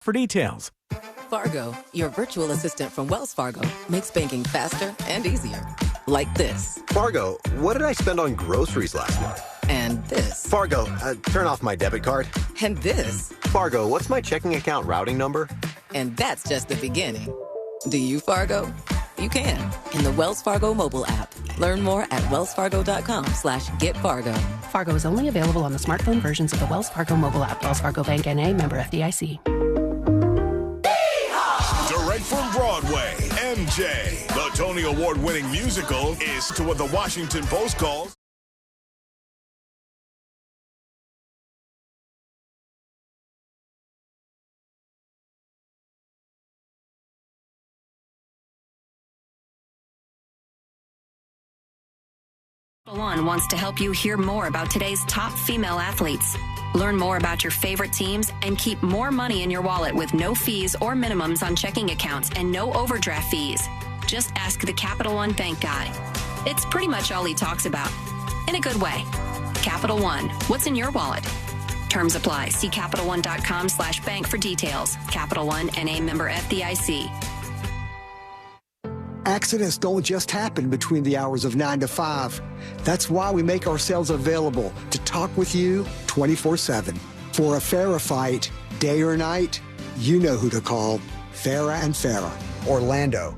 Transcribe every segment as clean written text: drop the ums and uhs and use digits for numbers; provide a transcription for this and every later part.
for details. Fargo, your virtual assistant from Wells Fargo, makes banking faster and easier. Like this. Fargo, what did I spend on groceries last month? And this. Fargo, turn off my debit card. And this. Fargo, what's my checking account routing number? And that's just the beginning. Do you Fargo? You can in the Wells Fargo mobile app. Learn more at wellsfargo.com/getfargo. Fargo is only available on the smartphone versions of the Wells Fargo mobile app. Wells Fargo Bank N.A., member FDIC. Direct from Broadway, MJ, the Tony Award-winning musical, is to what the Washington Post calls One wants to help you hear more about today's top female athletes. Learn more about your favorite teams and keep more money in your wallet with no fees or minimums on checking accounts and no overdraft fees. Just ask the Capital One Bank guy. It's pretty much all he talks about. In a good way. Capital One, what's in your wallet? Terms apply. See CapitalOne.com/bank for details. Capital One, N.A. member FDIC. Accidents don't just happen between the hours of 9 to 5. That's why we make ourselves available to talk with you 24/7. For a Farah fight, day or night, you know who to call. Farah and Farah. Orlando.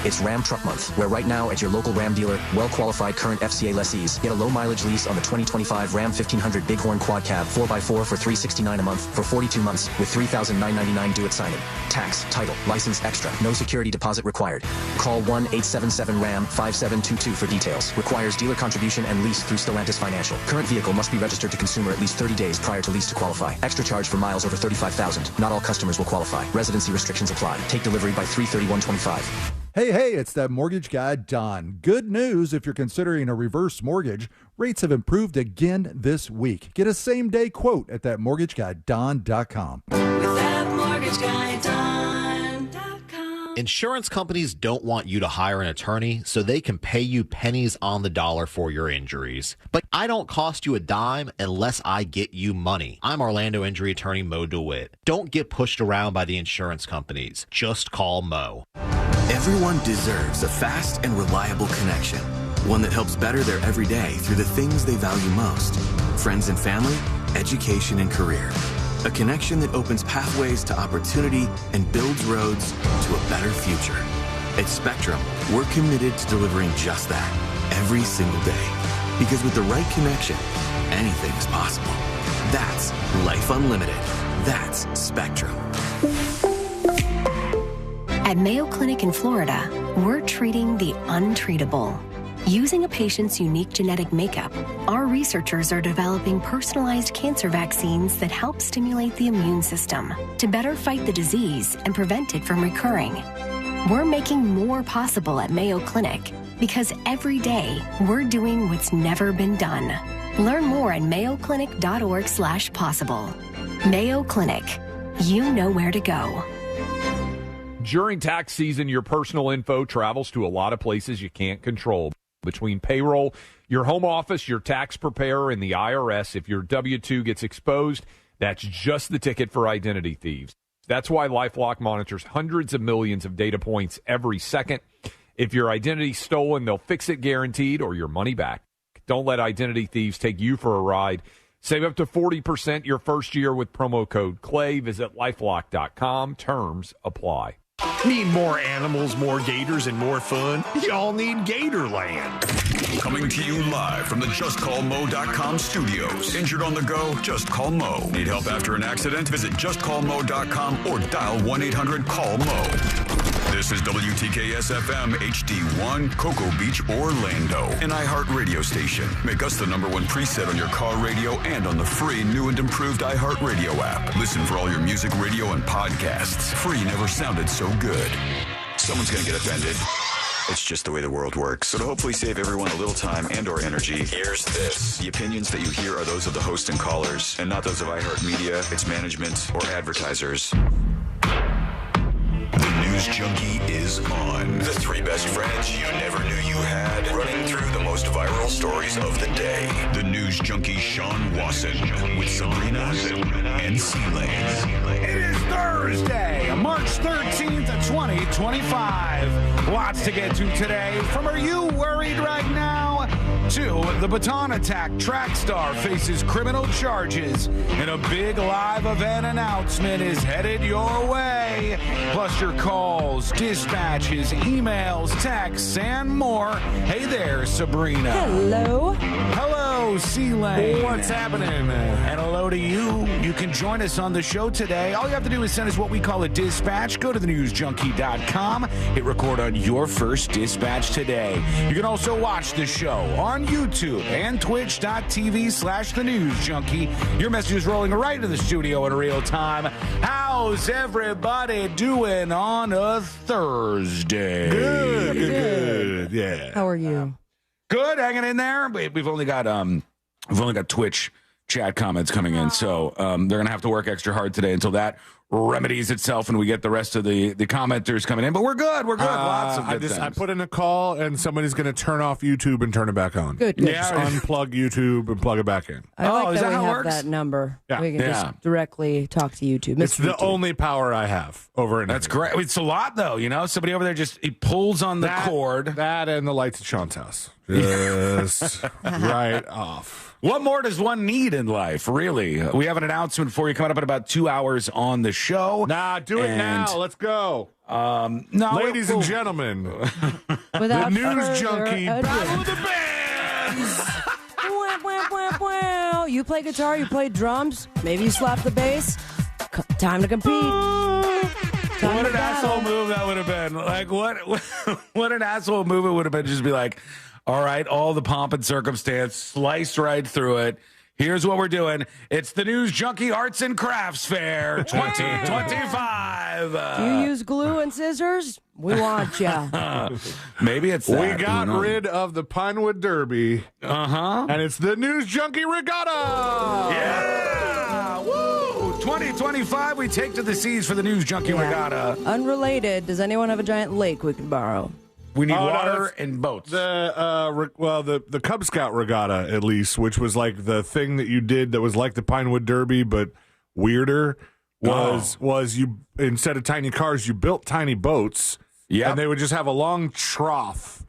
It's Ram Truck Month, where right now at your local Ram dealer, well-qualified current FCA lessees get a low-mileage lease on the 2025 Ram 1500 Bighorn Quad Cab 4x4 for $369 a month for 42 months with $3,999 due at signing. Tax, title, license extra, no security deposit required. Call 1-877-RAM-5722 for details. Requires dealer contribution and lease through Stellantis Financial. Current vehicle must be registered to consumer at least 30 days prior to lease to qualify. Extra charge for miles over 35,000. Not all customers will qualify. Residency restrictions apply. Take delivery by 3/31/25. Hey, it's that mortgage guy, Don. Good news if you're considering a reverse mortgage. Rates have improved again this week. Get a same-day quote at thatmortgageguyDon.com. With thatmortgageguyDon.com. Insurance companies don't want you to hire an attorney so they can pay you pennies on the dollar for your injuries. But I don't cost you a dime unless I get you money. I'm Orlando injury attorney Mo DeWitt. Don't get pushed around by the insurance companies. Just call Mo. Everyone deserves a fast and reliable connection. One that helps better their everyday through the things they value most. Friends and family, education and career. A connection that opens pathways to opportunity and builds roads to a better future. At Spectrum, we're committed to delivering just that every single day. Because with the right connection, anything is possible. That's Life Unlimited. That's Spectrum. At Mayo Clinic in Florida, we're treating the untreatable. Using a patient's unique genetic makeup, our researchers are developing personalized cancer vaccines that help stimulate the immune system to better fight the disease and prevent it from recurring. We're making more possible at Mayo Clinic because every day we're doing what's never been done. Learn more at mayoclinic.org/possible. Mayo Clinic. You know where to go. During tax season, your personal info travels to a lot of places you can't control. Between payroll, your home office, your tax preparer, and the IRS, if your W-2 gets exposed, that's just the ticket for identity thieves. That's why LifeLock monitors hundreds of millions of data points every second. If your identity's stolen, they'll fix it guaranteed or your money back. Don't let identity thieves take you for a ride. Save up to 40% your first year with promo code CLAY. Visit LifeLock.com. Terms apply. Need more animals, more gators, and more fun? Y'all need Gatorland. Coming to you live from the JustCallMo.com studios. Injured on the go? Just call Mo. Need help after an accident? Visit JustCallMo.com or dial 1-800-CALL-MO. This is WTKS-FM HD1, Cocoa Beach, Orlando. An iHeart radio station. Make us the #1 preset on your car radio and on the free new and improved iHeart radio app. Listen for all your music, radio, and podcasts. Free never sounded so good. Someone's going to get offended. It's just the way the world works. So to hopefully save everyone a little time and or energy, here's this. The opinions that you hear are those of the host and callers, and not those of iHeart Media, its management, or advertisers. The new News Junkie is on. The three best friends you never knew you had, running through the most viral stories of the day. The News Junkie Sean Wasson with Sabrina and C-Lane. It is Thursday, March 13th, 2025. Lots to get to today. From Are You Worried Right Now? To the Baton attack. Track star faces criminal charges. And a big live event announcement is headed your way. Plus your calls, dispatches, emails, texts, and more. Hey there, Sabrina. Hello. Hello, C-Lane. What's happening? And hello to you. You can join us on the show today. All you have to do is send us what we call a dispatch. Go to thenewsjunkie.com. Hit record on your first dispatch today. You can also watch the show on YouTube and twitch.tv/thenewsjunkie. Your message is rolling right into the studio in real time. How's everybody doing on a Thursday? Good. Yeah. How are you? Good, hanging in there. We've only got Twitch chat comments coming in, so they're gonna have to work extra hard today until that remedies itself and we get the rest of the commenters coming in. But we're good. Lots of good things. I put in a call and somebody's going to turn off YouTube and turn it back on. Good. Yeah, just unplug YouTube and plug it back in. I like is that that we how it have works? that number. Yeah. We can just directly talk to YouTube. It's the only power I have over it. That's great. It's a lot, though. You know, somebody over there he pulls on the cord. That and the lights at Sean's house. Just right off. What more does one need in life, really? We have an announcement for you coming up in about 2 hours on the show. Nah, do it now. Let's go. No, ladies and gentlemen, Without the News further Junkie ado. Battle of the Bands. Wah, wah, wah, wah. You play guitar, you play drums, maybe you slap the bass. Time to compete. What an asshole move that would have been. Like, what an asshole move it would have been. Just be like, all right, all the pomp and circumstance, slice right through it. Here's what we're doing. It's the News Junkie Arts and Crafts Fair 2025. Do you use glue and scissors? We want ya. Maybe it's that. We got rid of the Pinewood Derby. And it's the News Junkie Regatta. Yeah. Woo! 2025, we take to the seas for the News Junkie Regatta. Unrelated, does anyone have a giant lake we can borrow? We need water and boats. The Cub Scout Regatta, at least, which was like the thing that you did that was like the Pinewood Derby, but weirder, was you, instead of tiny cars, you built tiny boats. Yeah. And they would just have a long trough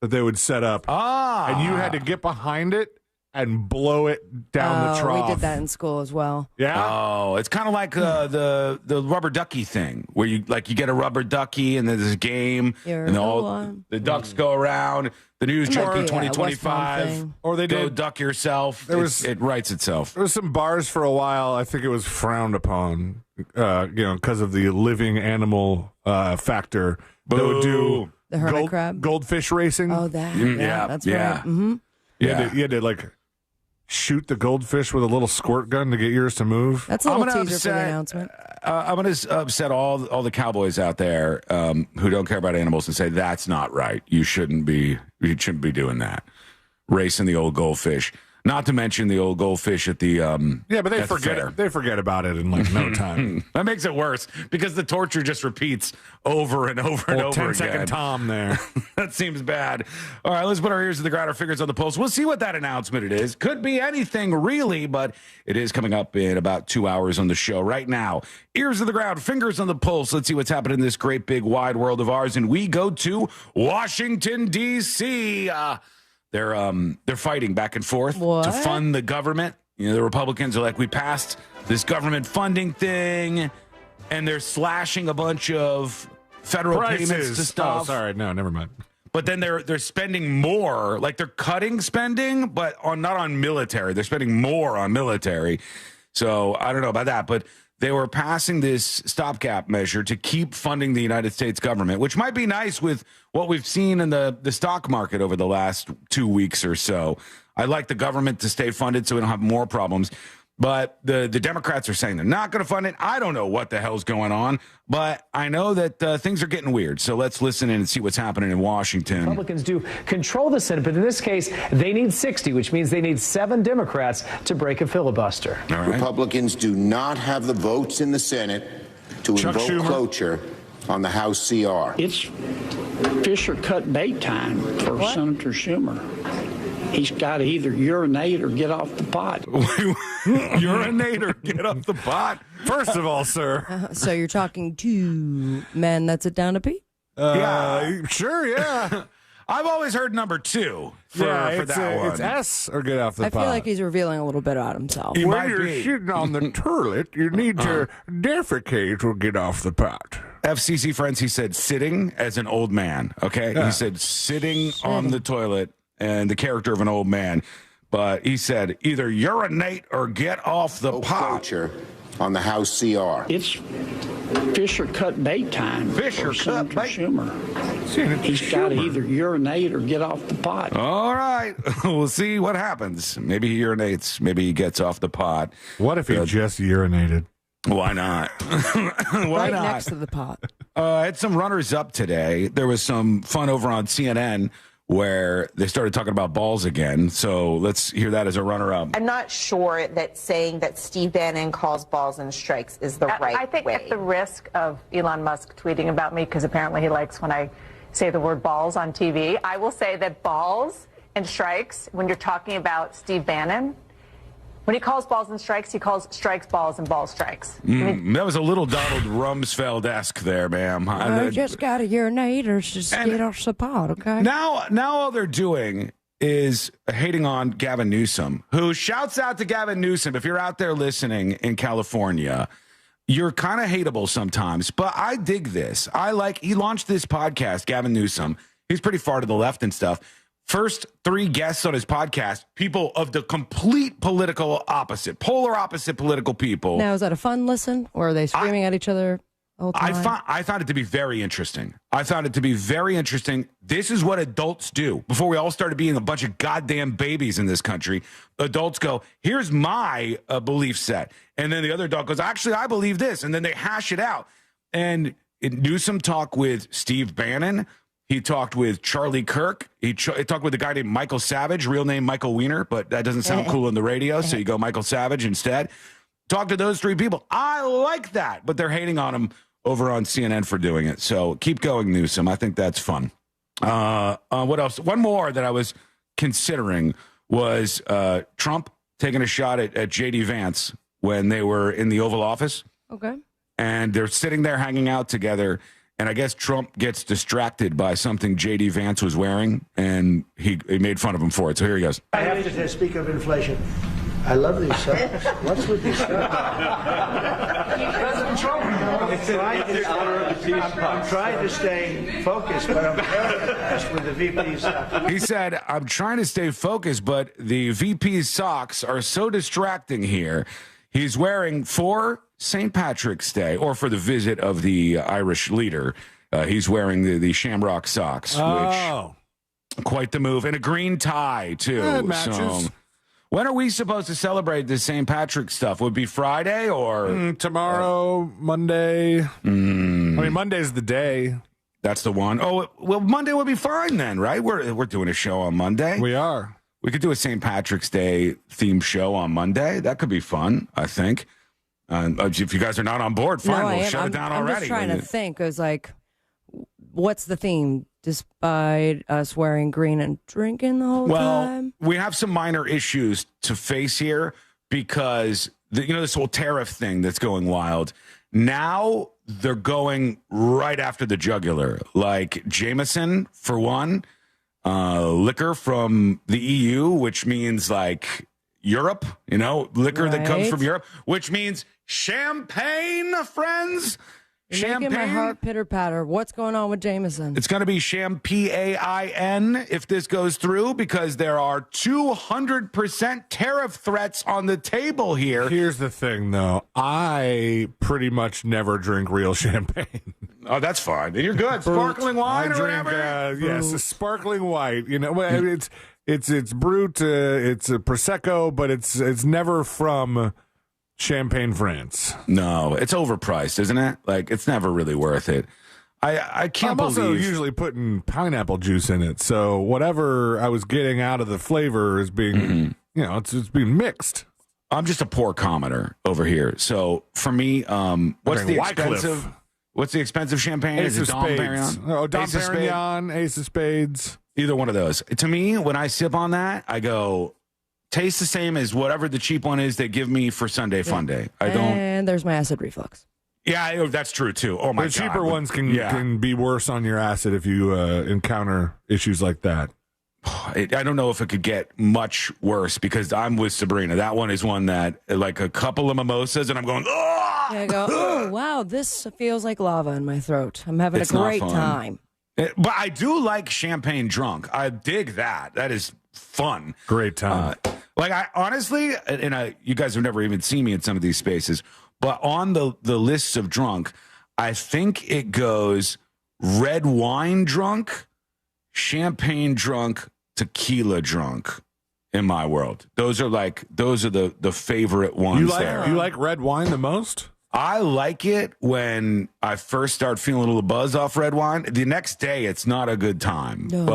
that they would set up. And you had to get behind it and blow it down the trough. We did that in school as well. Yeah. Oh, it's kind of like the rubber ducky thing, where you get a rubber ducky and then there's a game and all the ducks go around. The News Junkie 2025, or they go did duck yourself. It writes itself. There was some bars for a while. I think it was frowned upon, because of the living animal factor. They would do the hermit crab, goldfish racing. Oh, that. That's right. Mm-hmm. You had to like shoot the goldfish with a little squirt gun to get yours to move. That's a little teaser for the announcement. I'm going to upset all the cowboys out there who don't care about animals and say that's not right. You shouldn't be doing that. Racing the old goldfish. Not to mention the old goldfish at the but they forget they forget about it in like no time. That makes it worse because the torture just repeats over and over and over 10-second again. Tom there. That seems bad. All right, let's put our ears to the ground, our fingers on the pulse. We'll see what that announcement it is. Could be anything really, but it is coming up in about 2 hours on the show. Right now, ears to the ground, fingers on the pulse. Let's see what's happening in this great big wide world of ours, and we go to Washington D.C. They're fighting back and forth to fund the government. The Republicans are like, we passed this government funding thing, and they're slashing a bunch of federal payments to stuff. Oh, sorry, no, never mind. But then they're spending more, like they're cutting spending, but not on military. They're spending more on military. So I don't know about that, but they were passing this stopgap measure to keep funding the United States government, which might be nice with what we've seen in the stock market over the last 2 weeks or so. I'd like the government to stay funded so we don't have more problems. But the Democrats are saying they're not going to fund it. I don't know what the hell's going on, but I know that things are getting weird. So let's listen in and see what's happening in Washington. Republicans do control the Senate, but in this case, they need 60, which means they need 7 Democrats to break a filibuster. Right. Republicans do not have the votes in the Senate to invoke cloture on the House CR. It's fish or cut bait time for Senator Schumer. He's got to either urinate or get off the pot. Urinate or get off the pot? First of all, sir. So you're talking to men that sit down to pee? Yeah, sure, yeah. I've always heard number 2 for that one. It's S or get off the pot. I feel like he's revealing a little bit about himself. When you're sitting on the toilet, you need to defecate or get off the pot. FCC friends, he said sitting as an old man, okay? Yeah. He said sitting on the toilet and the character of an old man. But he said either urinate or get off the pot. On the House CR. It's fish or cut bait time for Senator Schumer. He's got to either urinate or get off the pot. All right. We'll see what happens. Maybe he urinates. Maybe he gets off the pot. What if he just urinated? Why not? Why right not? next to the pot. I had some runners up today. There was some fun over on CNN where they started talking about balls again. So let's hear that as a runner-up. I'm not sure that saying that Steve Bannon calls balls and strikes is the right way. I think at the risk of Elon Musk tweeting about me, because apparently he likes when I say the word balls on TV, I will say that balls and strikes, when you're talking about Steve Bannon, when he calls balls and strikes, he calls strikes balls and balls strikes. That was a little Donald Rumsfeld-esque there, ma'am. I just got to urinate or just get off the pot, okay? Now all they're doing is hating on Gavin Newsom, who shouts out to Gavin Newsom. If you're out there listening in California, you're kind of hateable sometimes, but I dig this. He launched this podcast, Gavin Newsom. He's pretty far to the left and stuff. First 3 guests on his podcast, people of the complete political opposite, polar opposite political people. Now, is that a fun listen, or are they screaming at each other all the time? I found it to be very interesting. This is what adults do. Before we all started being a bunch of goddamn babies in this country, adults go, here's my belief set. And then the other adult goes, actually, I believe this. And then they hash it out. And Newsom talked with Steve Bannon. He talked with Charlie Kirk. He talked with a guy named Michael Savage, real name Michael Weiner, but that doesn't sound cool on the radio, so you go Michael Savage instead. Talk to those 3 people. I like that, but they're hating on him over on CNN for doing it. So keep going, Newsom. I think that's fun. What else? One more that I was considering was Trump taking a shot at J.D. Vance when they were in the Oval Office. Okay. And they're sitting there hanging out together. And I guess Trump gets distracted by something J.D. Vance was wearing, and he made fun of him for it. So here he goes. I have to speak of inflation. I love these socks. What's with these socks? President Trump, I'm trying to stay focused, but I'm very impressed with the VP's socks. He said, I'm trying to stay focused, but the VP's socks are so distracting here. He's wearing for St. Patrick's Day, or for the visit of the Irish leader. He's wearing the Shamrock socks, which quite the move, and a green tie too. It matches. So, when are we supposed to celebrate this St. Patrick's stuff? Would it be Friday or tomorrow, Monday? I mean, Monday's the day. That's the one. Oh, well, Monday would be fine then, right? We're doing a show on Monday. We are. We could do a St. Patrick's Day themed show on Monday. That could be fun, I think. If you guys are not on board, fine, we'll shut it down already. I'm just trying to think. It was like, what's the theme? Despite us wearing green and drinking the whole time? We have some minor issues to face here because, this whole tariff thing that's going wild. Now they're going right after the jugular. Like Jameson, for one, liquor from the EU, which means like Europe, liquor that comes from Europe, which means champagne, friends. You're making my heart pitter patter. What's going on with Jameson? It's going to be Champagne if this goes through, because there are 200% tariff threats on the table here. Here's the thing, though. I pretty much never drink real champagne. Oh, that's fine. You're good. Sparkling wine or whatever? Yes, a sparkling white. It's brut, it's a Prosecco, but it's never from Champagne, France. No, it's overpriced, isn't it? Like, it's never really worth it. I can't believe. I'm also usually putting pineapple juice in it, so whatever I was getting out of the flavor is being, it's being mixed. I'm just a poor commenter over here. So for me, what's the expensive? What's the expensive champagne? Ace Is it of Dom Spades. Perignon? Oh, Dom Ace of Spades? Perignon, Ace of Spades. Either one of those. To me, when I sip on that, I go, tastes the same as whatever the cheap one is they give me for Sunday Fun Day. I don't. And there's my acid reflux. Yeah, that's true too. Oh my god. The cheaper ones can be worse on your acid if you encounter issues like that. I don't know if it could get much worse because I'm with Sabrina. That one is one that, like a couple of mimosas, and I'm going, oh! Yeah, I go, oh, wow, this feels like lava in my throat. I'm having It's a not great fun. time. But I do like champagne drunk. I dig that. That is fun. Great time. Like I honestly, and you guys have never even seen me in some of these spaces, but on the lists of drunk, I think it goes red wine drunk, champagne drunk, tequila drunk in my world. Those are the favorite ones there. You like red wine the most? I like it when I first start feeling a little buzz off red wine. The next day, it's not a good time. No.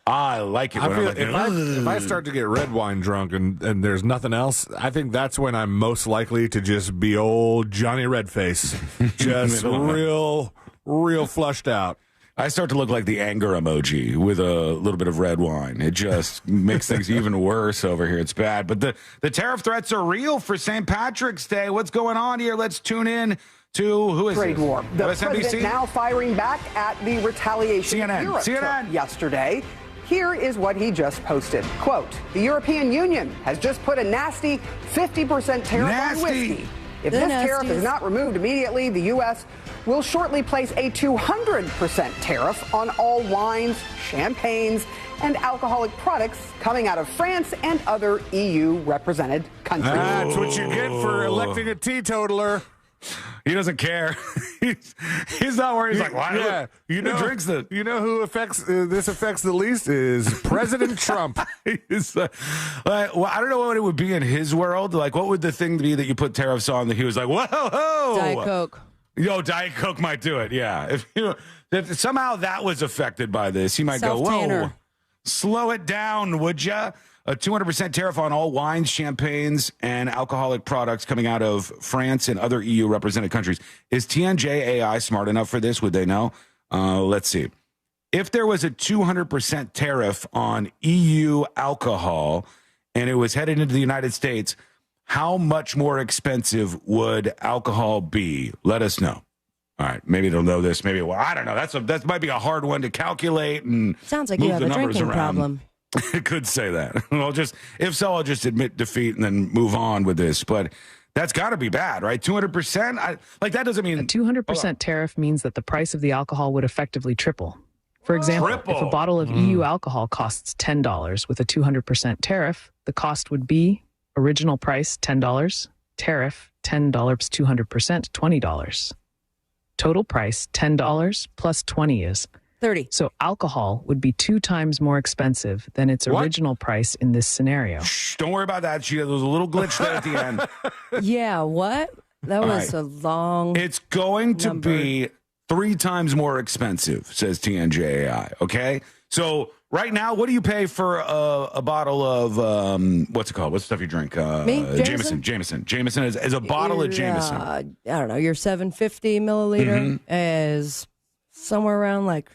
I like it. I When feel I'm like, if I start to get red wine drunk and there's nothing else, I think that's when I'm most likely to just be old Johnny Redface, just real flushed out. I start to look like the anger emoji with a little bit of red wine. It just makes things even worse over here. It's bad. But the tariff threats are real for St. Patrick's Day. What's going on here? Let's tune in to who is trade this? war. The MSNBC? president now firing back at the retaliation CNN. Europe CNN. took yesterday. Here is what he just posted. Quote, the European Union has just put a nasty 50% tariff on whiskey. If this tariff is not removed immediately, the U.S. will shortly place a 200% tariff on all wines, champagnes, and alcoholic products coming out of France and other EU-represented countries. That's what you get for electing a teetotaler. He doesn't care. he's not worried. He's like, why? Yeah, who drinks the? You know who this affects the least is President Trump. Well, I don't know what it would be in his world. Like, what would the thing be that you put tariffs on that he was like, whoa, Diet Coke. Yo, Diet Coke might do it. Yeah, if somehow that was affected by this, he might go, whoa, Self-tanner. slow it down, would ya? A 200% tariff on all wines, champagnes, and alcoholic products coming out of France and other EU represented countries. Is TNJ AI smart enough for this? Would they know? Let's see. If there was a 200% tariff on EU alcohol and it was headed into the United States, how much more expensive would alcohol be? Let us know. All right, maybe they'll know this. Maybe, well, I don't know. That might be a hard one to calculate and Sounds like move you have the a numbers drinking around. problem. It could say that. If so, I'll just admit defeat and then move on with this. But that's got to be bad, right? 200%? That doesn't mean... A 200% tariff means that the price of the alcohol would effectively triple. For example, if a bottle of EU alcohol costs $10 with a 200% tariff, the cost would be original price $10, tariff $10 200% $20. Total price $10 plus 20 is 30. So alcohol would be 2 times more expensive than its original price in this scenario. Shh, don't worry about that. There was a little glitch there at the end. Yeah, what? That All was right. a long. It's going to be 3 times more expensive, says TNJAI. Okay? So right now, what do you pay for a bottle of, what's it called? What's the stuff you drink? Me? Jameson. Jameson is a bottle of Jameson. I don't know. Your 750 milliliter is somewhere around like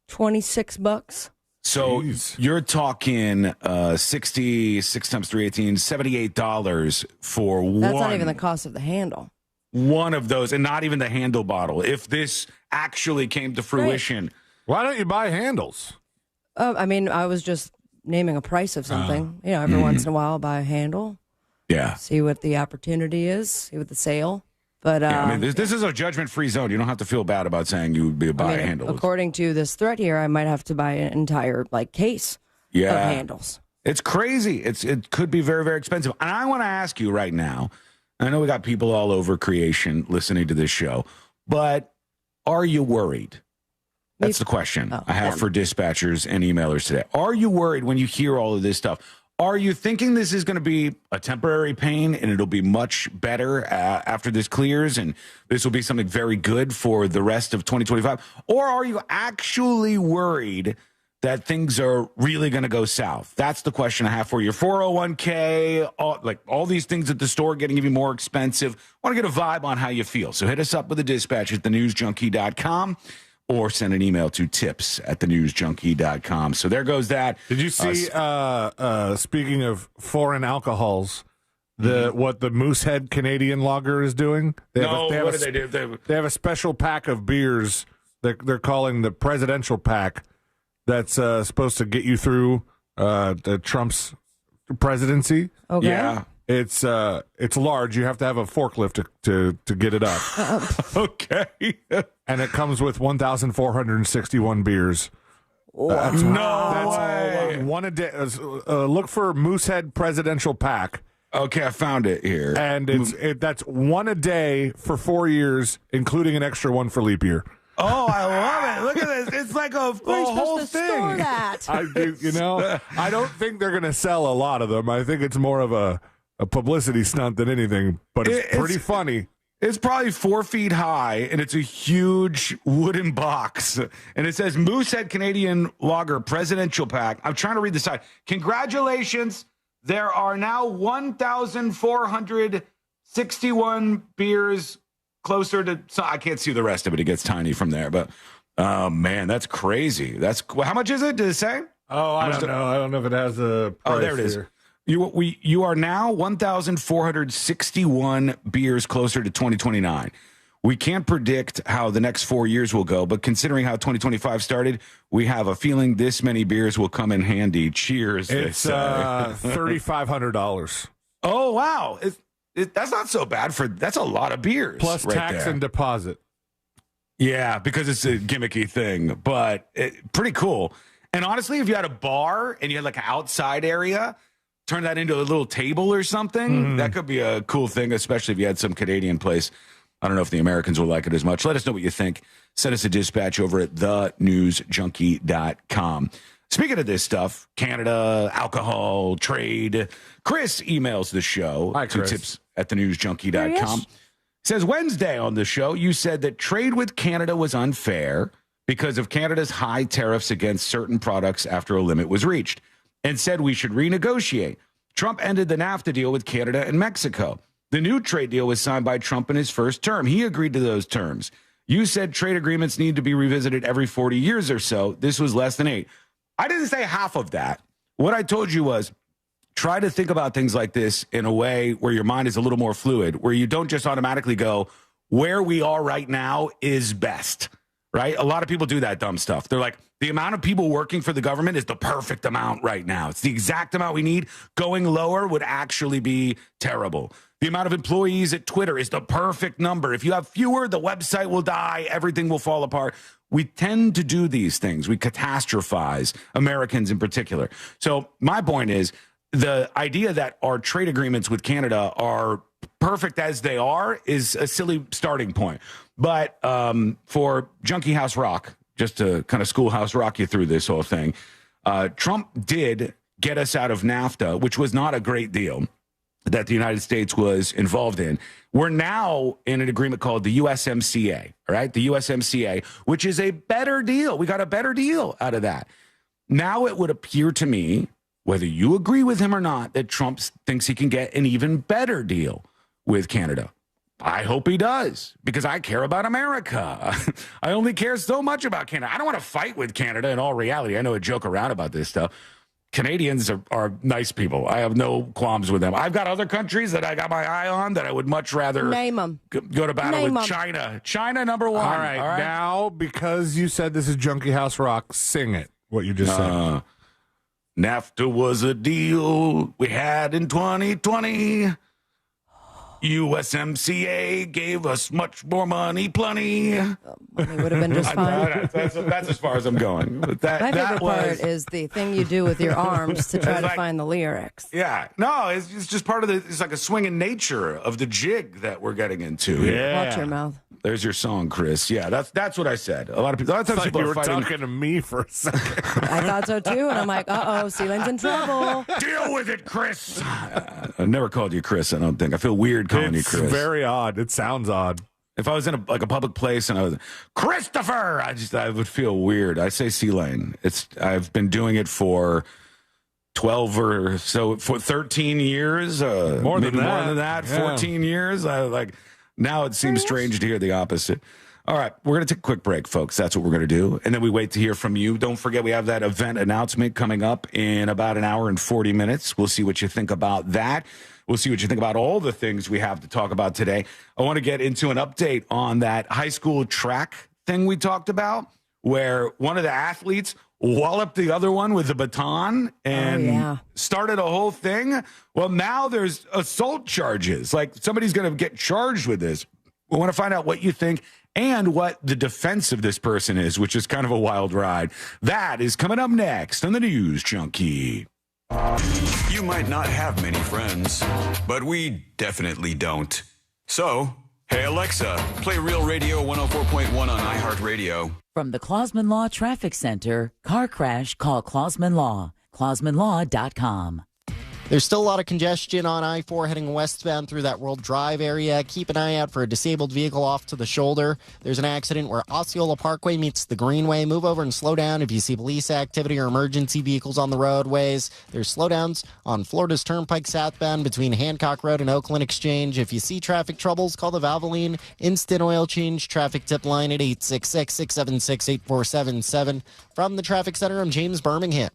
$26. So you're talking 60, 6 times 318, $78 for That's one. not even the cost of the handle. One of those, and not even the handle bottle. If this actually came to fruition, why don't you buy handles? I mean, I was just naming a price of something. Every once in a while, I'll buy a handle. Yeah. See what the opportunity is. See what the sale. But this is a judgment-free zone. You don't have to feel bad about saying you would buy a handle. According to this threat here, I might have to buy an entire case of handles. It's crazy. It could be very, very expensive. And I want to ask you right now. I know we got people all over creation listening to this show, but are you worried? That's the question I have for dispatchers and emailers today. Are you worried when you hear all of this stuff? Are you thinking this is going to be a temporary pain and it'll be much better after this clears and this will be something very good for the rest of 2025? Or are you actually worried that things are really going to go south? That's the question I have for you. 401k, all these things at the store getting even more expensive. I want to get a vibe on how you feel. So hit us up with a dispatch at thenewsjunkie.com or send an email to tips@thenewsjunkie.com. So there goes that. Did you see, speaking of foreign alcohols, what the Moosehead Canadian Lager is doing? What do they do? They have a special pack of beers that they're calling the presidential pack that's supposed to get you through the Trump's presidency. Okay. Yeah. It's large. You have to have a forklift to get it up. Okay. And it comes with 1,461 beers. That's way. One a day. Look for Moosehead Presidential Pack. Okay, I found it here. And that's one a day for 4 years, including an extra one for leap year. Oh, I love it. Look at this. It's like a whole thing. Store that. I don't think they're going to sell a lot of them. I think it's more of a publicity stunt than anything, but it's pretty funny. It's probably 4 feet high, and it's a huge wooden box. And it says Moosehead Canadian Lager Presidential Pack. I'm trying to read the side. Congratulations. There are now 1,461 beers closer to... So I can't see the rest of it. It gets tiny from there. But, man, that's crazy. How much is it? Did it say? Oh, I don't know. I don't know if it has a price. Oh, there it is. Here. You are now 1,461 beers closer to 2029. We can't predict how the next 4 years will go, but considering how 2025 started, we have a feeling this many beers will come in handy. Cheers. It's $3,500. Oh, wow. That's not so bad that's a lot of beers. Plus right tax there. and deposit. Yeah, because it's a gimmicky thing, but pretty cool. And honestly, if you had a bar and you had like an outside area, turn that into a little table or something, that could be a cool thing, especially if you had some Canadian place. I don't know if the Americans will like it as much. Let us know what you think. Send us a dispatch over at thenewsjunkie.com. Speaking of this stuff, Canada, alcohol, trade, Chris emails the show to tips@thenewsjunkie.com. Says, Wednesday on the show, you said that trade with Canada was unfair because of Canada's high tariffs against certain products after a limit was reached, and said we should renegotiate. Trump ended the NAFTA deal with Canada and Mexico. The new trade deal was signed by Trump in his first term. He agreed to those terms. You said trade agreements need to be revisited every 40 years or so. This was less than 8. I didn't say half of that. What I told you was try to think about things like this in a way where your mind is a little more fluid, where you don't just automatically go, where we are right now is best, right? A lot of people do that dumb stuff. They're like, the amount of people working for the government is the perfect amount right now. It's the exact amount we need. Going lower would actually be terrible. The amount of employees at Twitter is the perfect number. If you have fewer, the website will die. Everything will fall apart. We tend to do these things. We catastrophize, Americans in particular. So my point is the idea that our trade agreements with Canada are perfect as they are is a silly starting point. But for Junkie House Rock, just to kind of schoolhouse rock you through this whole thing, Trump did get us out of NAFTA, which was not a great deal that the United States was involved in. We're now in an agreement called the USMCA, all right? The USMCA, which is a better deal. We got a better deal out of that. Now it would appear to me, whether you agree with him or not, that Trump thinks he can get an even better deal with Canada. I hope he does, because I care about America. I only care so much about Canada. I don't want to fight with Canada in all reality. I know I joke around about this stuff. Canadians are nice people. I have no qualms with them. I've got other countries that I got my eye on that I would much rather name them. Go to battle with China. China, number one. All right. Now, because you said this is Junkie House Rock, sing it, what you just said. NAFTA was a deal we had in 2020. USMCA gave us much more money, plenty. Money would have been just fine. That's as far as I'm going. But My favorite part is the thing you do with your arms to try to find the lyrics. Yeah. No, it's just part of it's like a swinging nature of the jig that we're getting into. Yeah. Watch your mouth. There's your song, Chris. Yeah, that's what I said. A lot of times people you are were fighting. talking to me for a second. I thought so too, and I'm like, Sealand's in trouble. Deal with it, Chris. I've never called you Chris, I don't think. I feel weird calling you Chris. It's very odd. It sounds odd. If I was in a public place and I was Christopher, I would feel weird. I say C Lane. I've been doing it for 12 or so, for 13 years, more than that, 14 years. Now it seems strange to hear the opposite. All right, we're going to take a quick break, folks. That's what we're going to do. And then we wait to hear from you. Don't forget, we have that event announcement coming up in about an hour and 40 minutes. We'll see what you think about that. We'll see what you think about all the things we have to talk about today. I want to get into an update on that high school track thing we talked about, where one of the athletes walloped the other one with a baton and started a whole thing. Well, now there's assault charges. Like, somebody's going to get charged with this. We want to find out what you think and what the defense of this person is, which is kind of a wild ride. That is coming up next on the News Junkie. You might not have many friends, but we definitely don't. So, hey Alexa, play Real Radio 104.1 on iHeartRadio. From the Clausman Law Traffic Center, car crash, call Clausman Law, clausmanlaw.com. There's still a lot of congestion on I-4 heading westbound through that World Drive area. Keep an eye out for a disabled vehicle off to the shoulder. There's an accident where Osceola Parkway meets the Greenway. Move over and slow down if you see police activity or emergency vehicles on the roadways. There's slowdowns on Florida's Turnpike southbound between Hancock Road and Oakland Exchange. If you see traffic troubles, call the Valvoline Instant Oil Change traffic tip line at 866-676-8477. From the Traffic Center, I'm James Birmingham.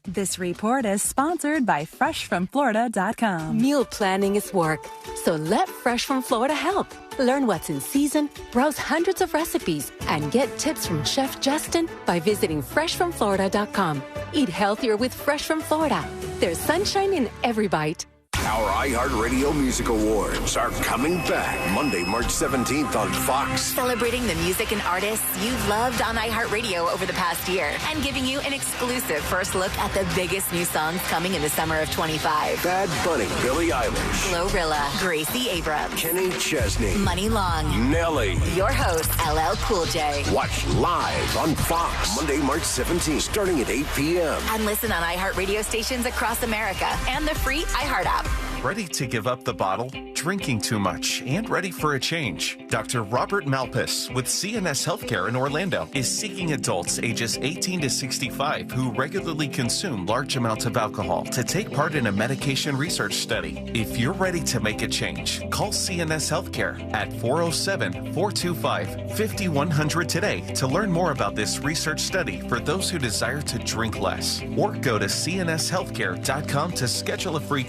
This report is sponsored by FreshFromFlorida.com. Meal planning is work, so let Fresh from Florida help. Learn what's in season, browse hundreds of recipes, and get tips from Chef Justin by visiting FreshFromFlorida.com. Eat healthier with Fresh from Florida. There's sunshine in every bite. Our iHeartRadio Music Awards are coming back Monday, March 17th on Fox. Celebrating the music and artists you've loved on iHeartRadio over the past year and giving you an exclusive first look at the biggest new songs coming in the summer of 25. Bad Bunny, Billie Eilish, Glorilla, Gracie Abrams, Kenny Chesney, Money Long, Nelly. Your host, LL Cool J. Watch live on Fox Monday, March 17th, starting at 8 p.m. And listen on iHeartRadio stations across America and the free iHeart app. Ready to give up the bottle, drinking too much, and ready for a change? Dr. Robert Malpas with CNS Healthcare in Orlando is seeking adults ages 18 to 65 who regularly consume large amounts of alcohol to take part in a medication research study. If you're ready to make a change, call CNS Healthcare at 407-425-5100 today to learn more about this research study for those who desire to drink less. Or go to cnshealthcare.com to schedule a free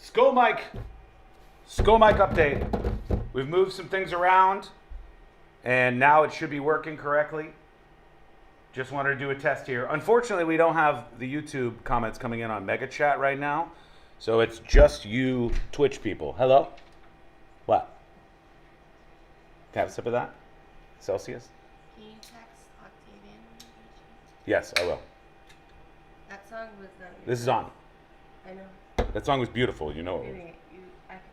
School mic update. We've moved some things around, and now it should be working correctly. Just wanted to do a test here. Unfortunately, we don't have the YouTube comments coming in on Mega Chat right now, so it's just you Twitch people. Hello? What? Can I have a sip of that? Celsius? Can you text Octavian? Yes, I will. That song was This is on. I know. That song was beautiful, you know. I could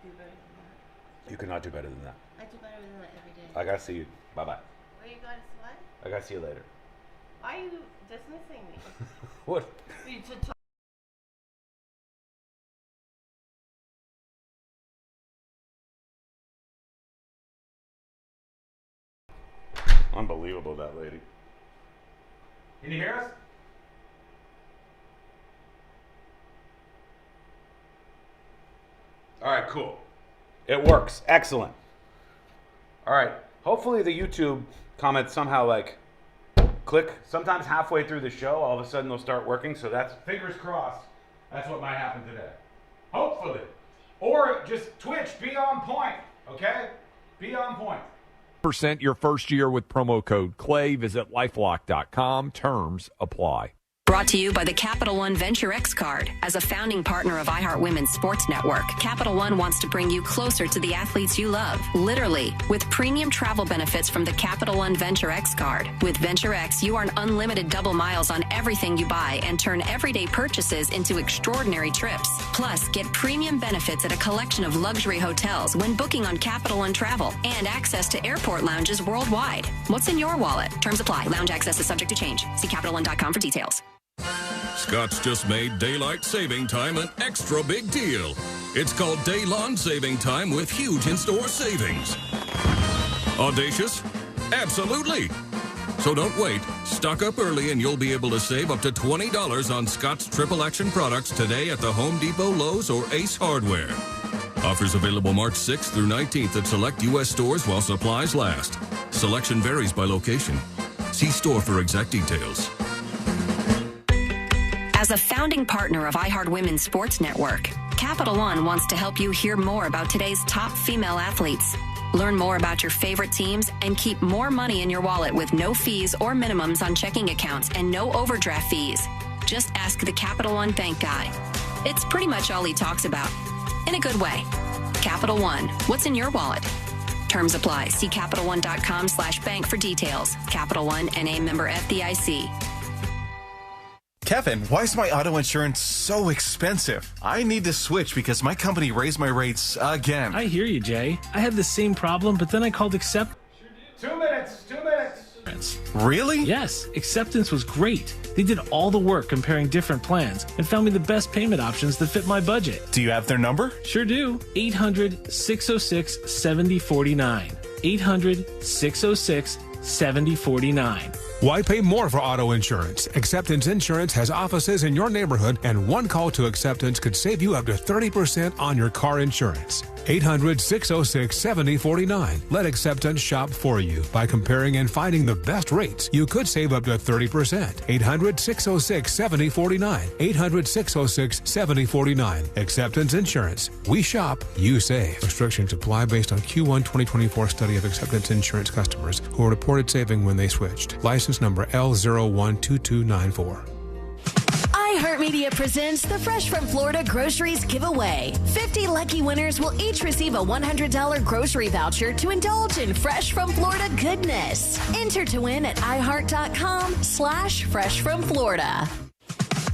do better than that. You could not do better than that. I do better than that every day. I gotta see you. Bye-bye. Where you got what? I gotta see you later. Why are you dismissing me? What? You to talk. Unbelievable, that lady. Can you hear us? All right, cool. It works. Excellent. All right. Hopefully the YouTube comments somehow click. Sometimes halfway through the show, all of a sudden they'll start working. So that's fingers crossed. That's what might happen today. Hopefully. Or just Twitch, be on point. Okay? Be on point. % your first year with promo code CLAY. Visit lifelock.com. Terms apply. Brought to you by the Capital One Venture X card. As a founding partner of iHeart Women's Sports Network, Capital One wants to bring you closer to the athletes you love. Literally, with premium travel benefits from the Capital One Venture X card. With Venture X, you earn unlimited double miles on everything you buy and turn everyday purchases into extraordinary trips. Plus, get premium benefits at a collection of luxury hotels when booking on Capital One Travel and access to airport lounges worldwide. What's in your wallet? Terms apply. Lounge access is subject to change. See CapitalOne.com for details. Scott's just made daylight saving time an extra big deal. It's called Day Lawn Saving Time with huge in-store savings. Audacious? Absolutely. So don't wait. Stock up early and you'll be able to save up to $20 on Scott's Triple Action products today at the Home Depot, Lowe's, or Ace Hardware. Offers available March 6th through 19th at select U.S. stores while supplies last. Selection varies by location. See store for exact details. As a founding partner of iHeart Women's Sports Network, Capital One wants to help you hear more about today's top female athletes. Learn more about your favorite teams and keep more money in your wallet with no fees or minimums on checking accounts and no overdraft fees. Just ask the Capital One bank guy. It's pretty much all he talks about. In a good way. Capital One, what's in your wallet? Terms apply. See CapitalOne.com/bank for details. Capital One, N.A. member FDIC. Kevin, why is my auto insurance so expensive? I need to switch because my company raised my rates again. I hear you, Jay. I had the same problem, but then I called Accept. 2 minutes. Really? Yes, Acceptance was great. They did all the work comparing different plans and found me the best payment options that fit my budget. Do you have their number? Sure do. 800-606-7049. 800-606-7049. Why pay more for auto insurance? Acceptance Insurance has offices in your neighborhood, and one call to Acceptance could save you up to 30% on your car insurance. 800-606-7049. Let Acceptance shop for you. By comparing and finding the best rates, you could save up to 30%. 800-606-7049. 800-606-7049. Acceptance Insurance. We shop, you save. Restrictions apply based on Q1 2024 study of Acceptance Insurance customers who reported saving when they switched. License number L012294. iHeartMedia presents the Fresh from Florida Groceries Giveaway. 50 lucky winners will each receive a $100 grocery voucher to indulge in Fresh from Florida goodness. Enter to win at iHeart.com/freshfromflorida.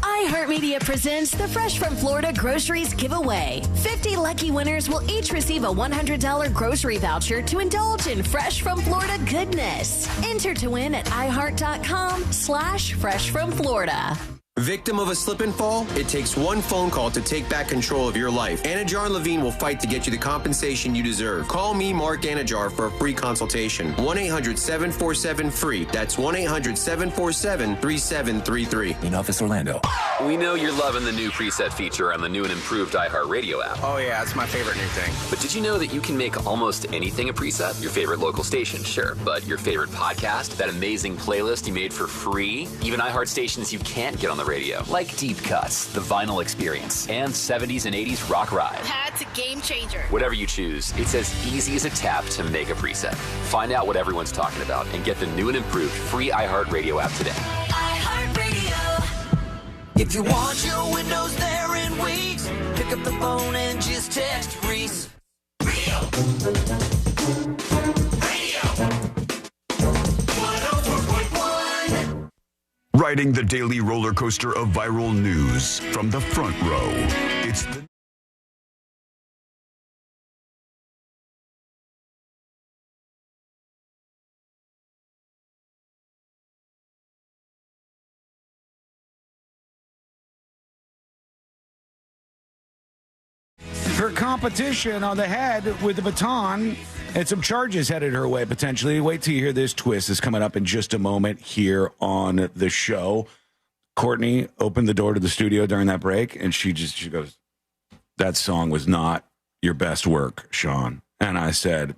iHeartMedia presents the Fresh from Florida Groceries Giveaway. 50 lucky winners will each receive a $100 grocery voucher to indulge in Fresh from Florida goodness. Enter to win at iHeart.com/freshfromflorida. Victim of a slip and fall? It takes one phone call to take back control of your life. Anajar and Levine will fight to get you the compensation you deserve. Call me, Mark Anajar, for a free consultation. 1-800-747-FREE. That's 1-800-747-3733. In Office Orlando. We know you're loving the new preset feature on the new and improved iHeartRadio app. Oh, yeah, it's my favorite new thing. But did you know that you can make almost anything a preset? Your favorite local station, sure. But your favorite podcast, that amazing playlist you made for free, even iHeart stations you can't get on the radio, like Deep Cuts, The Vinyl Experience, and 70s and 80s Rock Ride. That's a game changer. Whatever you choose, it's as easy as a tap to make a preset. Find out what everyone's talking about and get the new and improved free iHeartRadio app today. iHeartRadio. If you want your windows there in weeks, pick up the phone and just text Reese. Riding the daily roller coaster of viral news from the front row. It's the Her competition on the head with the baton and some charges headed her way potentially. Wait till you hear this twist. Is coming up in just a moment here on the show. Courtney opened the door to the studio during that break, and she goes, "That song was not your best work, Sean." And I said,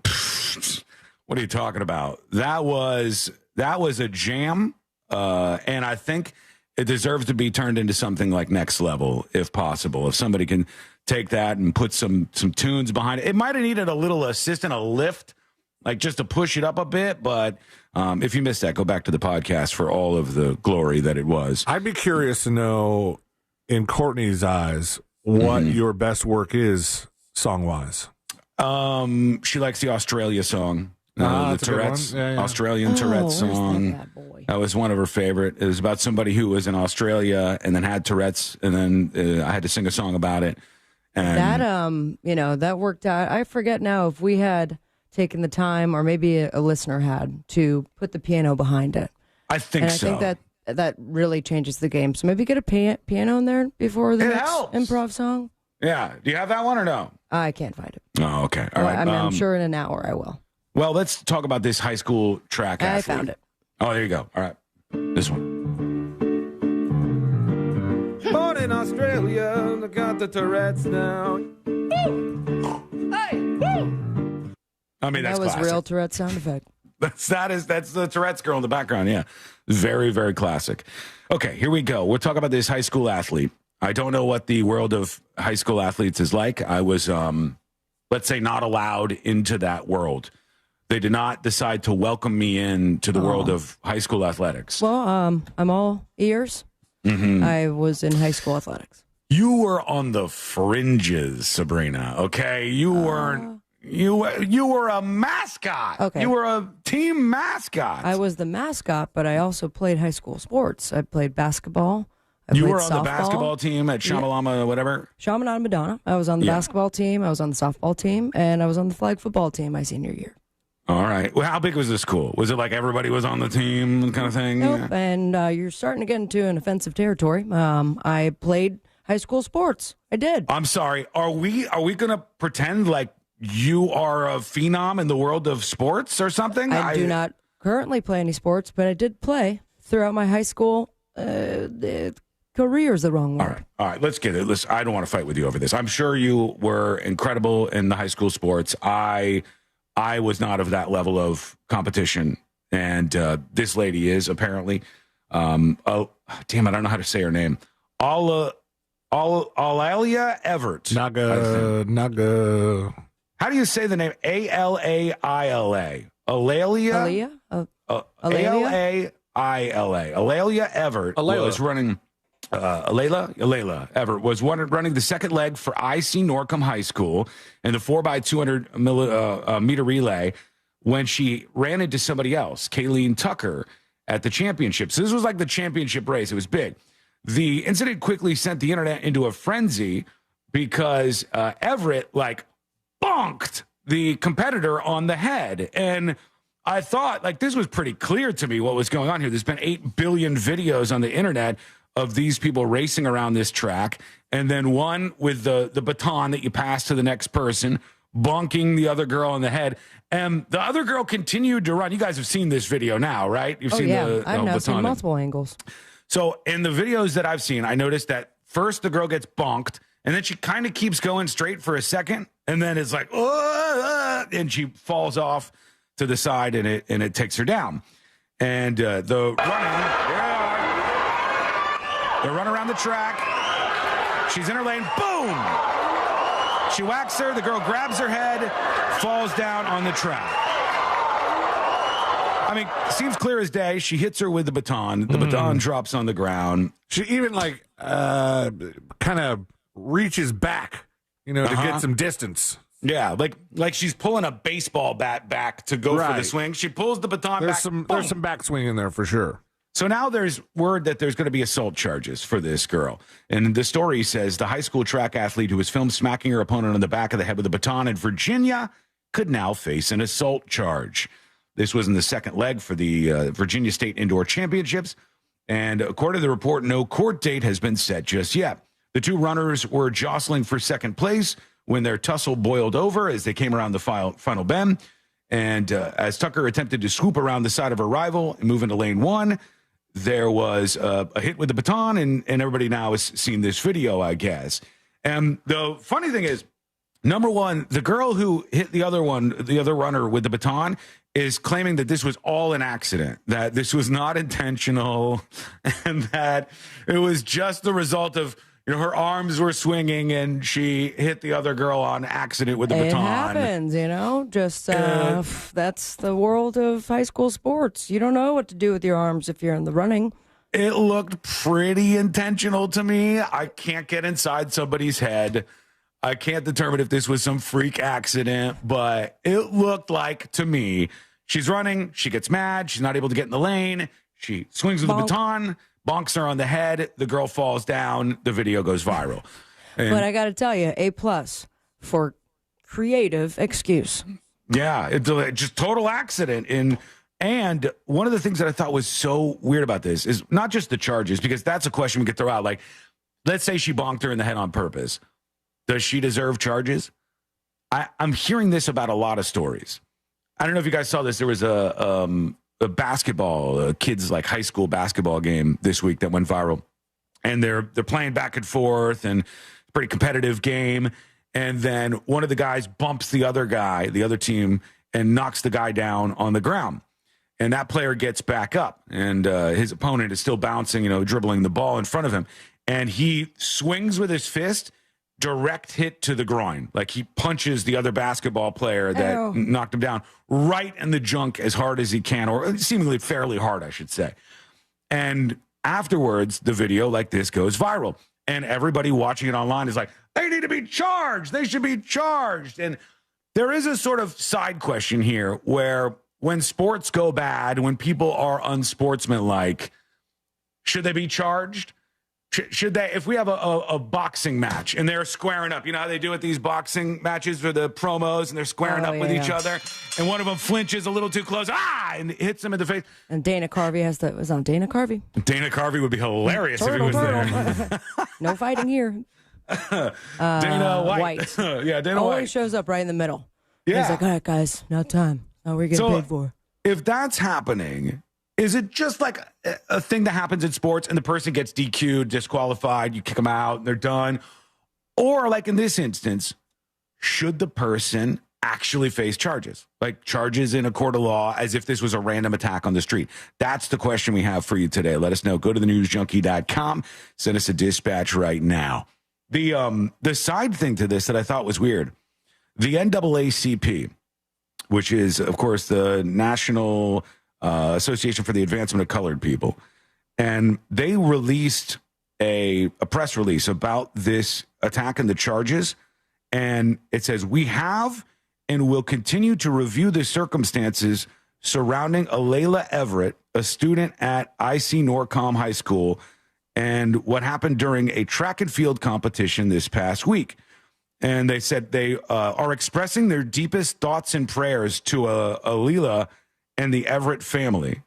"What are you talking about? That was a jam, and I think it deserves to be turned into something like Next Level, if possible. If somebody can take that and put some tunes behind it. It might have needed a little assist and a lift, like just to push it up a bit. But if you missed that, go back to the podcast for all of the glory that it was. I'd be curious to know, in Courtney's eyes, what your best work is song-wise. She likes the Australia song. The Tourette's, Australian Tourette's song. That was one of her favorite. It was about somebody who was in Australia and then had Tourette's, and then I had to sing a song about it. And that that worked out. I forget now if we had taken the time, or maybe a listener had, to put the piano behind it. I think so. I think that really changes the game. So maybe get a piano in there before the next improv song. Yeah. Do you have that one or no? I can't find it. Oh, okay. All right. I'm sure in an hour I will. Well, let's talk about this high school track athlete. I found it. Oh, there you go. All right. This one. Born in Australia, I got the Tourette's now. I mean, that's that was classic. real Tourette sound effect. That's the Tourette's girl in the background. Yeah. Very, very classic. Okay, here we go. We'll talk about this high school athlete. I don't know what the world of high school athletes is like. I was, let's say, not allowed into that world. They did not decide to welcome me into the world of high school athletics. Well, I'm all ears. Mm-hmm. I was in high school athletics. You were on the fringes, Sabrina. Okay, you weren't. You were a mascot. Okay. You were a team mascot. I was the mascot, but I also played high school sports. I played basketball. You were played on softball. the basketball team at Shamalama, whatever? Shamanada Madonna. I was on the basketball team. I was on the softball team. And I was on the flag football team my senior year. All right. Well, how big was the school? Was it like everybody was on the team kind of thing? Nope. And you're starting to get into an offensive territory. I played high school sports. I did. I'm sorry. Are we going to pretend like you are a phenom in the world of sports or something? I do not currently play any sports, but I did play throughout my high school. Career is the wrong word. All right. Let's get it. I don't want to fight with you over this. I'm sure you were incredible in the high school sports. I was not of that level of competition, and this lady is apparently. Damn, I don't know how to say her name. Alalia Everett. Naga. How do you say the name? Alaila. Alalia. Alalia. Alalia Everett was running. Alayla Everett was running the second leg for IC Norcom High School in the 4x200 meter relay when she ran into somebody else, Kayleen Tucker, at the championship. So this was like the championship race. It was big. The incident quickly sent the internet into a frenzy because Everett bonked the competitor on the head. And I thought this was pretty clear to me what was going on here. There's been 8 billion videos on the internet of these people racing around this track, and then one with the baton that you pass to the next person, bonking the other girl on the head. And the other girl continued to run. You guys have seen this video now, right? You've seen the I've now seen multiple angles. So in the videos that I've seen, I noticed that first the girl gets bonked, and then she kind of keeps going straight for a second, and then it's like, and she falls off to the side, and it takes her down. And the running... They run around the track. She's in her lane. Boom! She whacks her. The girl grabs her head, falls down on the track. I mean, seems clear as day. She hits her with the baton. The baton drops on the ground. She even kind of reaches back, to get some distance. Yeah, like she's pulling a baseball bat back to go for the swing. She pulls the baton back. There's some backswing in there for sure. So now there's word that there's going to be assault charges for this girl. And the story says the high school track athlete who was filmed smacking her opponent on the back of the head with a baton in Virginia could now face an assault charge. This was in the second leg for the Virginia State Indoor Championships. And according to the report, no court date has been set just yet. The two runners were jostling for second place when their tussle boiled over as they came around the final bend. And as Tucker attempted to swoop around the side of her rival and move into lane one, there was a hit with the baton, and everybody now has seen this video, I guess. And the funny thing is, number one, the girl who hit the other runner with the baton is claiming that this was all an accident, that this was not intentional, and that it was just the result of, her arms were swinging and she hit the other girl on accident with the baton. It happens, just that's the world of high school sports. You don't know what to do with your arms if you're in the running. It looked pretty intentional to me. I can't get inside somebody's head. I can't determine if this was some freak accident, but it looked like, to me, she's running, she gets mad, she's not able to get in the lane, she swings with the baton, bonks her on the head, the girl falls down, the video goes viral. But I got to tell you, A+ for creative excuse. Yeah, it's just total accident. And one of the things that I thought was so weird about this is not just the charges, because that's a question we could throw out. Like, let's say she bonked her in the head on purpose. Does she deserve charges? I'm hearing this about a lot of stories. I don't know if you guys saw this. There was a basketball, a kids like high school basketball game this week that went viral, and they're playing back and forth, and it's a pretty competitive game. And then one of the guys bumps the other guy, the other team, and knocks the guy down on the ground. And that player gets back up, and his opponent is still bouncing, dribbling the ball in front of him. And he swings with his fist, direct hit to the groin. Like he punches the other basketball player that knocked him down right in the junk as hard as he can, or seemingly fairly hard, I should say. And afterwards, the video like this goes viral. And everybody watching it online is like, they need to be charged. They should be charged. And there is a sort of side question here where when sports go bad, when people are unsportsmanlike, should they be charged? Should they, if we have a boxing match and they're squaring up, you know how they do at these boxing matches for the promos, and they're squaring up with each other, and one of them flinches a little too close, and hits him in the face. And Dana Carvey was on Dana Carvey. Dana Carvey would be hilarious if he was there. No fighting here. Dana White. Yeah, Dana White. Always shows up right in the middle. Yeah. He's like, all right, guys, now time. Now we're getting paid for. If that's happening, is it just like a thing that happens in sports and the person gets DQ'd, disqualified, you kick them out, and they're done? Or like in this instance, should the person actually face charges? Like charges in a court of law as if this was a random attack on the street? That's the question we have for you today. Let us know. Go to thenewsjunkie.com. Send us a dispatch right now. The side thing to this that I thought was weird, the NAACP, which is, of course, the National Association for the Advancement of Colored People, and they released a press release about this attack and the charges, and it says, we have and will continue to review the circumstances surrounding Alayla Everett, a student at IC Norcom High School, and what happened during a track and field competition this past week. And they said they are expressing their deepest thoughts and prayers to Alayla and the Everett family.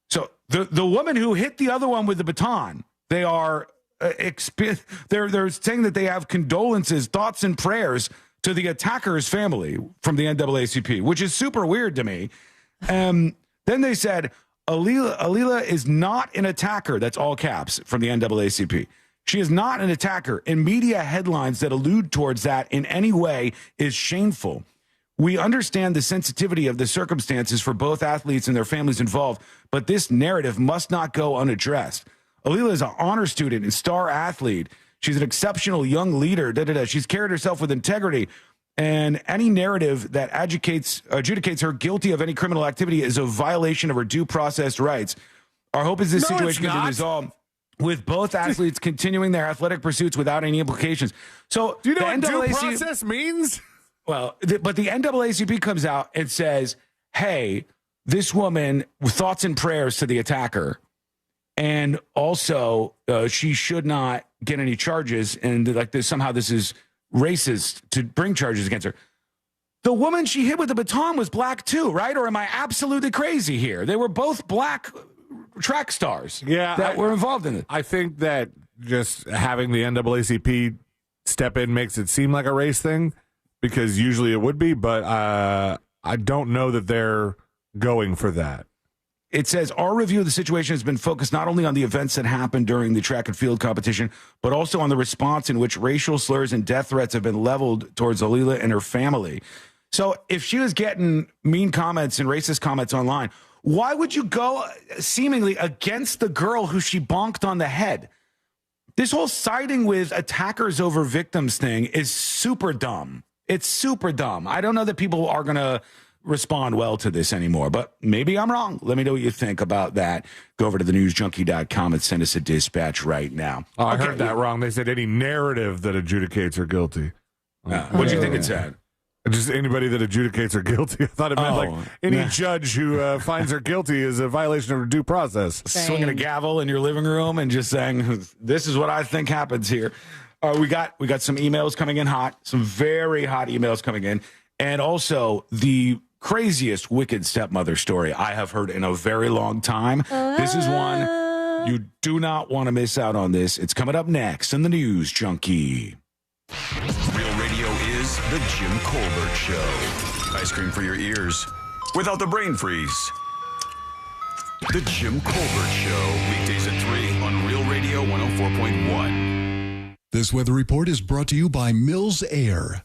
So the woman who hit the other one with the baton, they are they're saying that they have condolences, thoughts, and prayers to the attacker's family from the NAACP, which is super weird to me. Then they said Alayla is not an attacker. That's all caps from the NAACP. She is not an attacker, and media headlines that allude towards that in any way is shameful. We understand the sensitivity of the circumstances for both athletes and their families involved, but this narrative must not go unaddressed. Alayla is an honor student and star athlete. She's an exceptional young leader. She's carried herself with integrity, and any narrative that adjudicates her guilty of any criminal activity is a violation of her due process rights. Our hope is this situation can be resolved with both athletes continuing their athletic pursuits without any implications. So, do you know what due process means? Well, but the NAACP comes out and says, hey, this woman, thoughts and prayers to the attacker, and also she should not get any charges, and like this, somehow this is racist to bring charges against her. The woman she hit with the baton was black too, right? Or am I absolutely crazy here? They were both black track stars that were involved in it. I think that just having the NAACP step in makes it seem like a race thing, because usually it would be, but I don't know that they're going for that. It says, our review of the situation has been focused not only on the events that happened during the track and field competition, but also on the response in which racial slurs and death threats have been leveled towards Alayla and her family. So if she was getting mean comments and racist comments online, why would you go seemingly against the girl who she bonked on the head? This whole siding with attackers over victims thing is super dumb. It's super dumb. I don't know that people are going to respond well to this anymore, but maybe I'm wrong. Let me know what you think about that. Go over to thenewsjunkie.com and send us a dispatch right now. Oh, I heard that wrong. They said any narrative that adjudicates her guilty. What do you think it said? Just anybody that adjudicates her guilty. I thought it meant like any judge who finds her guilty is a violation of her due process. Swinging a gavel in your living room and just saying, this is what I think happens here. We got some emails coming in hot, some very hot emails coming in, and also the craziest wicked stepmother story I have heard in a very long time. This is one you do not want to miss out on. This. It's coming up next in the News Junkie. Real The Jim Colbert Show. Ice cream for your ears without the brain freeze. The Jim Colbert Show. Weekdays at 3 on Real Radio 104.1. This weather report is brought to you by Mills Air.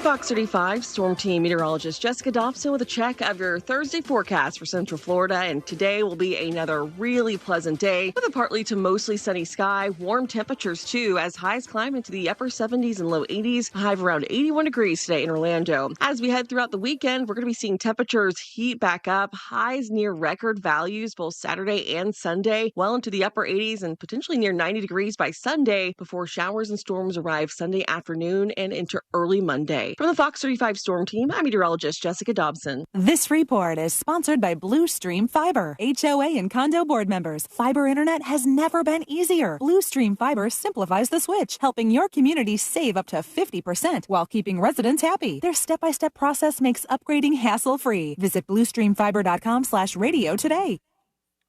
Fox 35 Storm Team meteorologist Jessica Dobson with a check of your Thursday forecast for Central Florida. And today will be another really pleasant day with a partly to mostly sunny sky. Warm temperatures, too, as highs climb into the upper 70s and low 80s. A high of around 81 degrees today in Orlando. As we head throughout the weekend, we're going to be seeing temperatures heat back up. Highs near record values both Saturday and Sunday, well into the upper 80s and potentially near 90 degrees by Sunday before showers and storms arrive Sunday afternoon and into early Monday. From the Fox 35 Storm Team, I'm meteorologist Jessica Dobson. This report is sponsored by Blue Stream Fiber. HOA and condo board members. Fiber internet has never been easier. Blue Stream Fiber simplifies the switch, helping your community save up to 50% while keeping residents happy. Their step-by-step process makes upgrading hassle-free. Visit bluestreamfiber.com/radio today.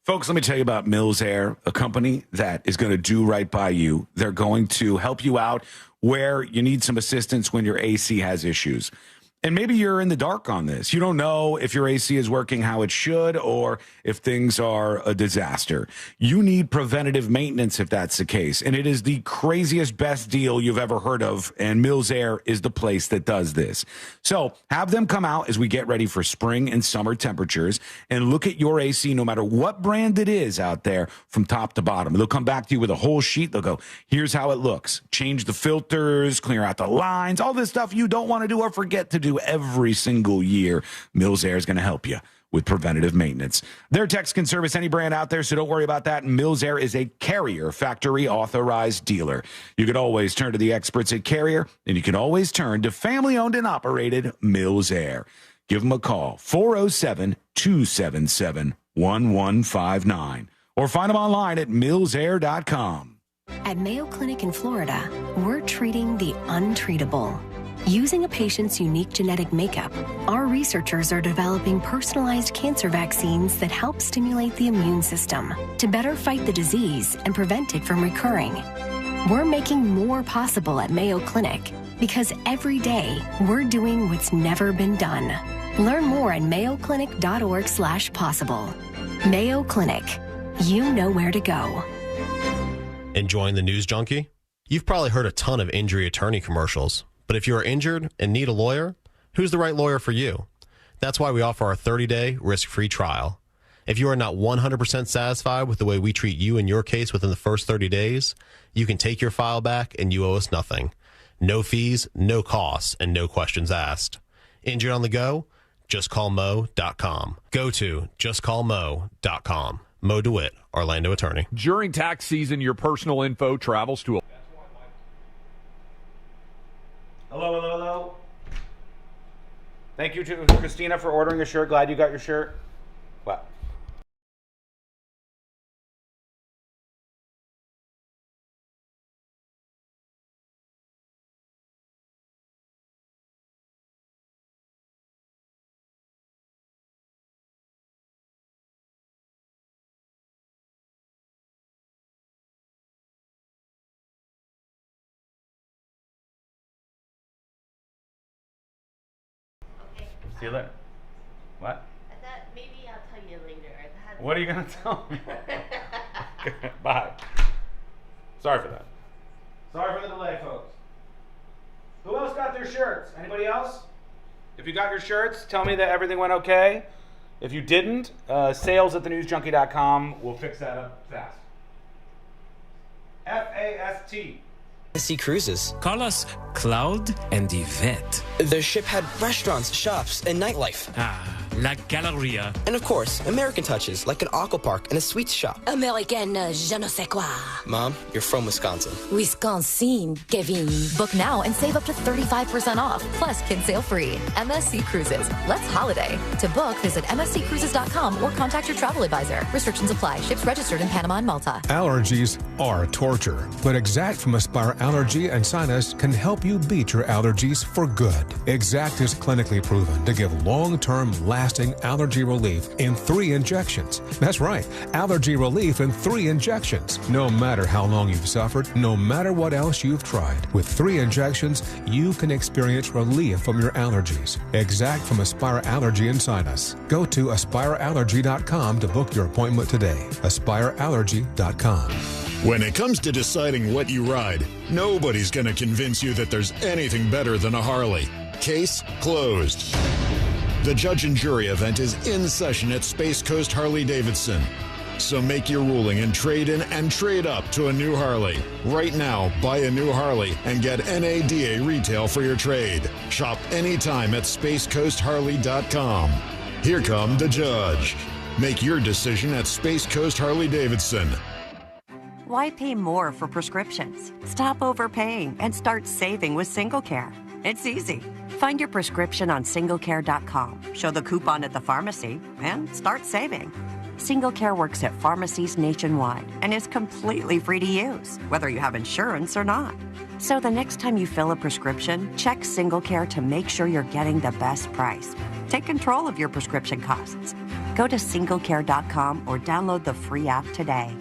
Folks, let me tell you about Mills Air, a company that is going to do right by you. They're going to help you out where you need some assistance when your AC has issues. And maybe you're in the dark on this. You don't know if your AC is working how it should or if things are a disaster. You need preventative maintenance if that's the case. And it is the craziest, best deal you've ever heard of. And Mills Air is the place that does this. So have them come out as we get ready for spring and summer temperatures and look at your AC, no matter what brand it is out there, from top to bottom. They'll come back to you with a whole sheet. They'll go, here's how it looks. Change the filters, clear out the lines, all this stuff you don't want to do or forget to do every single year. Mills Air is going to help you with preventative maintenance. Their techs can service any brand out there, so don't worry about that. Mills Air is a Carrier factory authorized dealer. You can always turn to the experts at Carrier, and you can always turn to family-owned and operated Mills Air. Give them a call, 407-277-1159, or find them online at millsair.com. At Mayo Clinic in Florida, we're treating the untreatable. Using a patient's unique genetic makeup, our researchers are developing personalized cancer vaccines that help stimulate the immune system to better fight the disease and prevent it from recurring. We're making more possible at Mayo Clinic because every day we're doing what's never been done. Learn more at mayoclinic.org/possible. Mayo Clinic. You know where to go. Enjoying the news junkie? You've probably heard a ton of injury attorney commercials. But if you are injured and need a lawyer, who's the right lawyer for you? That's why we offer our 30-day risk-free trial. If you are not 100% satisfied with the way we treat you and your case within the first 30 days, you can take your file back and you owe us nothing. No fees, no costs, and no questions asked. Injured on the go? JustCallMo.com. Go to JustCallMo.com. Mo DeWitt, Orlando attorney. During tax season, your personal info travels to a... Hello. Thank you to Christina for ordering a shirt. Glad you got your shirt. What? See you later. What? I thought maybe I'll tell you later. What are you going to tell me? Bye. Sorry for that. Sorry for the delay, folks. Who else got their shirts? Anybody else? If you got your shirts, tell me that everything went okay. If you didn't, sales@thenewsjunkie.com. We'll fix that up fast. FAST. MSC Cruises. Call us Cloud and Yvette. The ship had restaurants, shops, and nightlife. La Galleria. And of course, American touches like an aqua park and a sweets shop. American je ne sais quoi. Mom, you're from Wisconsin. Wisconsin, Kevin. Book now and save up to 35% off. Plus, kids sail free. MSC Cruises. Let's holiday. To book, visit msccruises.com or contact your travel advisor. Restrictions apply. Ships registered in Panama and Malta. Allergies are torture, but Exact from Aspire Allergy and Sinus can help you beat your allergies for good. Exact is clinically proven to give long-term lasting long-lasting allergy relief in 3 injections. That's right, allergy relief in 3 injections. No matter how long you've suffered, no matter what else you've tried, with 3 injections, you can experience relief from your allergies. Exact from Aspire Allergy and Sinus. Go to aspireallergy.com to book your appointment today. aspireallergy.com. When it comes to deciding what you ride, nobody's going to convince you that there's anything better than a Harley. Case closed. The judge and jury event is in session at Space Coast Harley-Davidson. So make your ruling and trade in and trade up to a new Harley. Right now, buy a new Harley and get NADA retail for your trade. Shop anytime at SpaceCoastHarley.com. Here come the judge. Make your decision at Space Coast Harley-Davidson. Why pay more for prescriptions? Stop overpaying and start saving with SingleCare. It's easy. Find your prescription on SingleCare.com, show the coupon at the pharmacy, and start saving. SingleCare works at pharmacies nationwide and is completely free to use, whether you have insurance or not. So the next time you fill a prescription, check SingleCare to make sure you're getting the best price. Take control of your prescription costs. Go to SingleCare.com or download the free app today.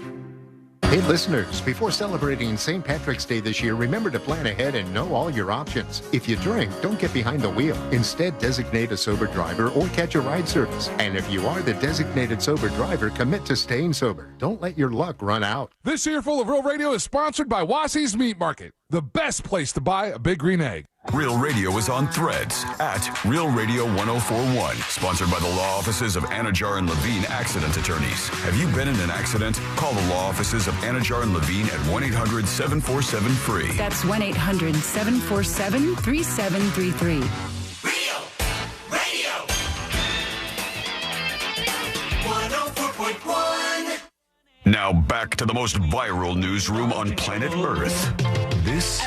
Hey listeners, before celebrating St. Patrick's Day this year, remember to plan ahead and know all your options. If you drink, don't get behind the wheel. Instead, designate a sober driver or catch a ride service. And if you are the designated sober driver, commit to staying sober. Don't let your luck run out. This Earful of Real Radio is sponsored by Wassey's Meat Market, the best place to buy a big green egg. Real Radio is on Threads at Real Radio 1041. Sponsored by the law offices of Anajar and Levine Accident Attorneys. Have you been in an accident? Call the law offices of Anajar and Levine at 1-800-747-FREE. That's 1-800-747-3733. Radio 104.1. Now back to the most viral newsroom on planet Earth. This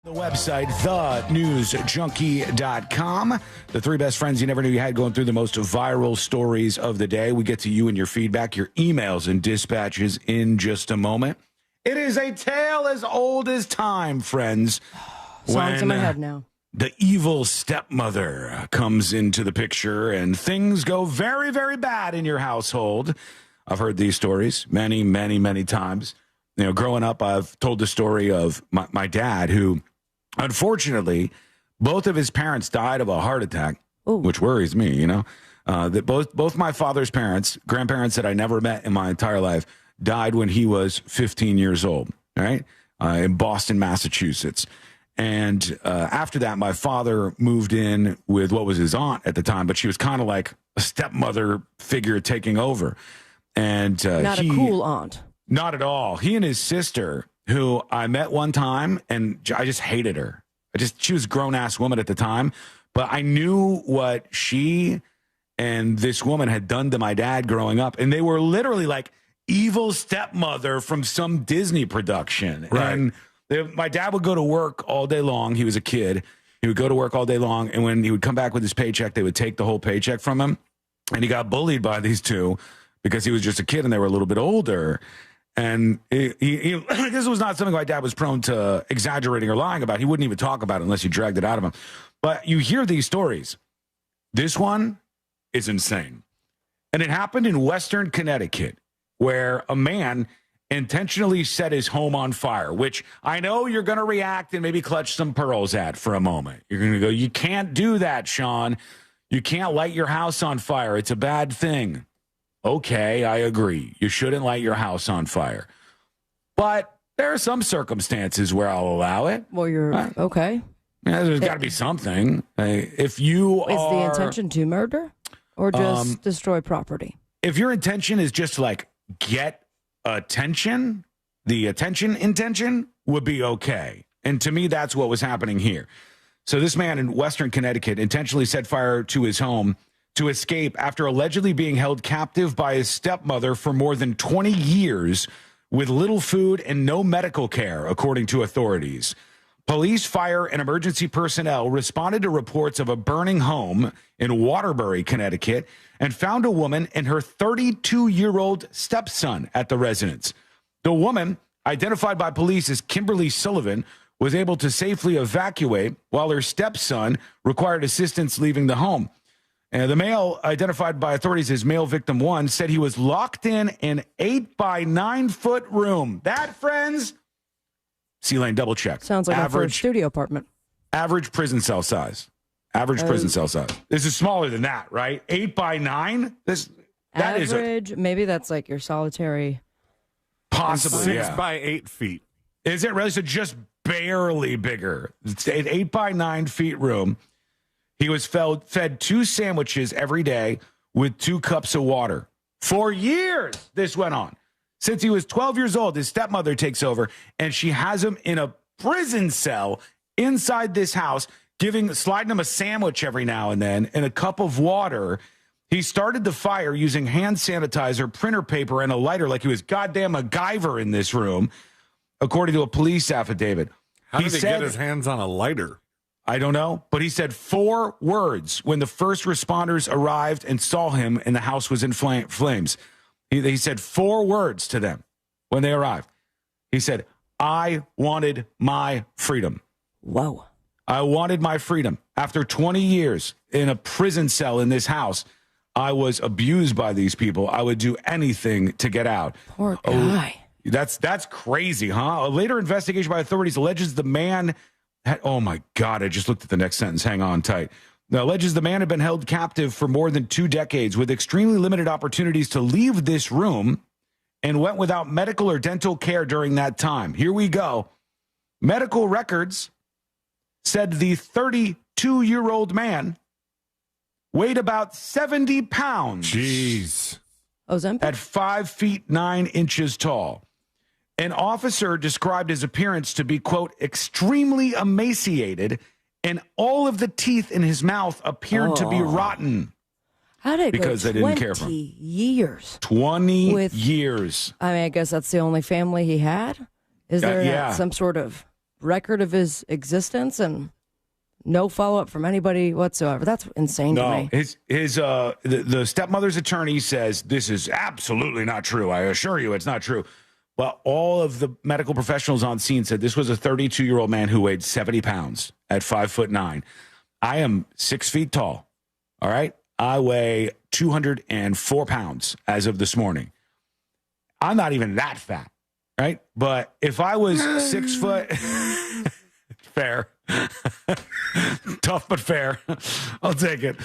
The website, thenewsjunkie.com. The 3 best friends you never knew you had, going through the most viral stories of the day. We get to you and your feedback, your emails and dispatches in just a moment. It is a tale as old as time, friends. Songs in my head now. The evil stepmother comes into the picture and things go very, very bad in your household. I've heard these stories many, many, many times. You know, growing up, I've told the story of my dad, who, unfortunately, both of his parents died of a heart attack, which worries me, you know. That both my father's parents, grandparents that I never met in my entire life, died when he was 15 years old, right, in Boston, Massachusetts. And after that, my father moved in with what was his aunt at the time, but she was kind of like a stepmother figure taking over. And not a cool aunt. Not at all. He and his sister, who I met one time, and I just hated her. She was a grown-ass woman at the time, but I knew what she and this woman had done to my dad growing up, and they were literally like evil stepmother from some Disney production. Right. And my dad would go to work all day long. He was a kid. He would go to work all day long, and when he would come back with his paycheck, they would take the whole paycheck from him, and he got bullied by these two because he was just a kid and they were a little bit older. And this was not something my dad was prone to exaggerating or lying about. He wouldn't even talk about it unless you dragged it out of him. But you hear these stories. This one is insane. And it happened in Western Connecticut, where a man intentionally set his home on fire, which I know you're going to react and maybe clutch some pearls at for a moment. You're going to go, you can't do that, Sean. You can't light your house on fire. It's a bad thing. Okay, I agree. You shouldn't light your house on fire. But there are some circumstances where I'll allow it. Well, you're okay. Yeah, there's got to be something. If you Is the intention to murder or just destroy property? If your intention is just to, like, get attention, the intention would be okay. And to me, that's what was happening here. So this man in Western Connecticut intentionally set fire to his home to escape after allegedly being held captive by his stepmother for more than 20 years with little food and no medical care, according to authorities. Police, fire, and emergency personnel responded to reports of a burning home in Waterbury, Connecticut, and found a woman and her 32-year-old stepson at the residence. The woman, identified by police as Kimberly Sullivan, was able to safely evacuate while her stepson required assistance leaving the home. And the male, identified by authorities as male victim 1, said he was locked in an 8 by 9 foot room. That, friends, C-Lane, double check. Sounds like a studio apartment. Average prison cell size. Prison cell size. This is smaller than that, right? 8 by 9? That average, maybe that's like your solitary. Possibly, 6 by 8 feet. Is it really? So just barely bigger. It's an 8 by 9 feet room. He was fed 2 sandwiches every day with 2 cups of water. For years, this went on. Since he was 12 years old, his stepmother takes over, and she has him in a prison cell inside this house, sliding him a sandwich every now and then and a cup of water. He started the fire using hand sanitizer, printer paper, and a lighter like he was goddamn MacGyver in this room, according to a police affidavit. How did he get his hands on a lighter? I don't know, but he said 4 words when the first responders arrived and saw him and the house was in flames. He said 4 words to them when they arrived. He said, "I wanted my freedom." Whoa. I wanted my freedom. After 20 years in a prison cell in this house, I was abused by these people. I would do anything to get out. Poor guy. That's crazy, huh? A later investigation by authorities alleges the man had, oh my God, I just looked at the next sentence. Hang on tight. Now, alleges the man had been held captive for more than 2 decades with extremely limited opportunities to leave this room and went without medical or dental care during that time. Here we go. Medical records said the 32-year-old man weighed about 70 pounds. Jeez. At 5 feet 9 inches tall. An officer described his appearance to be, quote, extremely emaciated, and all of the teeth in his mouth appeared to be rotten. How did it because go they didn't care for 20 him. years? 20 years. I mean, I guess that's the only family he had? Is there some sort of record of his existence and no follow-up from anybody whatsoever? That's insane to me. The stepmother's attorney says this is absolutely not true. I assure you it's not true. Well, all of the medical professionals on scene said this was a 32-year-old man who weighed 70 pounds at 5'9". I am 6 feet tall. All right. I weigh 204 pounds as of this morning. I'm not even that fat. Right. But if I was 6 foot, fair, tough, but fair. I'll take it.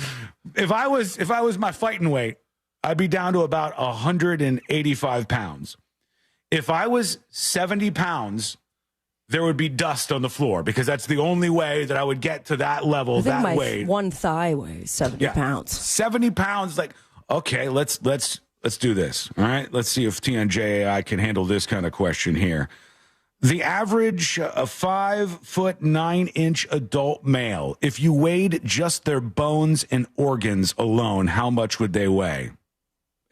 If I was my fighting weight, I'd be down to about 185 pounds. If I was 70 pounds, there would be dust on the floor because that's the only way that I would get to that level, I think that my weight. one thigh weighs 70 pounds. 70 pounds. Like, okay, let's do this. All right. Let's see if TNJAI can handle this kind of question here. The average 5'9" adult male, if you weighed just their bones and organs alone, how much would they weigh?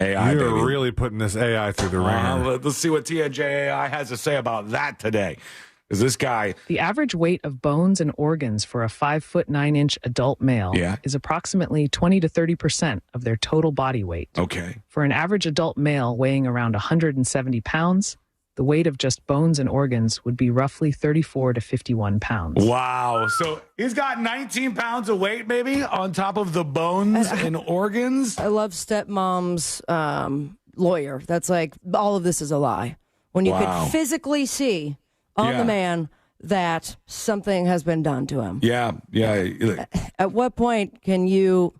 AI, You're baby. really putting this AI through the ringer. Let's see what TNJAI has to say about that today. Is this guy? The average weight of bones and organs for a 5'9" adult male is approximately 20 to 30% of their total body weight. Okay. For an average adult male weighing around 170 pounds, the weight of just bones and organs would be roughly 34 to 51 pounds. Wow. So he's got 19 pounds of weight, maybe, on top of the bones and organs. I love stepmom's lawyer. That's like, all of this is a lie. When you could physically see on the man that something has been done to him. Yeah. At what point can you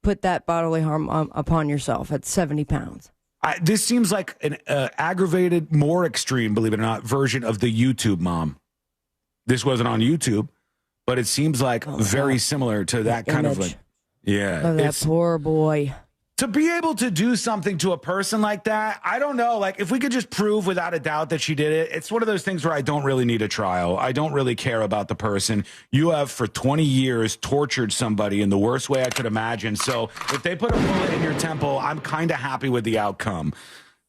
put that bodily harm upon yourself at 70 pounds? This seems like an aggravated, more extreme, believe it or not, version of the YouTube mom. This wasn't on YouTube, but it seems like very similar to that kind of like, Oh, that poor boy. To be able to do something to a person like that, I don't know. Like, if we could just prove without a doubt that she did it, it's one of those things where I don't really need a trial. I don't really care about the person. You have, for 20 years, tortured somebody in the worst way I could imagine. So if they put a bullet in your temple, I'm kind of happy with the outcome.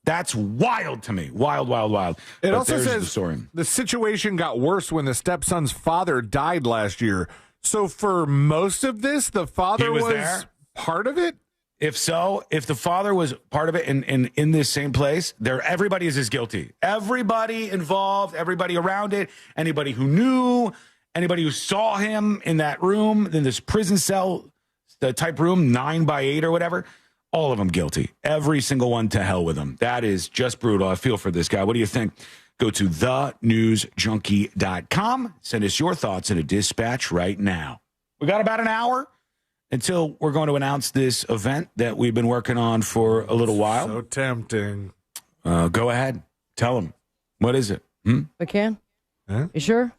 That's wild to me. Wild, wild, wild. It But also there's says the story. the situation got worse when the stepson's father died last year. So for most of this, the father He was there? part of it? If so, if the father was part of it in this same place, everybody is as guilty. Everybody involved, everybody around it, anybody who knew, anybody who saw him in that room, in this prison cell, the type room, 9x8 or whatever, all of them guilty. Every single one, to hell with them. That is just brutal. I feel for this guy. What do you think? Go to thenewsjunkie.com. Send us your thoughts in a dispatch right now. We got about an hour until we're going to announce this event that we've been working on for a little while. So tempting. Go ahead. Tell them. What is it? I can. Huh? You sure?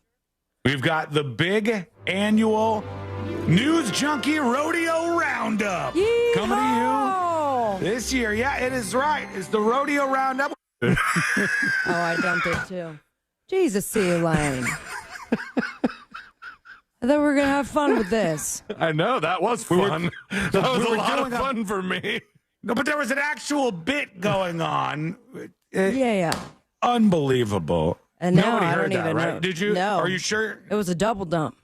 We've got the big annual News Junkie Rodeo Roundup coming to you this year. Yeah, it is right. It's the Rodeo Roundup. Oh, I dumped it too. Jesus, Elaine. I thought we were going to have fun with this. I know, that was fun. That was a lot of fun for me. No, but there was an actual bit going on. Yeah. Unbelievable. And now Nobody I heard don't that, even right? know. Did you? No. Are you sure? It was a double dump.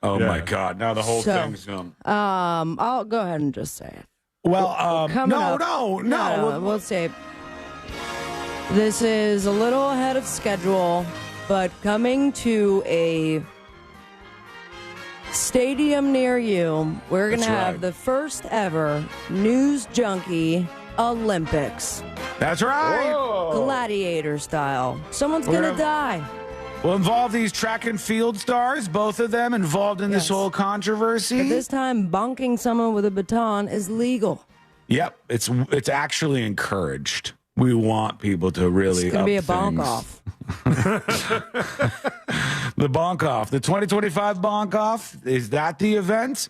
Oh, my God. Now the whole thing's gone. I'll go ahead and just say it. Well, Coming up- no. We'll say this is a little ahead of schedule, but coming to a stadium near you, we're going to That's have right. the first ever News Junkie Olympics. That's right. Gladiator style. Someone's going to die. We'll involve these track and field stars, both of them involved in this whole controversy. But this time, bonking someone with a baton is legal. Yep, it's actually encouraged. We want people to really. It's going to be a up bonk things. off. The bonk off, the 2025 bonk off. Is that the event?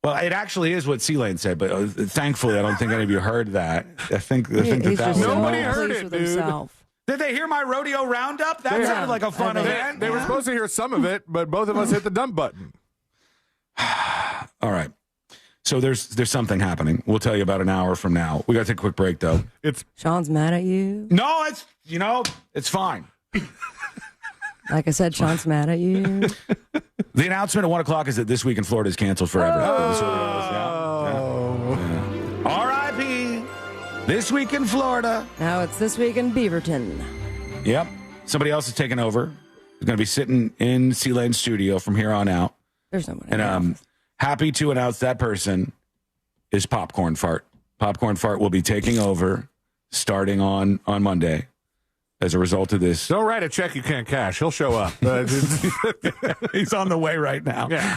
Well, it actually is what C-Lane said, but thankfully, I don't think any of you heard that. I think that Nobody heard it, dude. Himself. Did they hear my rodeo roundup? That sounded like a fun event. They were supposed to hear some of it, but both of us hit the dump button. All right. So there's something happening. We'll tell you about an hour from now. We got to take a quick break, though. Sean's mad at you. No, it's fine. Like I said, Sean's mad at you. The announcement at 1 o'clock is that This Week in Florida is canceled forever. R.I.P. This Week in Florida. Now it's This Week in Beaverton. Yep. Somebody else is taking over. They're going to be sitting in C-Lane's studio from here on out. There's no one. And I'm happy to announce that person is Popcorn Fart. Popcorn Fart will be taking over starting on Monday as a result of this. Don't write a check you can't cash. He'll show up. He's on the way right now. Yeah.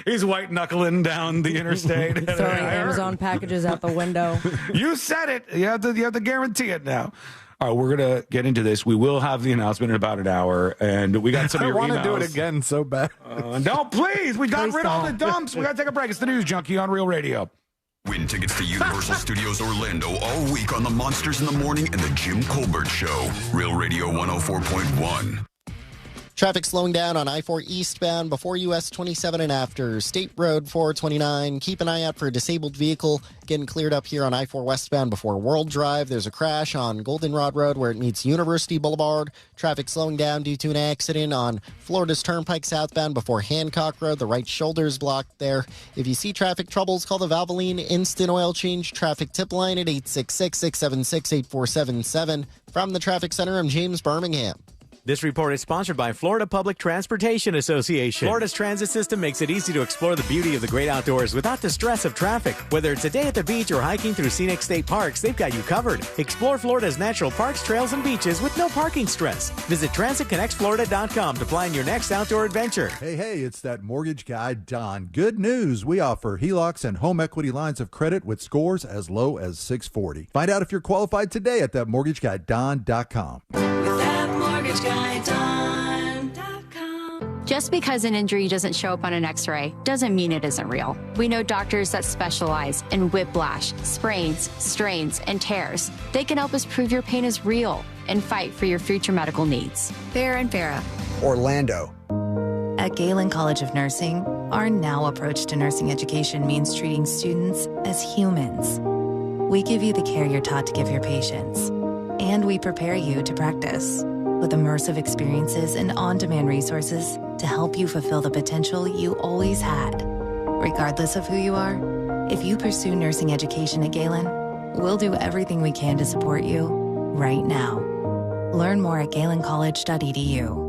He's white knuckling down the interstate. Throwing Amazon packages out the window. You said it. You have to guarantee it now. All right, we're going to get into this. We will have the announcement in about an hour, and we got some of your emails. I want to do it again so bad. No, please. We got Please rid of all the don't. dumps. We got to take a break. It's the News Junkie on Real Radio. Win tickets to Universal Studios Orlando all week on the Monsters in the Morning and the Jim Colbert Show. Real Radio 104.1. Traffic slowing down on I-4 eastbound before US 27 and after State Road 429. Keep an eye out for a disabled vehicle getting cleared up here on I-4 westbound before World Drive. There's a crash on Goldenrod Road where it meets University Boulevard. Traffic slowing down due to an accident on Florida's Turnpike southbound before Hancock Road. The right shoulder is blocked there. If you see traffic troubles, call the Valvoline Instant Oil Change Traffic Tip Line at 866-676-8477. From the Traffic Center, I'm James Birmingham. This report is sponsored by Florida Public Transportation Association. Florida's transit system makes it easy to explore the beauty of the great outdoors without the stress of traffic. Whether it's a day at the beach or hiking through scenic state parks, they've got you covered. Explore Florida's natural parks, trails, and beaches with no parking stress. Visit TransitConnectsFlorida.com to plan your next outdoor adventure. Hey, it's that mortgage guy, Don. Good news. We offer HELOCs and home equity lines of credit with scores as low as 640. Find out if you're qualified today at thatmortgageguyDon.com. Just because an injury doesn't show up on an x-ray doesn't mean it isn't real. We know doctors that specialize in whiplash, sprains, strains, and tears. They can help us prove your pain is real and fight for your future medical needs. Farah and Farah. Orlando. At Galen College of Nursing, our now approach to nursing education means treating students as humans. We give you the care you're taught to give your patients. And we prepare you to practice with immersive experiences and on-demand resources to help you fulfill the potential you always had. Regardless of who you are, if you pursue nursing education at Galen, we'll do everything we can to support you right now. Learn more at galencollege.edu.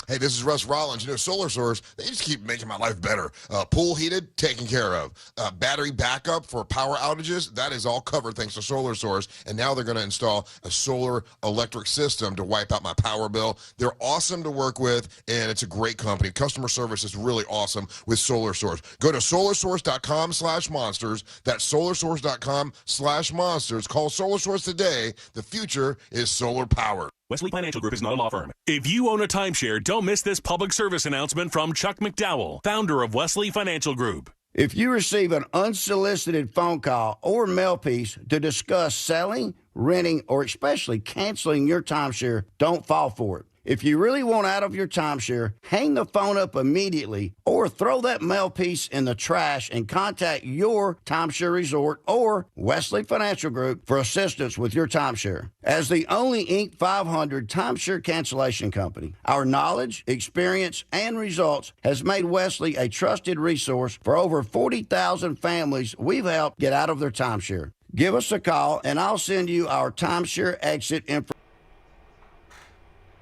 Hey, this is Russ Rollins. You know, Solar Source, they just keep making my life better. Pool heated, taken care of. Battery backup for power outages, that is all covered thanks to Solar Source. And now they're going to install a solar electric system to wipe out my power bill. They're awesome to work with, and it's a great company. Customer service is really awesome with Solar Source. Go to solarsource.com/monsters. That's solarsource.com/monsters. Call Solar Source today. The future is solar power. Wesley Financial Group is not a law firm. If you own a timeshare, don't miss this public service announcement from Chuck McDowell, founder of Wesley Financial Group. If you receive an unsolicited phone call or mail piece to discuss selling, renting, or especially canceling your timeshare, don't fall for it. If you really want out of your timeshare, hang the phone up immediately or throw that mail piece in the trash and contact your timeshare resort or Wesley Financial Group for assistance with your timeshare. As the only Inc. 500 timeshare cancellation company, our knowledge, experience, and results has made Wesley a trusted resource for over 40,000 families we've helped get out of their timeshare. Give us a call and I'll send you our timeshare exit information.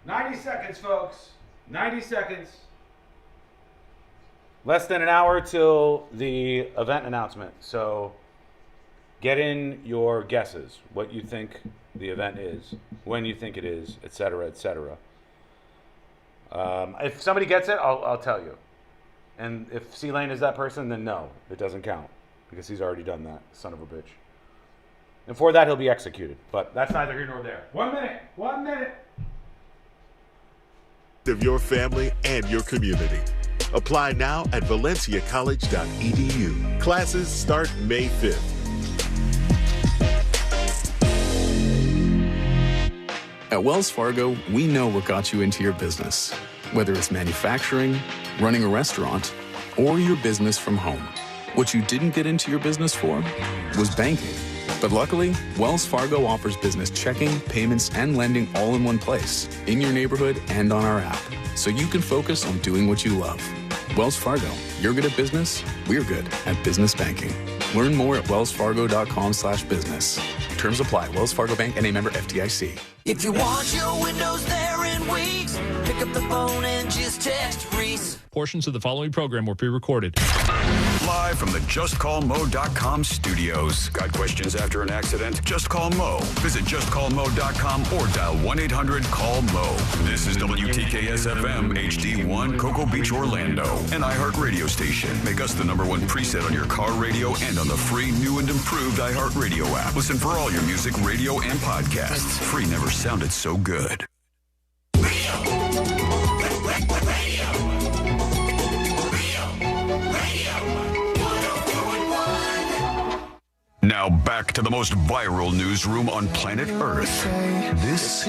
90 seconds, folks. 90 seconds. Less than an hour till the event announcement. So get in your guesses. What you think the event is, when you think it is, etc., etc. If somebody gets it, I'll tell you. And if C-Lane is that person, then no, it doesn't count. Because he's already done that, son of a bitch. And for that, he'll be executed. But that's neither here nor there. 1 minute. 1 minute. Of your family and your community. Apply now at valenciacollege.edu. Classes start May 5th. At Wells Fargo, we know what got you into your business. Whether it's manufacturing, running a restaurant, or your business from home. What you didn't get into your business for was banking. But luckily, Wells Fargo offers business checking, payments, and lending all in one place, in your neighborhood and on our app, so you can focus on doing what you love. Wells Fargo, you're good at business, we're good at business banking. Learn more at wellsfargo.com/business. Terms apply. Wells Fargo Bank, N.A. member FDIC. If you want your windows there in weeks, pick up the phone and just text Reese. Portions of the following program were pre-recorded. Live from the JustCallMo.com studios. Got questions after an accident? Just call Mo. Visit JustCallMo.com or dial 1-800-CALL-MO. This is WTKS-FM HD1 Cocoa Beach, Orlando. An iHeart radio station. Make us the #1 preset on your car radio and on the free new and improved iHeart radio app. Listen for all your music, radio, and podcasts. Free never sounded so good. Now back to the most viral newsroom on planet Earth. This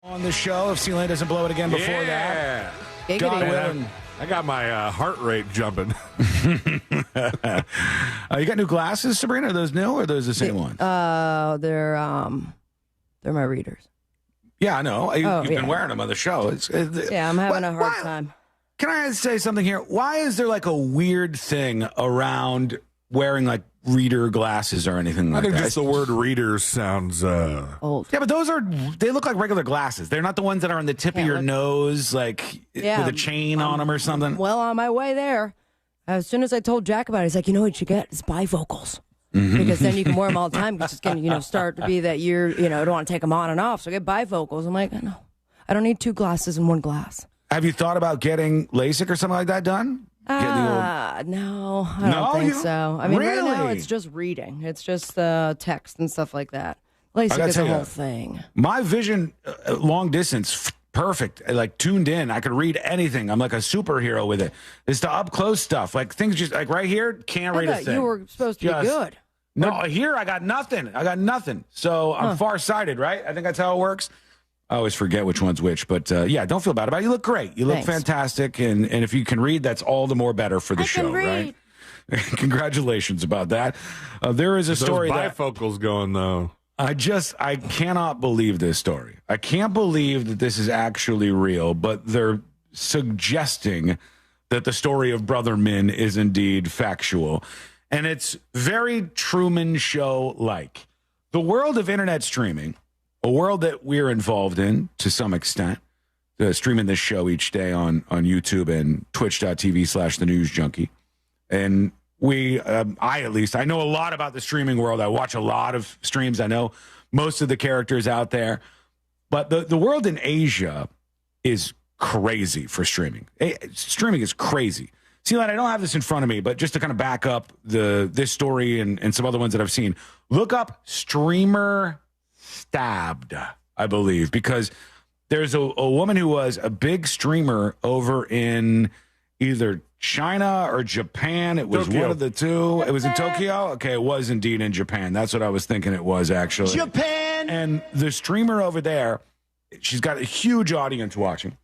on the show, if C-Lane doesn't blow it again before that. I got my heart rate jumping. You got new glasses, Sabrina? Are those new or are those the same ones? They're my readers. Yeah, I know. You've been wearing them on the show. I'm having a hard time. Can I say something here? Why is there like a weird thing around wearing like reader glasses or anything like that? I think just the word reader sounds old. Yeah, but they look like regular glasses. They're not the ones that are on the tip of your nose, like with a chain on them or something. Well, on my way there, as soon as I told Jack about it, he's like, you know what you get? It's bifocals. Because then you can wear them all the time because it's going to, start to be that you're, don't want to take them on and off. So get bifocals. I'm like, no, I don't need two glasses in one glass. Have you thought about getting LASIK or something like that done? No, I don't think so. I mean, right now it's just reading. It's just text and stuff like that. LASIK is a whole thing. My vision, long distance, perfect. Like tuned in. I could read anything. I'm like a superhero with it. It's the up close stuff. Like things just like right here, can't read a thing. You were supposed to be good. No, here I got nothing. So I'm farsighted, right? I think that's how it works. I always forget which one's which, but yeah, don't feel bad about it. You look great. You look Thanks. fantastic, and if you can read, that's all the more better for the show, right? Congratulations about that. There is a story Those bifocals going though. I cannot believe this story. I can't believe that this is actually real, but they're suggesting that the story of Brother Min is indeed factual. And it's very Truman Show-like. The world of internet streaming, a world that we're involved in to some extent, streaming this show each day on YouTube and twitch.tv/thenewsjunkie. And I know a lot about the streaming world. I watch a lot of streams. I know most of the characters out there. But the world in Asia is crazy for streaming. Streaming is crazy. See, I don't have this in front of me, but just to kind of back up this story and some other ones that I've seen, look up streamer stabbed, I believe, because there's a woman who was a big streamer over in either China or Japan. It was Tokyo. one of the two. It was in Tokyo? Okay, it was indeed in Japan. That's what I was thinking it was, actually. Japan! And the streamer over there, she's got a huge audience watching.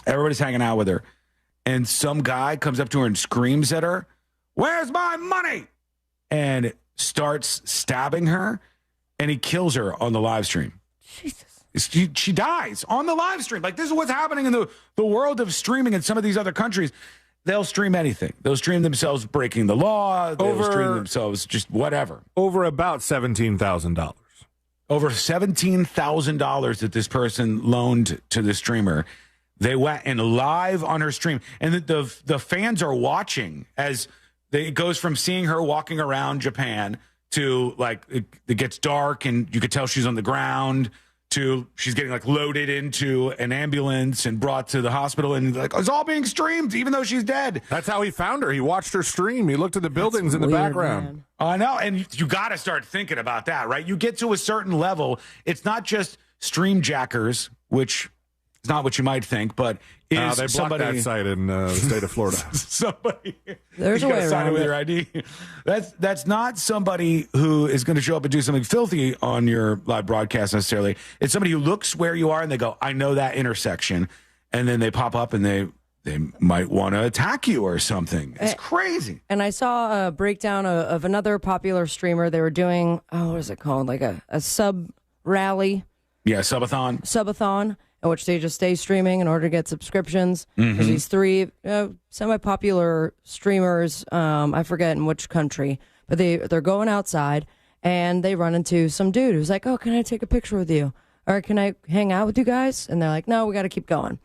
Everybody's hanging out with her. And some guy comes up to her and screams at her, "Where's my money?" And starts stabbing her, and he kills her on the live stream. Jesus. She dies on the live stream. Like, this is what's happening in the world of streaming in some of these other countries. They'll stream anything. They'll stream themselves breaking the law. They'll stream themselves just whatever. Over about $17,000. Over $17,000 that this person loaned to the streamer. They went and live on her stream. And the fans are watching as it goes from seeing her walking around Japan to, like, it gets dark and you could tell she's on the ground, to she's getting, like, loaded into an ambulance and brought to the hospital, and, like, it's all being streamed even though she's dead. That's how he found her. He watched her stream. He looked at the buildings in the background. Man. I know, and you got to start thinking about that, right? You get to a certain level. It's not just stream jackers, which is not what you might think, but is they blocked somebody that site in the state of Florida. Somebody, There's you a gotta way sign it around with it. your ID. That's not somebody who is going to show up and do something filthy on your live broadcast necessarily. It's somebody who looks where you are and they go, "I know that intersection," and then they pop up and they might want to attack you or something. It's crazy. And I saw a breakdown of another popular streamer. They were doing, what is it called? Like a sub rally. Yeah, subathon. In which they just stay streaming in order to get subscriptions. Mm-hmm. There's these three semi-popular streamers. I forget in which country, but they're going outside and they run into some dude who's like, "Oh, can I take a picture with you? Or can I hang out with you guys?" And they're like, "No, we got to keep going."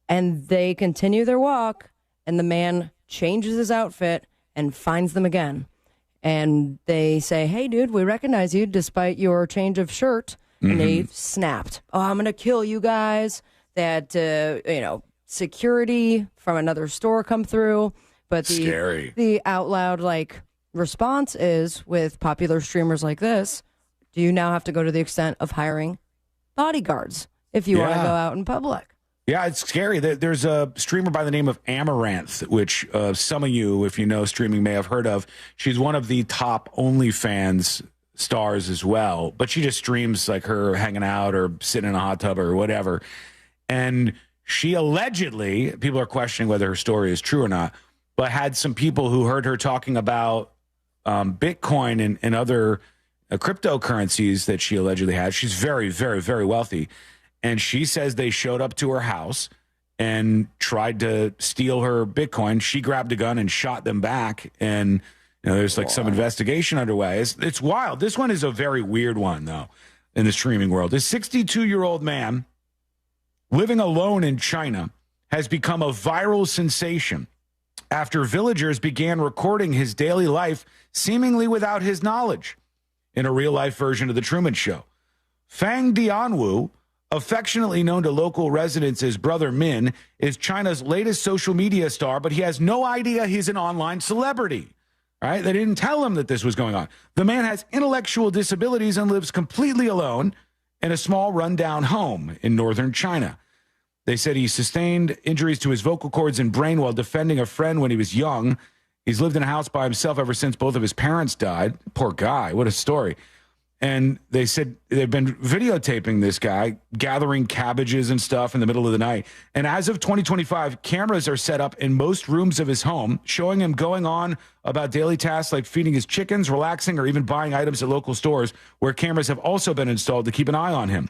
And they continue their walk, and the man changes his outfit and finds them again. And they say, "Hey, dude, we recognize you despite your change of shirt." And they snapped. "Oh, I'm going to kill you guys." They had, security from another store come through. But the out loud, response is, with popular streamers like this, do you now have to go to the extent of hiring bodyguards if you want to go out in public? Yeah, it's scary. There's a streamer by the name of Amaranth, which some of you, if you know streaming, may have heard of. She's one of the top OnlyFans stars as well, but she just streams like her hanging out or sitting in a hot tub or whatever. And she allegedly, people are questioning whether her story is true or not, but had some people who heard her talking about Bitcoin and other cryptocurrencies that she allegedly had. She's very, very, very wealthy. And she says they showed up to her house and tried to steal her Bitcoin. She grabbed a gun and shot them back. And there's some investigation underway. It's wild. This one is a very weird one, though, in the streaming world. This 62-year-old man living alone in China has become a viral sensation after villagers began recording his daily life seemingly without his knowledge in a real-life version of The Truman Show. Fang Dianwu, affectionately known to local residents as Brother Min, is China's latest social media star, but he has no idea he's an online celebrity. Right? They didn't tell him that this was going on. The man has intellectual disabilities and lives completely alone in a small rundown home in northern China. They said he sustained injuries to his vocal cords and brain while defending a friend when he was young. He's lived in a house by himself ever since both of his parents died. Poor guy. What a story. And they said they've been videotaping this guy gathering cabbages and stuff in the middle of the night. And as of 2025, cameras are set up in most rooms of his home, showing him going on about daily tasks like feeding his chickens, relaxing, or even buying items at local stores, where cameras have also been installed to keep an eye on him.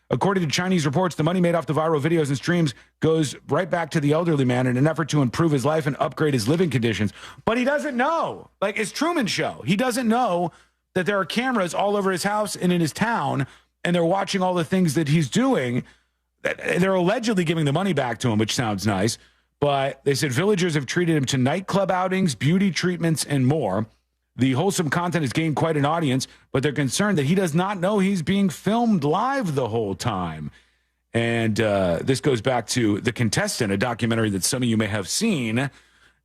According to Chinese reports, the money made off the viral videos and streams goes right back to the elderly man in an effort to improve his life and upgrade his living conditions. But he doesn't know. Like, it's Truman Show. He doesn't know that there are cameras all over his house and in his town, and they're watching all the things that he's doing. They're allegedly giving the money back to him, which sounds nice. But they said villagers have treated him to nightclub outings, beauty treatments, and more. The wholesome content has gained quite an audience, but they're concerned that he does not know he's being filmed live the whole time. And this goes back to The Contestant, a documentary that some of you may have seen.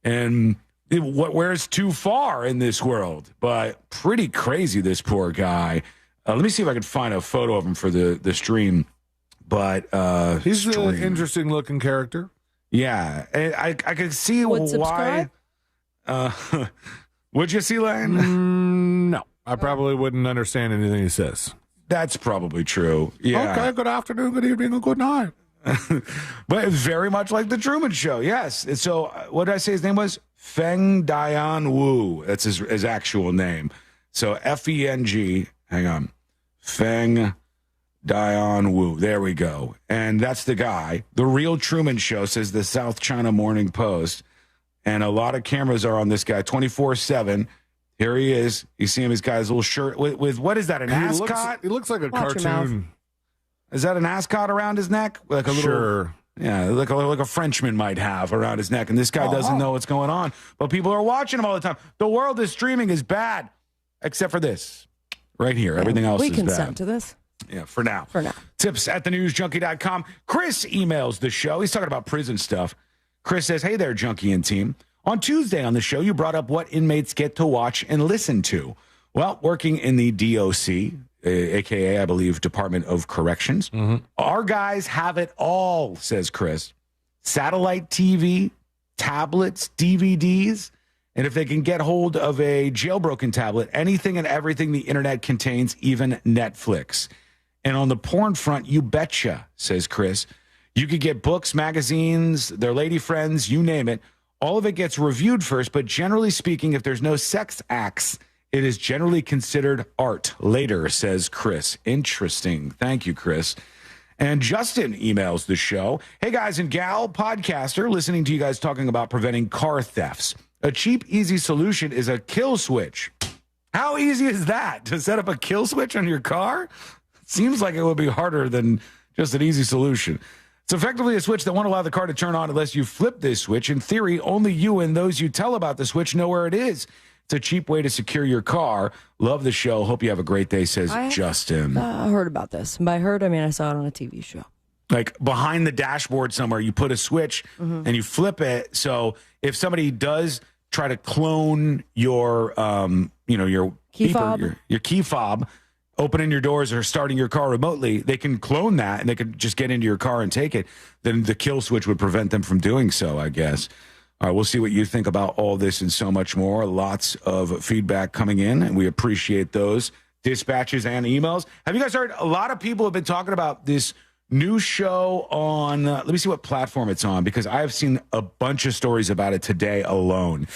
And where's too far in this world? But pretty crazy, this poor guy. Let me see if I can find a photo of him for the stream. But he's an interesting looking character. Yeah, and I can see Would why. Would you see, Lane? No, I probably wouldn't understand anything he says. That's probably true. Yeah. Okay, good afternoon, good evening, and good night. But it's very much like the Truman Show. Yes. And so what did I say his name was? Feng Dian Wu. That's his actual name. So Feng, hang on. Feng Dian Wu. There we go. And that's the guy. The real Truman Show, says the South China Morning Post. And a lot of cameras are on this guy 24/7. Here he is. You see him, he's got his little shirt with what is that, an ascot? He looks like a Watch your cartoon. Is that an ascot around his neck? Like a little, Sure. Yeah, like a Frenchman might have around his neck. And this guy doesn't know what's going on. But people are watching him all the time. The world is streaming is bad, except for this right here. Everything else we is consent bad. to this. Yeah, for now. For now. Tips at thenewsjunkie.com. Chris emails the show. He's talking about prison stuff. Chris says, hey there, Junkie and team. On Tuesday on the show, you brought up what inmates get to watch and listen to. Well, working in the DOC, a.k.a., I believe, Department of Corrections, our guys have it all, says Chris. Satellite TV, tablets, DVDs, and if they can get hold of a jailbroken tablet, anything and everything the internet contains, even Netflix. And on the porn front, you betcha, says Chris. You could get books, magazines, their lady friends, you name it. All of it gets reviewed first, but generally speaking, if there's no sex acts, it is generally considered art later, says Chris. Interesting. Thank you, Chris. And Justin emails the show. Hey, guys and gal, podcaster, listening to you guys talking about preventing car thefts. A cheap, easy solution is a kill switch. How easy is that, to set up a kill switch on your car? Seems like it would be harder than just an easy solution. It's effectively a switch that won't allow the car to turn on unless you flip this switch. In theory, only you and those you tell about the switch know where it is. It's a cheap way to secure your car. Love the show. Hope you have a great day, says Justin. I heard about this. By heard, I mean I saw it on a TV show. Like behind the dashboard somewhere, you put a switch and you flip it. So if somebody does try to clone your, your Key beeper, fob. your key fob, opening your doors or starting your car remotely, they can clone that and they could just get into your car and take it. Then the kill switch would prevent them from doing so, I guess. All right, we'll see what you think about all this and so much more. Lots of feedback coming in, and we appreciate those dispatches and emails. Have you guys heard? A lot of people have been talking about this new show on, let me see what platform it's on, because I have seen a bunch of stories about it today alone.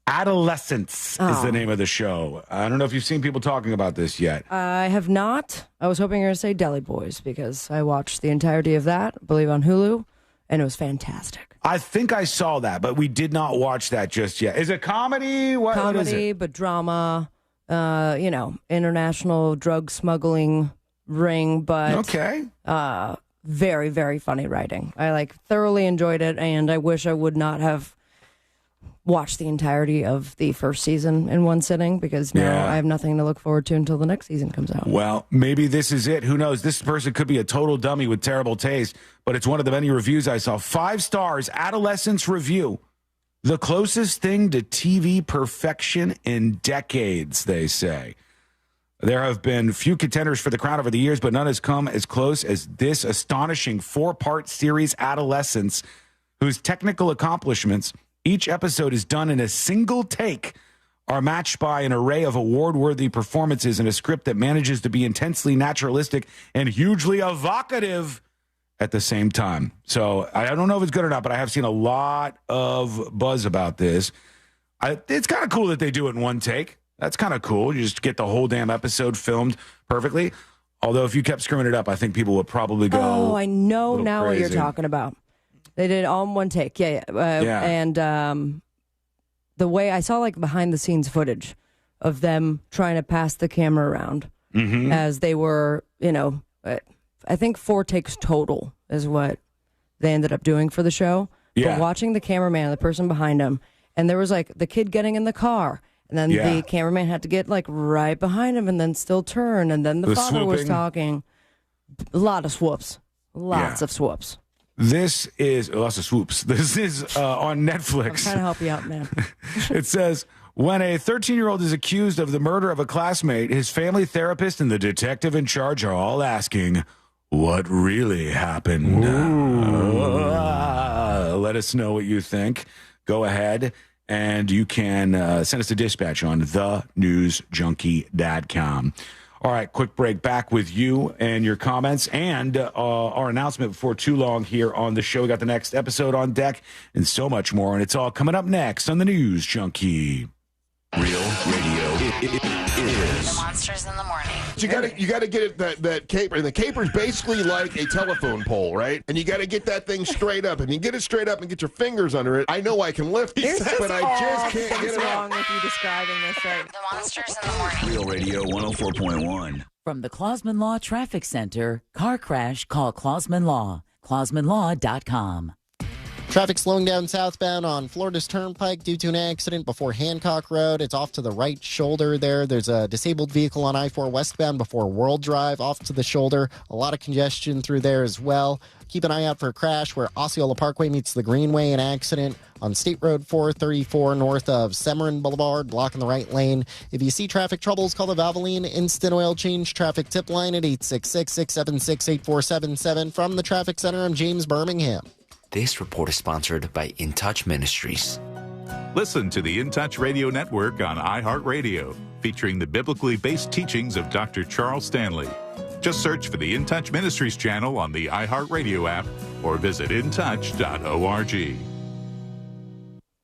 Adolescence is the name of the show. I don't know if you've seen people talking about this yet. I have not. I was hoping you were going to say Deli Boys because I watched the entirety of that, I believe on Hulu, and it was fantastic. I think I saw that, but we did not watch that just yet. Is it comedy? What is Comedy, it? but drama, international drug smuggling ring, but very, very funny writing. I thoroughly enjoyed it, and I wish I would not have watched the entirety of the first season in one sitting because now I have nothing to look forward to until the next season comes out. Well, maybe this is it. Who knows? This person could be a total dummy with terrible taste, but it's one of the many reviews I saw. 5 stars, Adolescence Review. The closest thing to TV perfection in decades, they say. There have been few contenders for the crown over the years, but none has come as close as this astonishing 4-part series, Adolescence, whose technical accomplishments, each episode is done in a single take, are matched by an array of award-worthy performances in a script that manages to be intensely naturalistic and hugely evocative at the same time. So I don't know if it's good or not, but I have seen a lot of buzz about this. It's kind of cool that they do it in one take. That's kind of cool. You just get the whole damn episode filmed perfectly. Although if you kept screwing it up, I think people would probably go. Oh, I know now crazy. what you're talking about. They did it all in one take. Yeah. And the way I saw like behind the scenes footage of them trying to pass the camera around as they were, I think 4 takes total is what they ended up doing for the show. Yeah. But watching the cameraman, the person behind him, and there was like the kid getting in the car, and then the cameraman had to get like right behind him and then still turn, and then the father was talking. A lot of swoops. Lots of swoops. This is lots of swoops. This is on Netflix. I'm trying to help you out, man. It says, when a 13-year-old is accused of the murder of a classmate, his family therapist and the detective in charge are all asking, what really happened? Let us know what you think. Go ahead, and you can send us a dispatch on thenewsjunkie.com. All right, quick break. Back with you and your comments and our announcement before too long here on the show. We got the next episode on deck and so much more, and it's all coming up next on the News Junkie. Real radio is The Monsters in the Morning. You gotta get it that caper, and the caper's basically like a telephone pole, right? And you gotta get that thing straight up. And you get it straight up and get your fingers under it. I know I can lift it, but I just can't get it wrong up. with you describing this right. The Monsters in the Morning. Real Radio 104.1. From the Clausman Law Traffic Center, car crash, call Clausman Law. ClausmanLaw.com. Traffic slowing down southbound on Florida's Turnpike due to an accident before Hancock Road. It's off to the right shoulder there. There's a disabled vehicle on I-4 westbound before World Drive off to the shoulder. A lot of congestion through there as well. Keep an eye out for a crash where Osceola Parkway meets the Greenway. An accident on State Road 434 north of Severin Boulevard, blocking the right lane. If you see traffic troubles, call the Valvoline Instant Oil Change Traffic Tip Line at 866-676-8477. From the Traffic Center, I'm James Birmingham. This report is sponsored by In Touch Ministries. Listen to the In Touch Radio Network on iHeartRadio, featuring the biblically based teachings of Dr. Charles Stanley. Just search for the In Touch Ministries channel on the iHeartRadio app or visit intouch.org.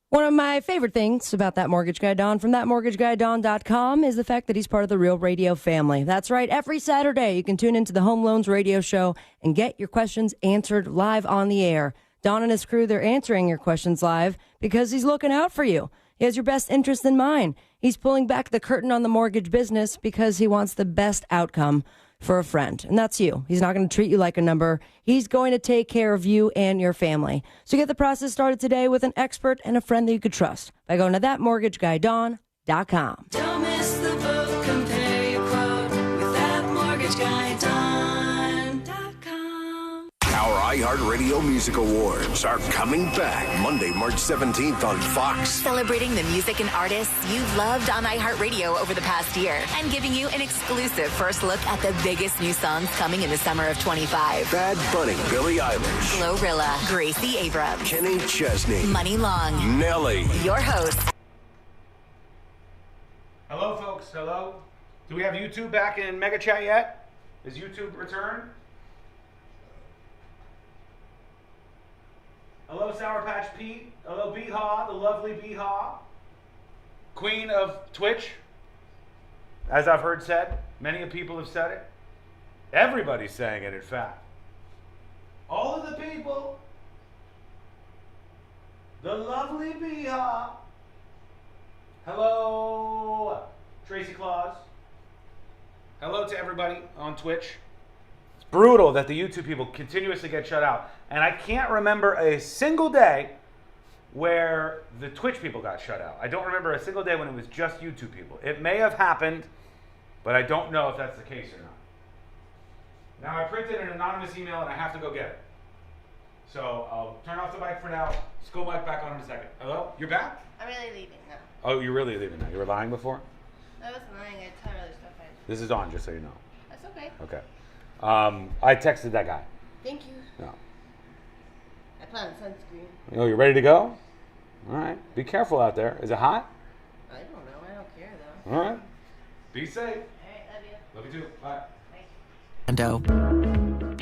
One of my favorite things about That Mortgage Guy Don from thatmortgageguyDon.com is the fact that he's part of the Real Radio family. That's right. Every Saturday, you can tune into the Home Loans Radio Show and get your questions answered live on the air. Don and his crew, they're answering your questions live because he's looking out for you. He has your best interest in mind. He's pulling back the curtain on the mortgage business because he wants the best outcome for a friend. And that's you. He's not going to treat you like a number. He's going to take care of you and your family. So get the process started today with an expert and a friend that you could trust by going to thatmortgageguyDon.com. Don't miss the boat. Compare your quote with thatmortgageguyDon.com. Our iHeartRadio Music Awards are coming back Monday, March 17th on Fox. Celebrating the music and artists you've loved on iHeartRadio over the past year and giving you an exclusive first look at the biggest new songs coming in the summer of 25. Bad Bunny, Billie Eilish, Glorilla, Gracie Abrams, Kenny Chesney, Money Long, Nelly. Your host. Hello, folks. Hello. Do we have YouTube back in Mega Chat yet? Is YouTube returned? Hello, Sour Patch Pete. Hello, Beehaw, the lovely Beehaw. Queen of Twitch. As I've heard said, many people have said it. Everybody's saying it, in fact. All of the people. The lovely Beehaw. Hello, Tracy Claus. Hello to everybody on Twitch. It's brutal that the YouTube people continuously get shut out. And I can't remember a single day where the Twitch people got shut out. I don't remember a single day when it was just YouTube people. It may have happened, but I don't know if that's the case or not. Now, I printed an anonymous email and I have to go get it. So I'll turn off the mic for now. Just go mic back on in a second. Hello? You're back? I'm really leaving now. Oh, you're really leaving now. You were lying before? I was lying. I tell other stuff. This is on, just so you know. That's okay. Okay. I texted that guy. Thank you. No. I put on sunscreen. Oh, you ready to go? All right. Be careful out there. Is it hot? I don't know. I don't care though. All right. Be safe. All right, love you. Love you too. Bye.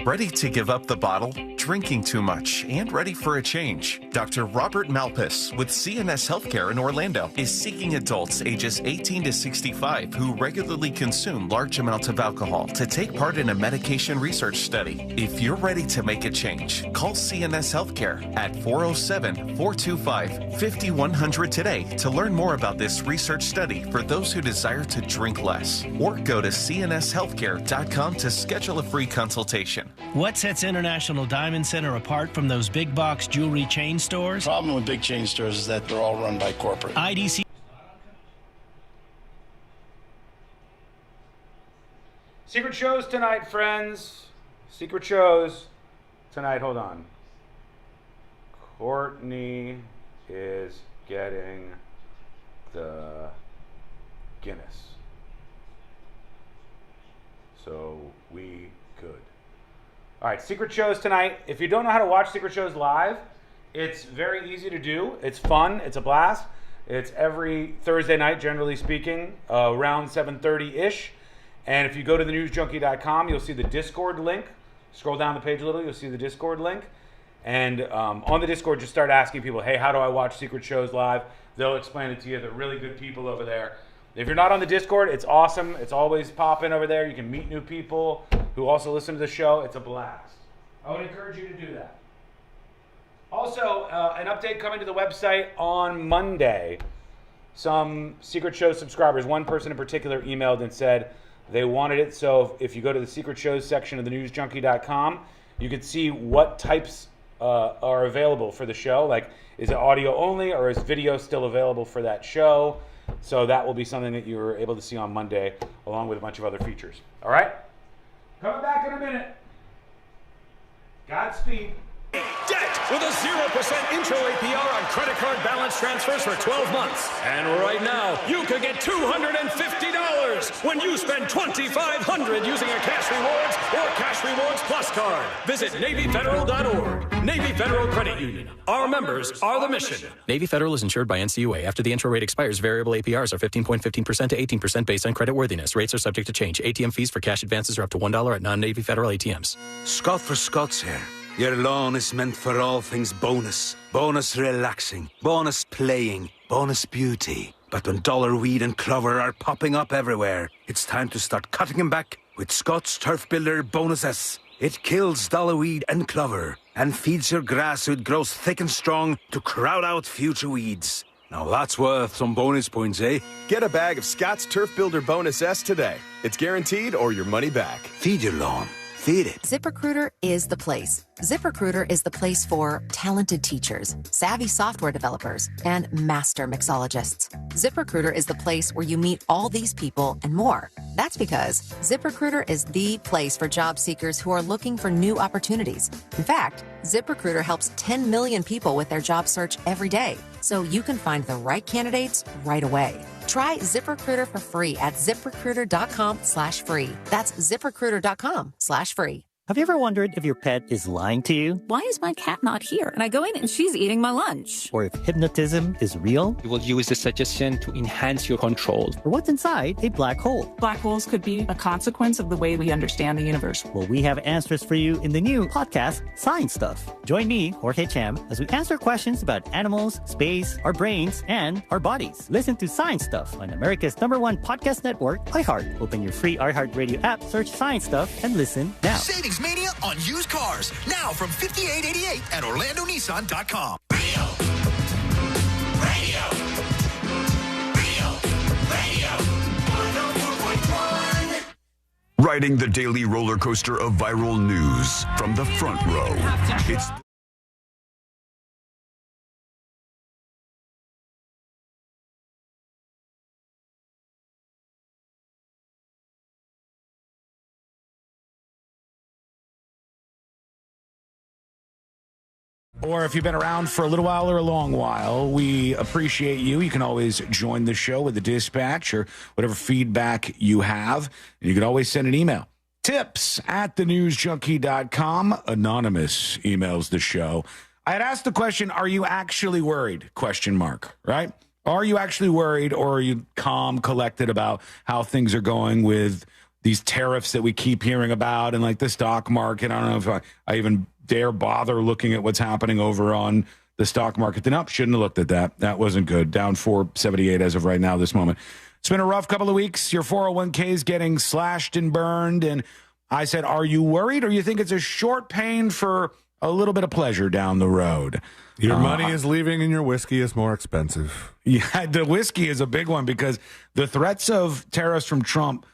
Ready to give up the bottle, drinking too much, and ready for a change? Dr. Robert Malpas with CNS Healthcare in Orlando is seeking adults ages 18 to 65 who regularly consume large amounts of alcohol to take part in a medication research study. If you're ready to make a change, call CNS Healthcare at 407-425-5100 today to learn more about this research study for those who desire to drink less. Or go to cnshealthcare.com to schedule a free consultation. What sets International Diamond Center apart from those big box jewelry chain stores? The problem with big chain stores is that they're all run by corporate. IDC. Secret shows tonight, friends. Secret shows tonight. Hold on. Courtney is getting the Guinness. So we could. All right, secret shows tonight. If you don't know how to watch secret shows live, it's very easy to do. It's fun. It's a blast. It's every Thursday night, generally speaking, around 7:30-ish. And if you go to thenewsjunkie.com, you'll see the Discord link. Scroll down the page a little, you'll see the Discord link. And on the Discord, just start asking people, hey, how do I watch secret shows live? They'll explain it to you. They're really good people over there. If you're not on the Discord, it's awesome. It's always popping over there. You can meet new people who also listen to the show. It's a blast. I would encourage you to do that. Also, an update coming to the website on Monday. Some Secret Show subscribers, one person in particular, emailed and said they wanted it. So if you go to the Secret Shows section of thenewsjunkie.com, you can see what types are available for the show. Like, is it audio only or is video still available for that show? So that will be something that you're able to see on Monday, along with a bunch of other features. All right? Coming back in a minute. Godspeed. Get with a 0% intro APR on credit card balance transfers for 12 months. And right now, you could get $250 when you spend $2,500 using a Cash Rewards or Cash Rewards Plus card. Visit NavyFederal.org. Navy Federal Credit Union. Our members are the mission. Navy Federal is insured by NCUA. After the intro rate expires, variable APRs are 15.15% to 18% based on credit worthiness. Rates are subject to change. ATM fees for cash advances are up to $1 at non-Navy Federal ATMs. Scott for Scots here. Your lawn is meant for all things bonus. Bonus relaxing, bonus playing, bonus beauty. But when dollar weed and clover are popping up everywhere, it's time to start cutting them back with Scott's Turf Builder Bonus S. It kills dollar weed and clover and feeds your grass so it grows thick and strong to crowd out future weeds. Now that's worth some bonus points, eh? Get a bag of Scott's Turf Builder Bonus S today. It's guaranteed or your money back. Feed your lawn. Feed it. ZipRecruiter is the place. ZipRecruiter is the place for talented teachers, savvy software developers, and master mixologists. ZipRecruiter is the place where you meet all these people and more. That's because ZipRecruiter is the place for job seekers who are looking for new opportunities. In fact, ZipRecruiter helps 10 million people with their job search every day, so you can find the right candidates right away. Try ZipRecruiter for free at ZipRecruiter.com/free. That's ZipRecruiter.com/free. Have you ever wondered if your pet is lying to you? Why is my cat not here? And I go in and she's eating my lunch. Or if hypnotism is real? You will use the suggestion to enhance your control. Or what's inside a black hole? Black holes could be a consequence of the way we understand the universe. Well, we have answers for you in the new podcast, Science Stuff. Join me, Jorge Cham, as we answer questions about animals, space, our brains, and our bodies. Listen to Science Stuff on America's #1 podcast network, iHeart. Open your free iHeart Radio app, search Science Stuff, and listen now. Savings Mania on used cars. Now from $58.88 at OrlandoNissan.com. Radio. 104.1. Riding the daily roller coaster of viral news from the front row. It's Or if you've been around for a little while or a long while, we appreciate you. You can always join the show with the dispatch or whatever feedback you have. And you can always send an email. Tips@thenewsjunkie.com. Anonymous emails the show. I had asked the question, are you actually worried? Question mark, right? Are you actually worried, or are you calm, collected about how things are going with these tariffs that we keep hearing about and like the stock market? I don't know if I even dare bother looking at what's happening over on the stock market. Then shouldn't have looked at that. That wasn't good. Down 478 as of right now, this moment. It's been a rough couple of weeks. Your 401k is getting slashed and burned. And I said, are you worried, or you think it's a short pain for a little bit of pleasure down the road? Your money is leaving and your whiskey is more expensive. Yeah, the whiskey is a big one because the threats of tariffs from Trump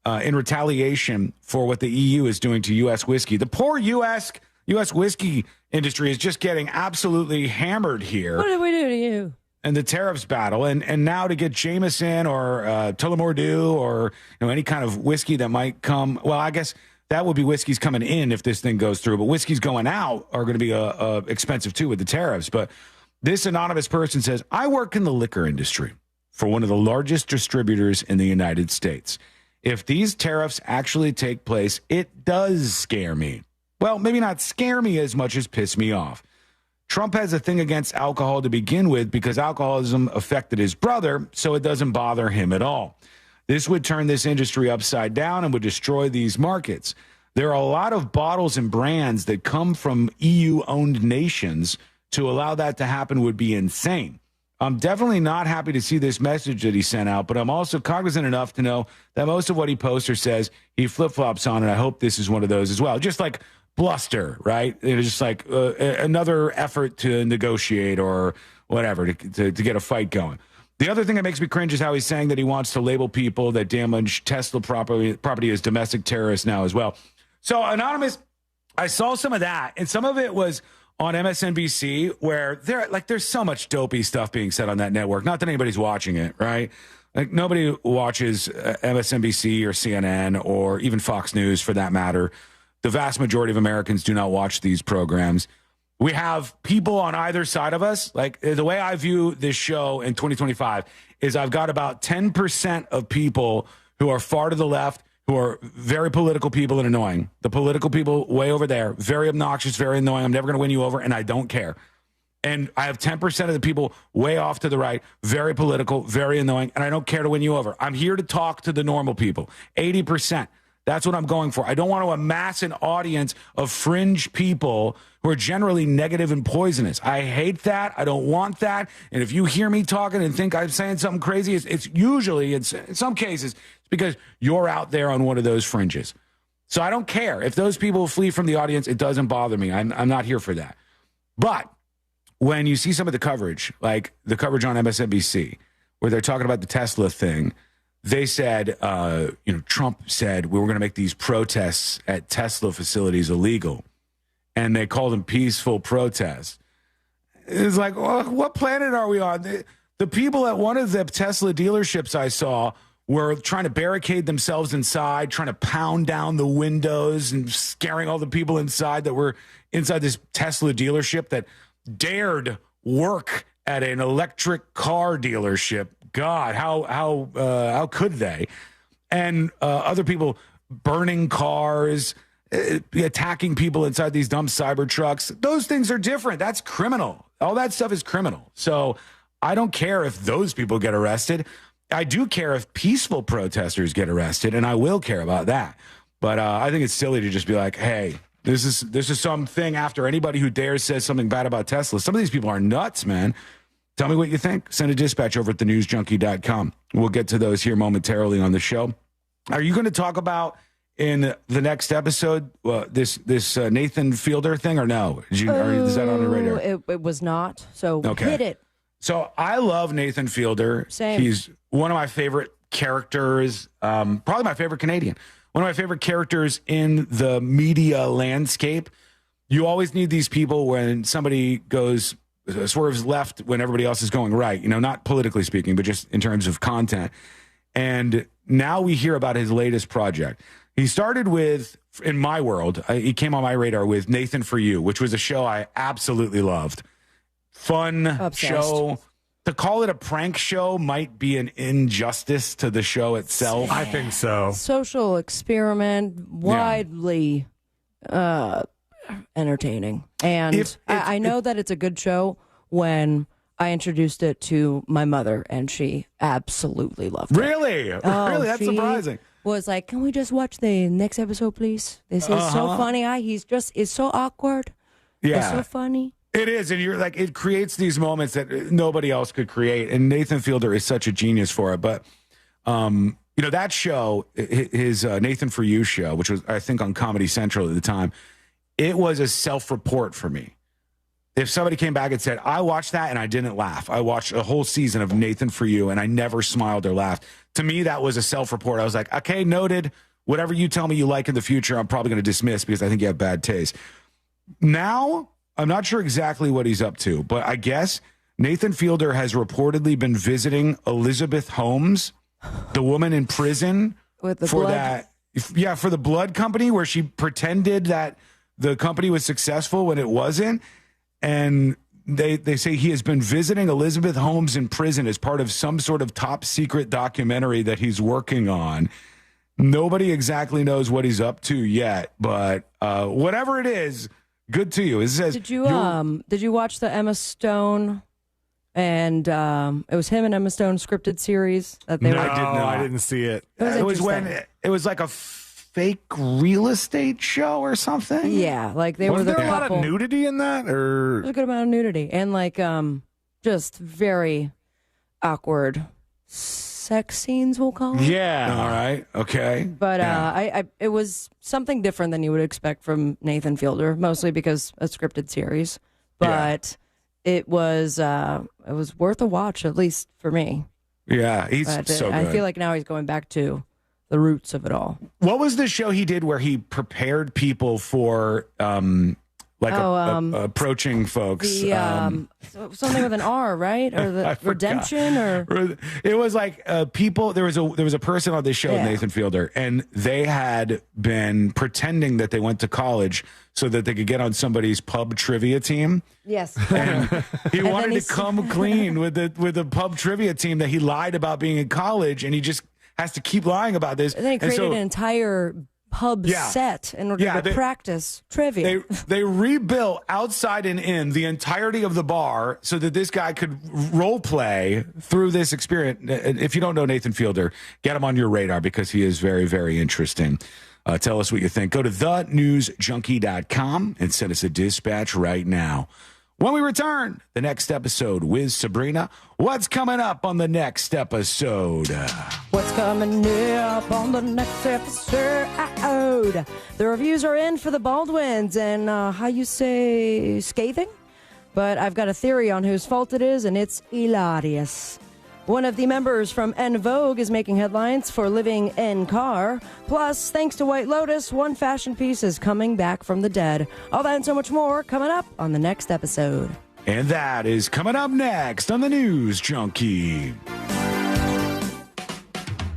in retaliation for what the EU is doing to U.S. whiskey. The poor U.S. whiskey industry is just getting absolutely hammered here. What did we do to you? And the tariffs battle, and now to get Jameson or Tullamore Dew or any kind of whiskey that might come. Well, I guess that would be whiskeys coming in if this thing goes through, but whiskeys going out are going to be expensive too with the tariffs. But this anonymous person says, I work in the liquor industry for one of the largest distributors in the United States. If these tariffs actually take place, it does scare me. Well, maybe not scare me as much as piss me off. Trump has a thing against alcohol to begin with because alcoholism affected his brother, so it doesn't bother him at all. This would turn this industry upside down and would destroy these markets. There are a lot of bottles and brands that come from EU-owned nations. To allow that to happen would be insane. I'm definitely not happy to see this message that he sent out, but I'm also cognizant enough to know that most of what he posts or says, he flip-flops on, and I hope this is one of those as well. Just like bluster, right? It was just like another effort to negotiate or whatever to get a fight going. The other thing that makes me cringe is how he's saying that he wants to label people that damage Tesla property as domestic terrorists now as well. So, Anonymous, I saw some of that, and some of it was on MSNBC where there's so much dopey stuff being said on that network. Not that anybody's watching it, right? Like nobody watches MSNBC or CNN or even Fox News for that matter. The vast majority of Americans do not watch these programs. We have people on either side of us. Like the way I view this show in 2025 is I've got about 10% of people who are far to the left, who are very political people and annoying. The political people way over there, very obnoxious, very annoying. I'm never going to win you over, and I don't care. And I have 10% of the people way off to the right, very political, very annoying, and I don't care to win you over. I'm here to talk to the normal people, 80%. That's what I'm going for. I don't want to amass an audience of fringe people who are generally negative and poisonous. I hate that. I don't want that. And if you hear me talking and think I'm saying something crazy, it's usually, in some cases, it's because you're out there on one of those fringes. So I don't care. If those people flee from the audience, it doesn't bother me. I'm not here for that. But when you see some of the coverage, like the coverage on MSNBC, where they're talking about the Tesla thing, they said, Trump said we were going to make these protests at Tesla facilities illegal. And they called them peaceful protests. It's like, well, what planet are we on? The people at one of the Tesla dealerships I saw were trying to barricade themselves inside, trying to pound down the windows and scaring all the people inside that were inside this Tesla dealership that dared work at an electric car dealership. God, how could they? And other people burning cars, attacking people inside these dumb cyber trucks. Those things are different. That's criminal. All that stuff is criminal. So I don't care if those people get arrested. I do care if peaceful protesters get arrested, and I will care about that. But I think it's silly to just be like, hey, this is something after anybody who dares says something bad about Tesla. Some of these people are nuts, man. Tell me what you think. Send a dispatch over at thenewsjunkie.com. We'll get to those here momentarily on the show. Are you going to talk about in the next episode this Nathan Fielder thing or no? Is that on the radar? It was not. So okay. Hit it. So I love Nathan Fielder. Same. He's one of my favorite characters, probably my favorite Canadian. One of my favorite characters in the media landscape. You always need these people when somebody swerves left when everybody else is going right, not politically speaking, but just in terms of content. And now we hear about his latest project. He started with, in my world, he came on my radar with Nathan For You, which was a show I absolutely loved. Fun Obsessed. Show. To call it a prank show might be an injustice to the show itself. I think so. Social experiment, widely entertaining. And I know that it's a good show when I introduced it to my mother, and she absolutely loved it. Really? Really? That's surprising. Was like, can we just watch the next episode, please? This is so funny. It's so awkward. Yeah. It's so funny. It is, and you're like, it creates these moments that nobody else could create, and Nathan Fielder is such a genius for it. But, that show, his Nathan For You show, which was, I think, on Comedy Central at the time, it was a self-report for me. If somebody came back and said, I watched that and I didn't laugh. I watched a whole season of Nathan For You and I never smiled or laughed. To me, that was a self-report. I was like, okay, noted. Whatever you tell me you like in the future, I'm probably going to dismiss because I think you have bad taste. Now, I'm not sure exactly what he's up to, but I guess Nathan Fielder has reportedly been visiting Elizabeth Holmes, the woman in prison with the for blood. that. Yeah, for the blood company where she pretended that the company was successful when it wasn't. And they say he has been visiting Elizabeth Holmes in prison as part of some sort of top secret documentary that he's working on. Nobody exactly knows what he's up to yet, but whatever it is, good to you. It says, did you watch the Emma Stone and it was him and Emma Stone scripted series that they I didn't see it. It was when it was like a fake real estate show or something. Yeah, like they was were the there couple. a lot of nudity in that, or There's a good amount of nudity and like just very awkward sex scenes, we'll call it. yeah? All right. Okay. But it was something different than you would expect from Nathan Fielder, mostly because a scripted series. But it was worth a watch, at least for me. Yeah, he's so good. I feel like now he's going back to the roots of it all. What was the show he did where he prepared people for approaching folks? Something with an R, right? Or the redemption, or it was like people. There was a person on this show, Nathan Fielder, and they had been pretending that they went to college so that they could get on somebody's pub trivia team. Yes, and he wanted to come clean with the pub trivia team that he lied about being in college, and he just has to keep lying about this. And then he created an entire pub set in order to practice trivia. They rebuilt outside and in the entirety of the bar so that this guy could role play through this experience. If you don't know Nathan Fielder, get him on your radar because he is very, very interesting. Tell us what you think. Go to thenewsjunkie.com and send us a dispatch right now. When we return, the next episode with Sabrina. What's coming up on the next episode? What's coming up on the next episode? The reviews are in for the Baldwins, and how you say scathing? But I've got a theory on whose fault it is, and it's hilarious. One of the members from En Vogue is making headlines for living en car. Plus, thanks to White Lotus, one fashion piece is coming back from the dead. All that and so much more coming up on the next episode. And that is coming up next on the News Junkie.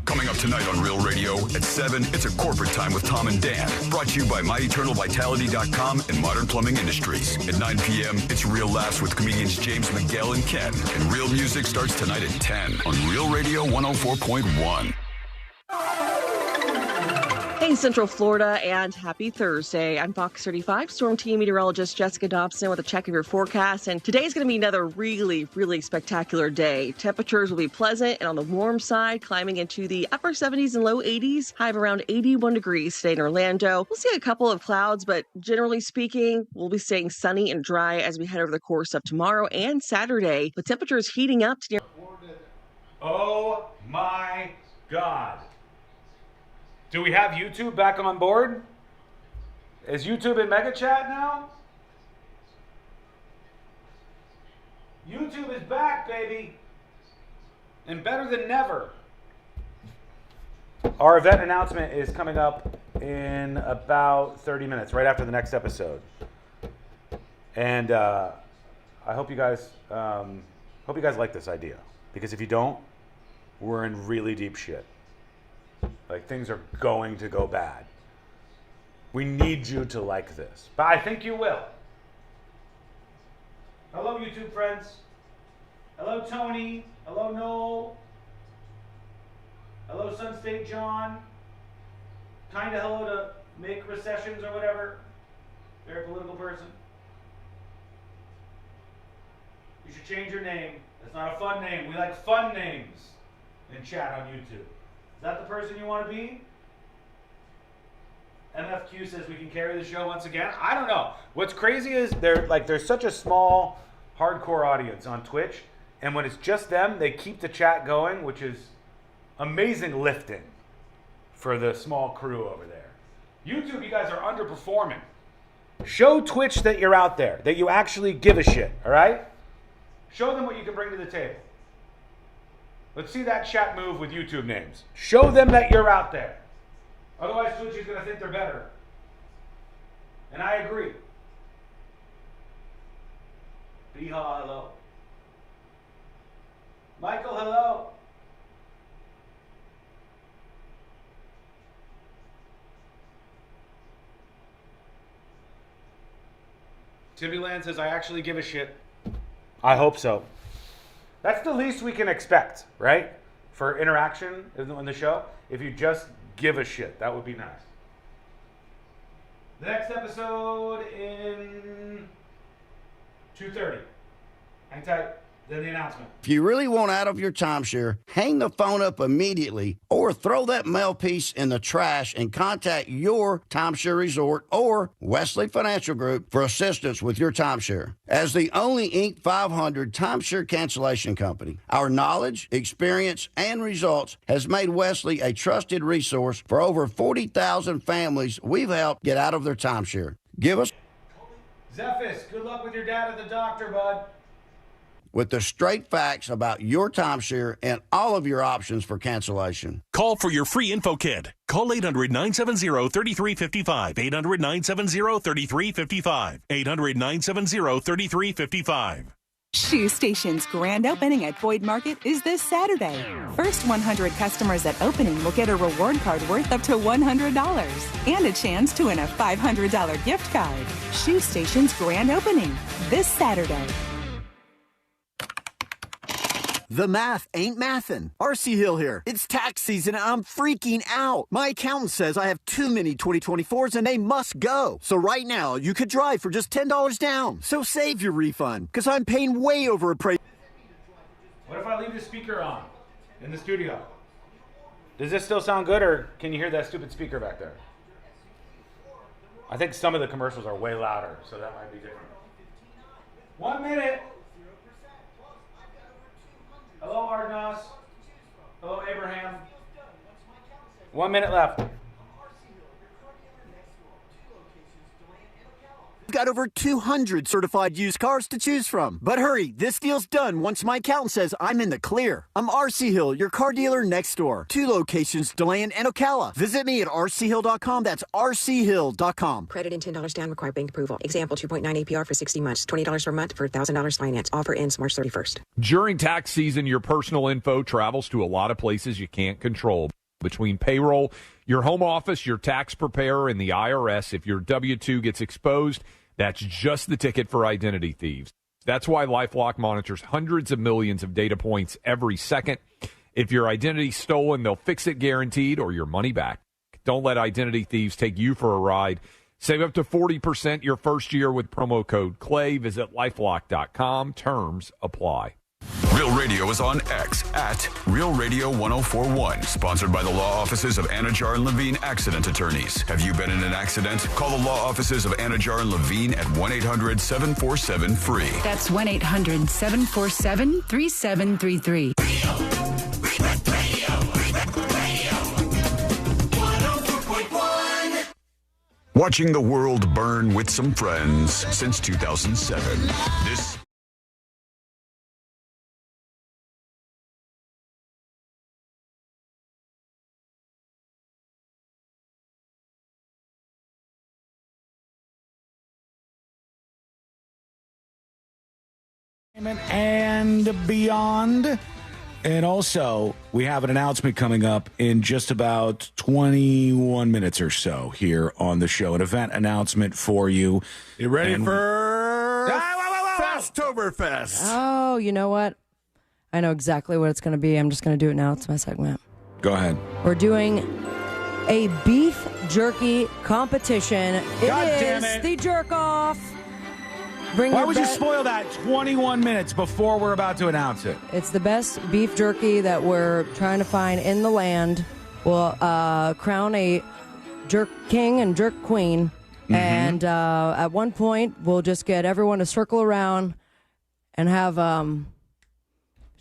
Coming up tonight on Real Radio at 7, it's a corporate time with Tom and Dan. Brought to you by MyEternalVitality.com and Modern Plumbing Industries. At 9 p.m., it's Real Laughs with comedians James Miguel and Ken. And Real Music starts tonight at 10 on Real Radio 104.1. Hey, Central Florida, and happy Thursday. I'm Fox 35 Storm Team Meteorologist Jessica Dobson with a check of your forecast. And today's going to be another really, really spectacular day. Temperatures will be pleasant and on the warm side, climbing into the upper 70s and low 80s. High of around 81 degrees today in Orlando. We'll see a couple of clouds, but generally speaking, we'll be staying sunny and dry as we head over the course of tomorrow and Saturday. The temperatures heating up to near... Oh my God. Do we have YouTube back on board? Is YouTube in Mega Chat now? YouTube is back, baby. And better than never. Our event announcement is coming up in about 30 minutes, right after the next episode. And I hope you guys like this idea. Because if you don't, we're in really deep shit. Like, things are going to go bad. We need you to like this. But I think you will. Hello, YouTube friends. Hello, Tony. Hello, Noel. Hello, Sun State John. Kinda hello to Make Recessions or whatever. Very political person. You should change your name. That's not a fun name. We like fun names in chat on YouTube. Is that the person you want to be? MFQ says we can carry the show once again. I don't know. What's crazy is there's such a small hardcore audience on Twitch, and when it's just them, they keep the chat going, which is amazing lifting for the small crew over there. YouTube, you guys are underperforming. Show Twitch that you're out there, that you actually give a shit, all right? Show them what you can bring to the table. Let's see that chat move with YouTube names. Show them that you're out there. Otherwise, Twitch is going to think they're better. And I agree. Beha, hello. Michael, hello. Timmy Land says, I actually give a shit. I hope so. That's the least we can expect, right? For interaction in the show. If you just give a shit, that would be nice. The next episode in 2:30. Hang tight. Then the announcement. If you really want out of your timeshare, hang the phone up immediately or throw that mail piece in the trash and contact your timeshare resort or Wesley Financial Group for assistance with your timeshare. As the only Inc. 500 timeshare cancellation company, our knowledge, experience, and results has made Wesley a trusted resource for over 40,000 families we've helped get out of their timeshare. Give us Zephys, good luck with your dad at the doctor, bud. with the straight facts about your timeshare and all of your options for cancellation. Call for your free info kit. Call 800-970-3355. 800-970-3355. 800-970-3355. Shoe Station's grand opening at Boyd Market is this Saturday. First 100 customers at opening will get a reward card worth up to $100 and a chance to win a $500 gift card. Shoe Station's grand opening this Saturday. The math ain't mathin'. RC Hill here. It's tax season and I'm freaking out. My accountant says I have too many 2024s and they must go. So right now, you could drive for just $10 down. So save your refund, because I'm paying way over a price. What if I leave the speaker on in the studio? Does this still sound good, or can you hear that stupid speaker back there? I think some of the commercials are way louder, so that might be different. 1 minute. Hello, Argos. Hello, Abraham. 1 minute left. We've got over 200 certified used cars to choose from. But hurry, this deal's done once my accountant says I'm in the clear. I'm RC Hill, your car dealer next door. 2 locations, DeLand and Ocala. Visit me at rchill.com. That's rchill.com. Credit and $10 down, require bank approval. Example, 2.9 APR for 60 months. $20 per month for $1,000 finance. Offer ends March 31st. During tax season, your personal info travels to a lot of places you can't control. Between payroll, your home office, your tax preparer, and the IRS, if your W-2 gets exposed, that's just the ticket for identity thieves. That's why LifeLock monitors hundreds of millions of data points every second. If your identity's stolen, they'll fix it guaranteed or your money back. Don't let identity thieves take you for a ride. Save up to 40% your first year with promo code CLAY. Visit LifeLock.com. Terms apply. Real Radio is on X at Real Radio 1041. Sponsored by the law offices of Anajar and Levine Accident Attorneys. Have you been in an accident? Call the law offices of Anajar and Levine at 1-800-747-FREE. That's 1-800-747-3733. Watching the world burn with some friends since 2007. This and beyond. And also, we have an announcement coming up in just about 21 minutes or so here on the show. An event announcement for you. You ready for Festovberfest? Oh, you know what? I know exactly what it's going to be. I'm just going to do it now. It's my segment. Go ahead. We're doing a beef jerky competition. God It damn is it. the jerk off. Bring Why your would you bet- spoil that 21 minutes before we're about to announce it? It's the best beef jerky that we're trying to find in the land. We'll crown a jerk king and jerk queen. And at one point, we'll just get everyone to circle around and have,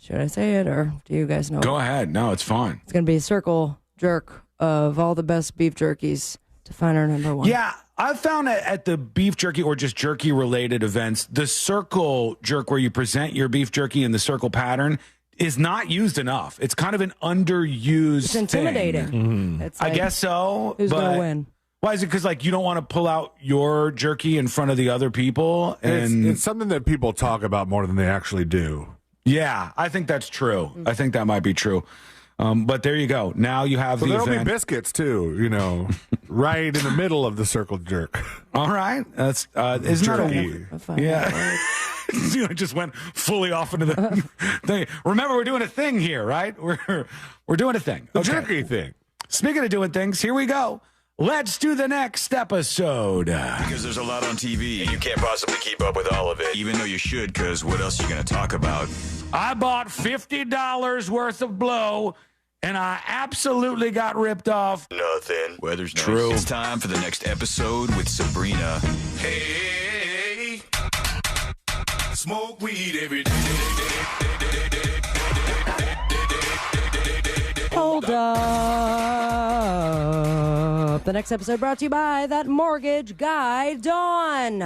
should I say it, or do you guys know? Go ahead. No, it's fine. It's going to be a circle jerk of all the best beef jerkies to find our number one. Yeah, I've found at the beef jerky or just jerky related events, the circle jerk where you present your beef jerky in the circle pattern is not used enough. It's kind of an underused It's intimidating. thing. It's I like, guess so. Who's going but to win? Why is it? Because like you don't want to pull out your jerky in front of the other people, and It's something that people talk about more than they actually do. yeah, I think that's true. I think that might be true. But there you go. Now you have So the there'll event. be biscuits too, right in the middle of the circle jerk. All right, that's isn't Jerky. that a yeah? You just went fully off into the thing. Remember, we're doing a thing here, right? We're doing a thing. The Okay. jerky thing. Speaking of doing things, here we go. Let's do the next episode. Because there's a lot on TV, and you can't possibly keep up with all of it, even though you should, because what else are you going to talk about? I bought $50 worth of blow, and I absolutely got ripped off. Nothing. Weather's nice. True. It's time for the next episode with Sabrina. Hey, smoke weed every day. Hold up. The next episode brought to you by that mortgage guy, Dawn.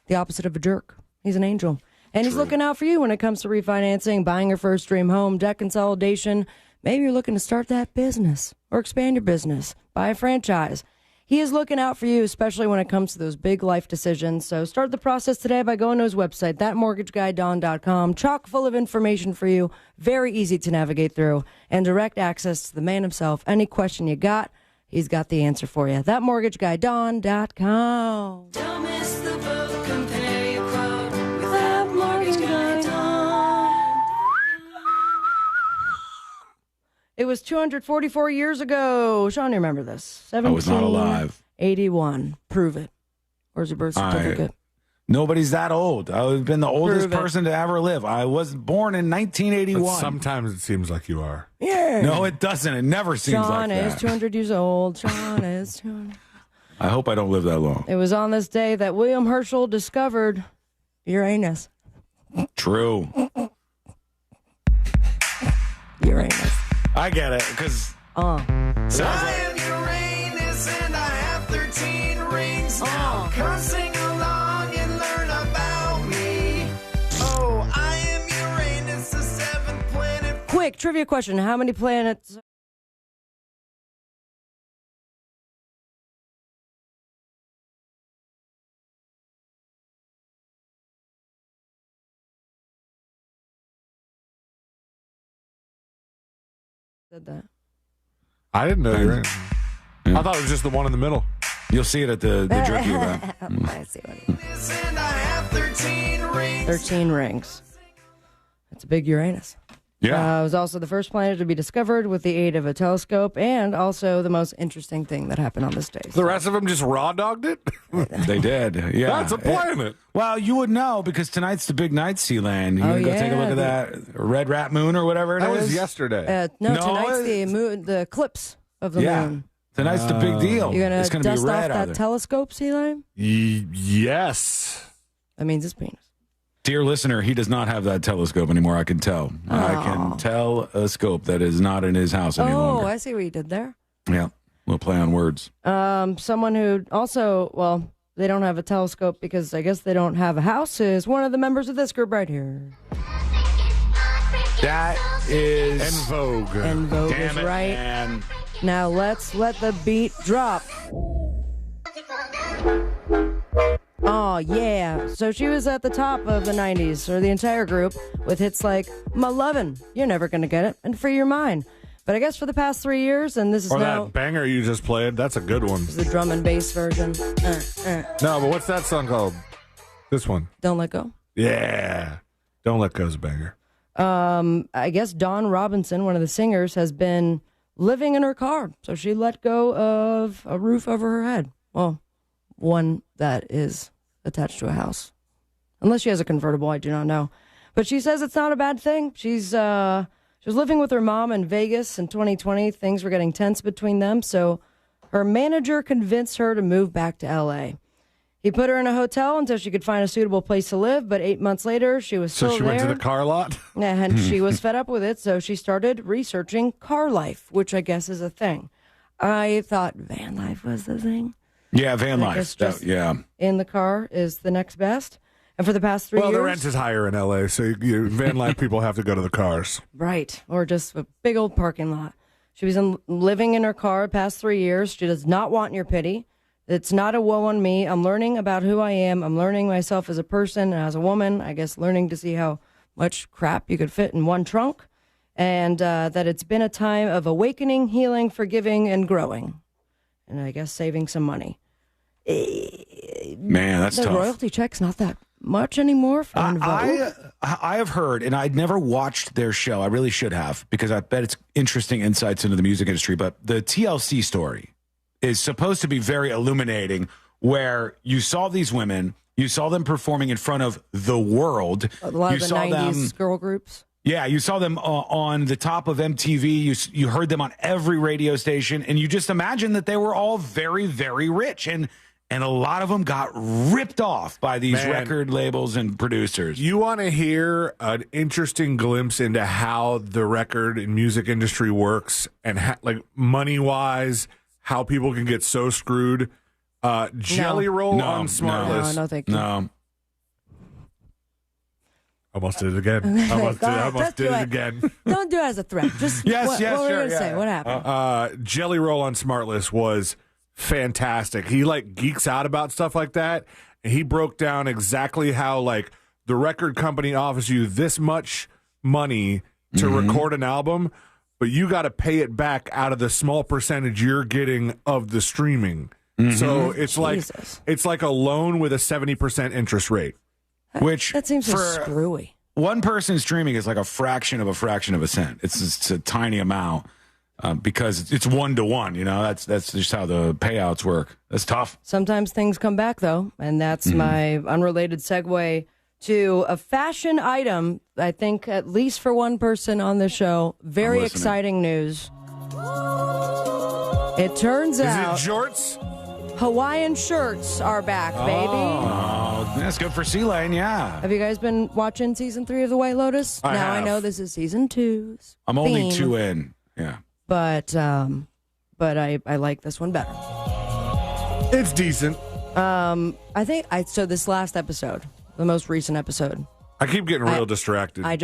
The opposite of a jerk. He's an angel. And he's looking out for you when it comes to refinancing, buying your first dream home, debt consolidation. Maybe you're looking to start that business or expand your business, buy a franchise. He is looking out for you, especially when it comes to those big life decisions. So start the process today by going to his website, thatmortgageguydon.com. Chock full of information for you, very easy to navigate through, and direct access to the man himself. Any question you got, he's got the answer for you. Thatmortgageguydon.com. Don't miss the boat, compare your quote with that mortgage guy, Dawn. It was 244 years ago. Sean, you remember this? I was not alive. 81. Prove it. Where's your birth certificate? Nobody's that old. I've been the oldest Prove it. person to ever live. I was born in 1981. But sometimes it seems like you are. Yeah. No, it doesn't. It never seems Sean like is that. 200 years old. Sean is 200. I hope I don't live that long. It was on this day that William Herschel discovered Uranus. True. Uranus. I get it, because I am Uranus and I have 13 rings now. Come sing along and learn about me. Oh, I am Uranus, the seventh planet. Quick trivia question. How many planets? Said that. I didn't know you were in. I thought it was just the one in the middle. You'll see it at the jerky event. I see what it is. And I have 13 rings. 13 rings. That's a big Uranus. Yeah. It was also the first planet to be discovered with the aid of a telescope, and also the most interesting thing that happened on this day. The rest of them just raw dogged it? They did. Yeah. That's a planet. Well, you would know because tonight's the big night, Sealand. You Oh, gonna go take a yeah, look at that Red Rat Moon or whatever it That is? was yesterday. No, No, tonight's it- the moon, the eclipse of the Yeah. moon. Tonight's the big deal. You're It's gonna gonna dust be off red out that there. telescope, Sea-Lime? Yes. That means it's penis. Dear listener, he does not have that telescope anymore. I can tell. I can tell a scope that is not in his house any Oh, longer. I see what you did there. Yeah, we'll play on words. Someone who also, well, they don't have a telescope because I guess they don't have a house is one of the members of this group right here. That is En Vogue. En Vogue is Damn it, right. man. Now let's let the beat drop. Oh, yeah. So she was at the top of the 90s, or the entire group, with hits like My Lovin', You're Never Gonna Get It, and Free Your Mind. But I guess for the past 3 years, and this is Or now that banger you just played. That's a good one. the drum and bass version. No, but what's that song called? This one. Don't Let Go. Yeah. Don't Let Go's a banger. I guess Dawn Robinson, one of the singers, has been living in her car. So she let go of a roof over her head. Well, one that is attached to a house. Unless she has a convertible, I do not know. But she says it's not a bad thing. She was living with her mom in Vegas in 2020. Things were getting tense between them, so her manager convinced her to move back to L.A. He put her in a hotel until she could find a suitable place to live, but 8 months later, she was still there. So she went to the car lot? And she was fed up with it, so she started researching car life, which I guess is a thing. I thought van life was the thing. Yeah, van life. Yeah. In the car is the next best. And for the past 3 years... Well, the rent is higher in L.A., so van life people have to go to the cars. Right, or just a big old parking lot. She was living in her car the past 3 years. She does not want your pity. It's not a woe on me. I'm learning about who I am. I'm learning myself as a person and as a woman. I guess learning to see how much crap you could fit in one trunk. And that it's been a time of awakening, healing, forgiving, and growing. And I guess saving some money. Man, that's tough. The royalty check's not that much anymore for I have heard, and I'd never watched their show. I really should have, because I bet it's interesting insights into the music industry. But the TLC story is supposed to be very illuminating, where you saw these women, you saw them performing in front of the world. A lot you of the saw 90s them, girl groups. Yeah, you saw them on the top of MTV. You heard them on every radio station, and you just imagine that they were all very, very rich. And a lot of them got ripped off by these record labels and producers. You want to hear an interesting glimpse into how the record and music industry works, and like money-wise, how people can get so screwed? Jelly Roll on Smartless. No, thank you. No. Almost did it again. Almost did it again. Don't do it as a threat. Just yes, what yes, were sure, you gonna say? What happened? Jelly Roll on Smartless was fantastic. He like geeks out about stuff like that, and he broke down exactly how like the record company offers you this much money to record an album, but you got to pay it back out of the small percentage you're getting of the streaming. So it's like a loan with a 70% interest rate. Which that seems so screwy. One person streaming is like a fraction of a cent. It's a tiny amount because it's 1-to-1. You know, that's just how the payouts work. That's tough. Sometimes things come back though, and that's my unrelated segue to a fashion item. I think at least for one person on the show, very exciting news. It turns out, is it jorts? Hawaiian shirts are back, baby. Oh, that's good for C-Lane, yeah. Have you guys been watching season 3 of The White Lotus? I have. I know this is season 2's I'm only theme, 2 in, yeah. But I like this one better. It's decent. I think so this last episode, the most recent episode, I keep getting real distracted. I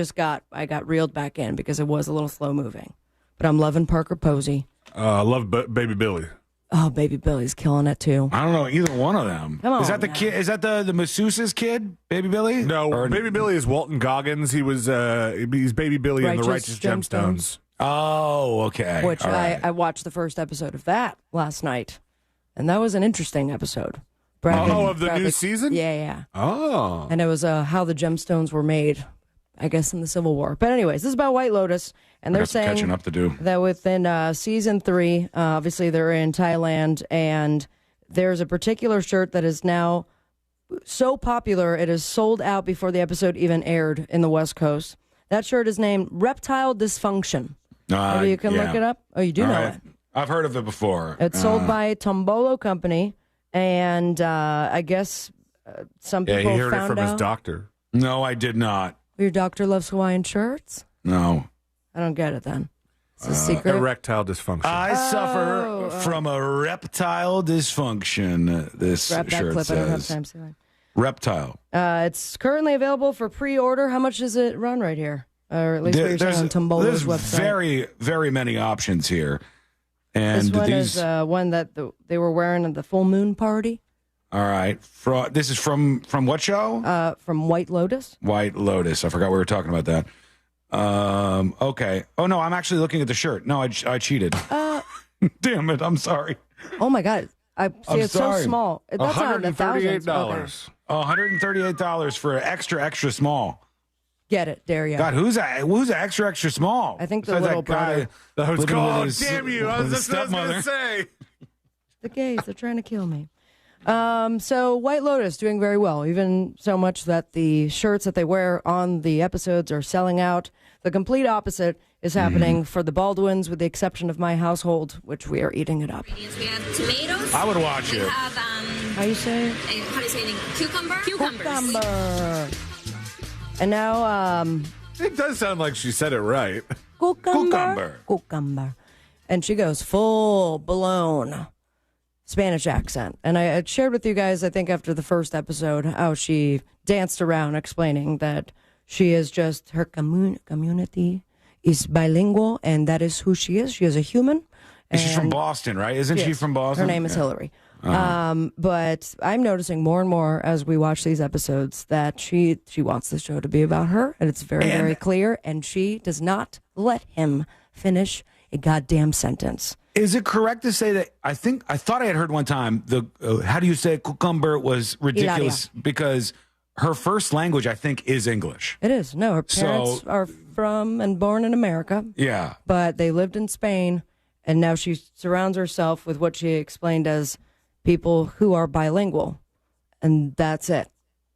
got reeled back in because it was a little slow moving. But I'm loving Parker Posey. I love Baby Billy. Oh, Baby Billy's killing it too. I don't know either one of them. Come on, is that the kid? Is that the masseuse's kid, Baby Billy? No, Baby Billy is Walton Goggins. He's Baby Billy in the Righteous Gemstones. Oh, okay. Which I watched the first episode of that last night, and that was an interesting episode. Of the new season? Yeah. Oh. And it was how the gemstones were made, I guess, in the Civil War. But anyways, this is about White Lotus, and they're saying catching up to do. That within season 3, obviously they're in Thailand, and there's a particular shirt that is now so popular it is sold out before the episode even aired in the West Coast. That shirt is named Reptile Dysfunction. Maybe you can look it up. Oh, you do know it. I've heard of it before. It's sold by Tombolo Company, and I guess some people he heard found it from out. his doctor. No, I did not. Your doctor loves Hawaiian shirts? No. I don't get it then. It's a secret. Erectile dysfunction. I suffer from a reptile dysfunction, this Grab that shirt clip. I don't have says. time to Reptile. It's currently available for pre-order. How much does it run right here? Or at least what you're saying on Tombolo's There's website. very, very many options here. And this one these, is one that they were wearing at the full moon party. all right. This is from what show? From White Lotus. White Lotus. I forgot we were talking about that. Okay. Oh, no, I'm actually looking at the shirt. No, I cheated. Damn it. I'm sorry. Oh, my God. I see it's sorry. so small. That's not in the thousands. $138. Okay. $138 for extra, extra small. get it, dare you? God, who's extra small? I think the Besides little brother. That was living with called. his- Damn you! I with was his just going to stepmother. say. The gays, they're trying to kill me. So White Lotus doing very well, even so much that the shirts that they wear on the episodes are selling out. The complete opposite is happening for the Baldwins, with the exception of my household, which we are eating it up. We have tomatoes. I would watch we it. have, How you say it? how do you say it? Cucumbers. Cucumber. And now, It does sound like she said it right. Cucumber. And she goes full blown Spanish accent. And I had shared with you guys, I think after the first episode, how she danced around explaining that she is just, her community is bilingual, and that is who she is. She is a human. She's from and- Boston, right? Isn't she Yes. from Boston? Her name is Yeah. Hillary. But I'm noticing more and more as we watch these episodes that she wants the show to be about her, and it's very clear, and she does not let him finish a goddamn sentence. Is it correct to say that I thought I had heard one time the how do you say cucumber was ridiculous because her first language I think is English. It is. No, her parents are from and born in America. Yeah. But they lived in Spain, and now she surrounds herself with what she explained as people who are bilingual, and that's it.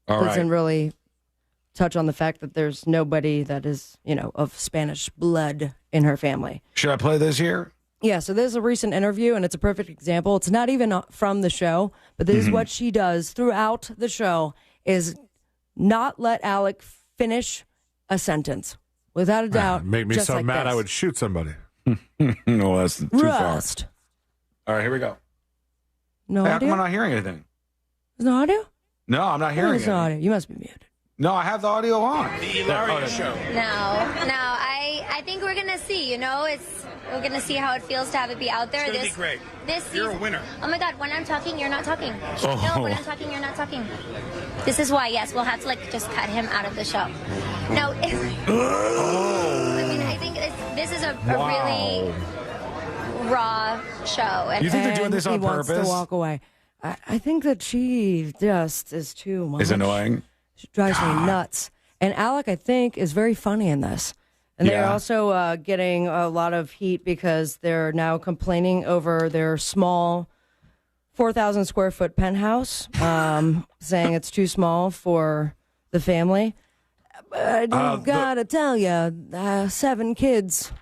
All Doesn't right. really touch on the fact that there's nobody that is, of Spanish blood in her family. Should I play this here? Yeah, so there's a recent interview, and it's a perfect example. It's not even from the show, but this is what she does throughout the show, is not let Alec finish a sentence. Without a doubt. Make me just so like mad this. I would shoot somebody. No, that's too Rust. far. All right, here we go. No Hey, how come audio? I'm not hearing anything? There's no audio? No, I'm not hearing There's it. no audio. You must be muted. No, I have the audio on. The Ilaria Show. No, I think we're gonna see. We're gonna see how it feels to have it be out there. It's gonna be great. This You're a season- winner. Oh my God! When I'm talking, you're not talking. Oh. No, when I'm talking, you're not talking. This is why. Yes, we'll have to just cut him out of the show. No. I mean, I think this is a really raw show. And You think they're doing this on he wants purpose? to walk away. I think that she just is too much. Is annoying. She drives me nuts. And Alec, I think, is very funny in this. And they're Yeah. also getting a lot of heat because they're now complaining over their small 4,000 square foot penthouse, saying it's too small for the family. But I gotta tell you, 7 kids,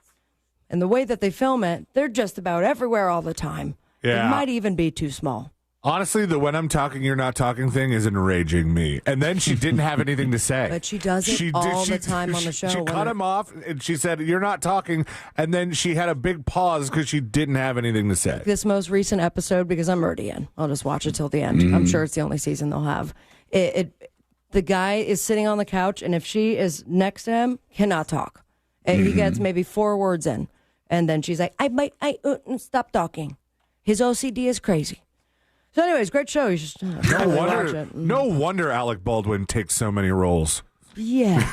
and the way that they film it, they're just about everywhere all the time. Yeah. It might even be too small. Honestly, the when I'm talking, you're not talking thing is enraging me. And then she didn't have anything to say. But she does it all the time on the show. She when cut it- him off and she said, "You're not talking." And then she had a big pause because she didn't have anything to say. This most recent episode, because I'm already in. I'll just watch it till the end. I'm sure it's the only season they'll have. The guy is sitting on the couch, and if she is next to him, cannot talk. And he gets maybe 4 words in, and then she's like, stop talking. His OCD is crazy. So anyways, great show. You should watch it. No wonder Alec Baldwin takes so many roles. Yeah.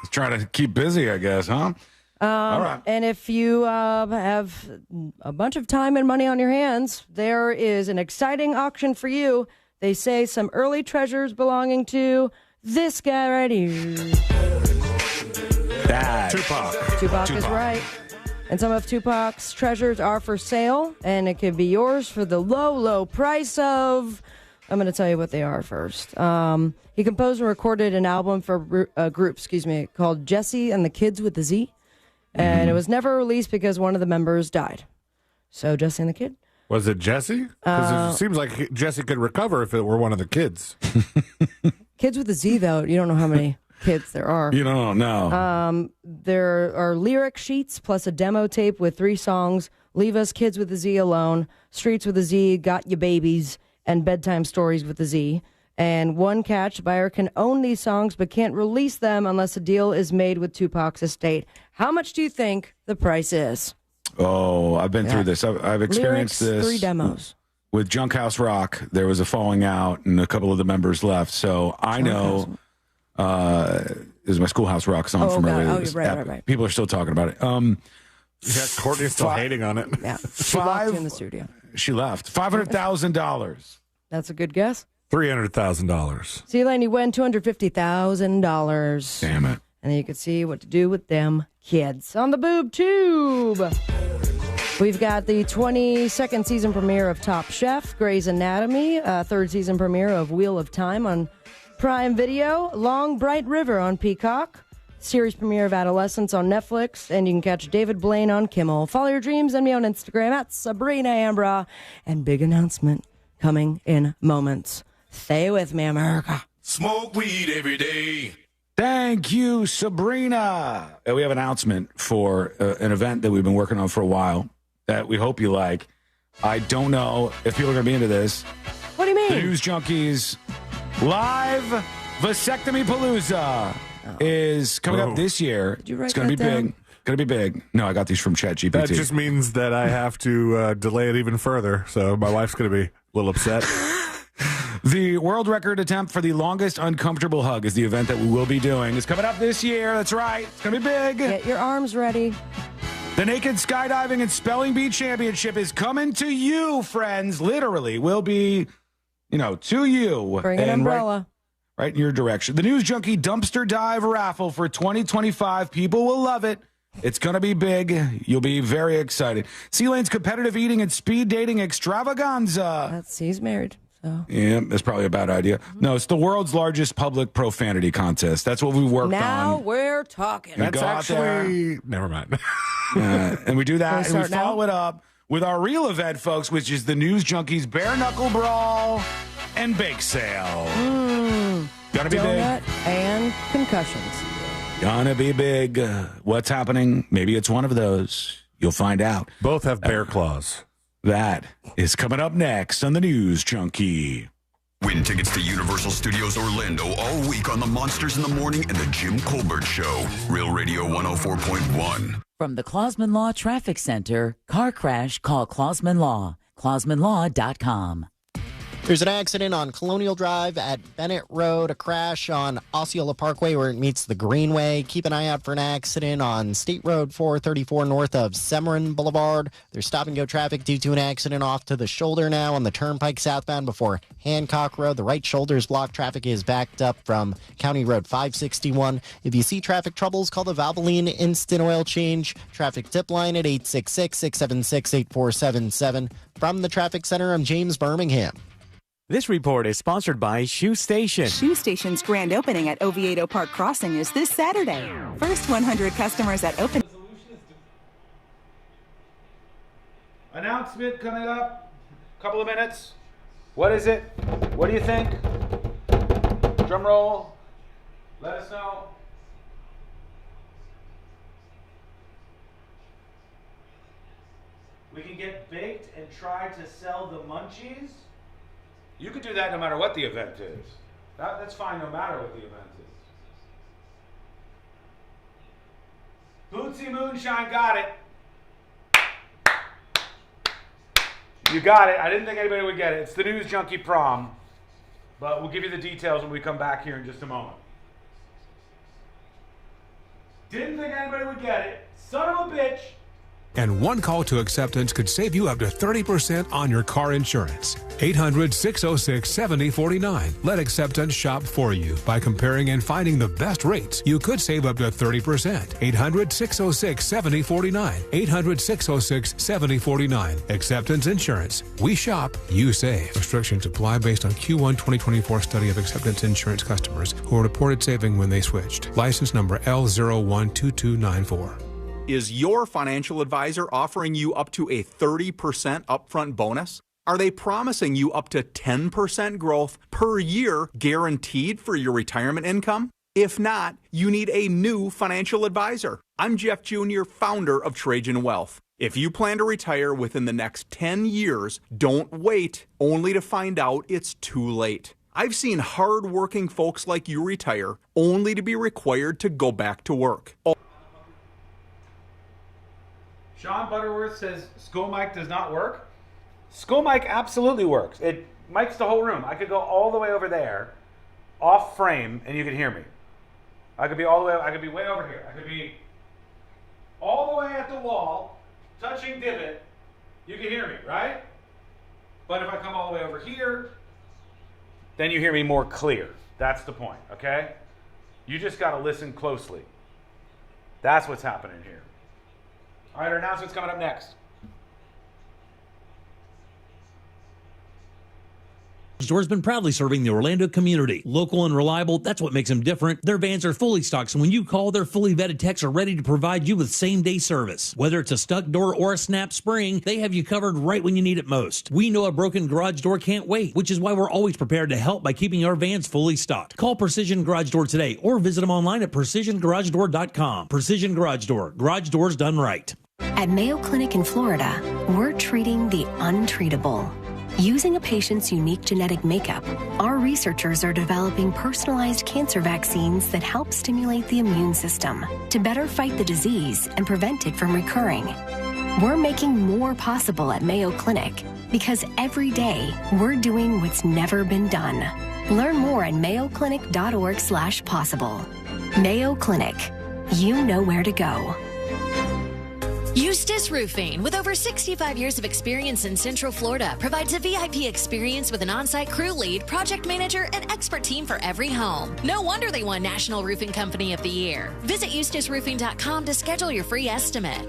He's trying to keep busy, I guess, huh? All right. And if you have a bunch of time and money on your hands, there is an exciting auction for you. They say some early treasures belonging to this guy right here. Tupac is right. And some of Tupac's treasures are for sale, and it could be yours for the low, low price of... I'm going to tell you what they are first. He composed and recorded an album for a group, called Jesse and the Kids with the Z. And it was never released because one of the members died. So Jesse and the Kid. Was it Jesse? Because it seems like Jesse could recover if it were one of the kids. Kids with a Z, though, you don't know how many kids there are. You don't know. There are lyric sheets plus a demo tape with 3 songs: Leave Us, Kids with a Z Alone, Streets with a Z, Got Ya Babies, and Bedtime Stories with a Z. And one catch: buyer can own these songs but can't release them unless a deal is made with Tupac's estate. How much do you think the price is? Oh, I've been through this. I've experienced Lyrics, this. 3 demos. With Junk House Rock, there was a falling out, and a couple of the members left. So I know is my Schoolhouse Rock song from earlier. Oh, this you're right, ep- right. People are still talking about it. Yeah, Courtney's still hating on it. Yeah, she locked you in the studio. She left. $500,000. That's a good guess. $300,000. See, Elaine, you win $250,000. Damn it. And then you can see what to do with them kids. On the boob tube, we've got the 22nd season premiere of Top Chef, Grey's Anatomy, third season premiere of Wheel of Time on Prime Video, Long Bright River on Peacock, series premiere of Adolescence on Netflix, and you can catch David Blaine on Kimmel. Follow your dreams and me on Instagram at Sabrina Ambra. And big announcement coming in moments. Stay with me, America. Smoke weed every day. Thank you, Sabrina. We have an announcement for an event that we've been working on for a while that we hope you like. I don't know if people are going to be into this. What do you mean? The News Junkies Live Vasectomy Palooza is coming up this year. Did you write it's going to be that big. Going to be big. No, I got these from ChatGPT. That just means that I have to delay it even further. So my wife's going to be a little upset. The world record attempt for the longest uncomfortable hug is the event that we will be doing. It's coming up this year. That's right. It's going to be big. Get your arms ready. The Naked Skydiving and Spelling Bee Championship is coming to you, friends. Literally, will be, to you. Bring an umbrella. Right in your direction. The News Junkie Dumpster Dive Raffle for 2025. People will love it. It's going to be big. You'll be very excited. C-Lane's competitive eating and speed dating extravaganza. He's married. So. Yeah, that's probably a bad idea. No, it's the world's largest public profanity contest. That's what we worked on. Now we're talking. That's actually... Never mind. And we do that, and we follow it up with our real event, folks, which is the News Junkies Bare Knuckle Brawl and Bake Sale. Gonna be Donut big. And concussions. Gonna be big. What's happening? Maybe it's one of those. You'll find out. Both have bear claws. That is coming up next on the News Junkie. Win tickets to Universal Studios Orlando all week on the Monsters in the Morning and the Jim Colbert Show. Real Radio 104.1. From the Clausman Law Traffic Center, car crash, call Clausman Law. ClausmanLaw.com. There's an accident on Colonial Drive at Bennett Road, a crash on Osceola Parkway where it meets the Greenway. Keep an eye out for an accident on State Road 434 north of Semorin Boulevard. There's stop-and-go traffic due to an accident off to the shoulder now on the Turnpike southbound before Hancock Road. The right shoulder is blocked. Traffic is backed up from County Road 561. If you see traffic troubles, call the Valvoline Instant Oil Change traffic tip line at 866-676-8477. From the Traffic Center, I'm James Birmingham. This report is sponsored by Shoe Station. Shoe Station's grand opening at Oviedo Park Crossing is this Saturday. First 100 customers at opening. Announcement coming up. Couple of minutes. What is it? What do you think? Drum roll. Let us know. We can get baked and try to sell the munchies. You could do that no matter what the event is. That's fine no matter what the event is. Bootsy Moonshine got it. You got it. I didn't think anybody would get it. It's the News Junkie prom. But we'll give you the details when we come back here in just a moment. Didn't think anybody would get it. Son of a bitch. And one call to acceptance could save you up to 30% on your car insurance. 800-606-7049. Let acceptance shop for you. By comparing and finding the best rates, you could save up to 30%. 800-606-7049. 800-606-7049. Acceptance Insurance. We shop, you save. Restrictions apply based on Q1 2024 study of acceptance insurance customers who reported saving when they switched. License number L012294. Is your financial advisor offering you up to a 30% upfront bonus? Are they promising you up to 10% growth per year guaranteed for your retirement income? If not, you need a new financial advisor. I'm Jeff Jr., founder of Trajan Wealth. If you plan to retire within the next 10 years, don't wait only to find out it's too late. I've seen hard-working folks like you retire only to be required to go back to work. Sean Butterworth says school mic does not work. School mic absolutely works. It mics the whole room. I could go all the way over there, off frame, and you could hear me. I could be all the way. I could be way over here. I could be all the way at the wall, touching divot. You can hear me, right? But if I come all the way over here, then you hear me more clear. That's the point. Okay? You just got to listen closely. That's what's happening here. All right, our announcement's coming up next. Store's been proudly serving the Orlando community. Local and reliable, that's what makes them different. Their vans are fully stocked, so when you call, their fully vetted techs are ready to provide you with same-day service. Whether it's a stuck door or a snap spring, they have you covered right when you need it most. We know a broken garage door can't wait, which is why we're always prepared to help by keeping our vans fully stocked. Call Precision Garage Door today or visit them online at PrecisionGarageDoor.com. Precision Garage Door. Garage doors done right. At Mayo Clinic in Florida, we're treating the untreatable. Using a patient's unique genetic makeup, our researchers are developing personalized cancer vaccines that help stimulate the immune system to better fight the disease and prevent it from recurring. We're making more possible at Mayo Clinic because every day we're doing what's never been done. Learn more at mayoclinic.org/possible. Mayo Clinic. You know where to go. Eustace Roofing, with over 65 years of experience in Central Florida, provides a VIP experience with an on-site crew lead, project manager, and expert team for every home. No wonder they won National Roofing Company of the Year. Visit EustaceRoofing.com to schedule your free estimate.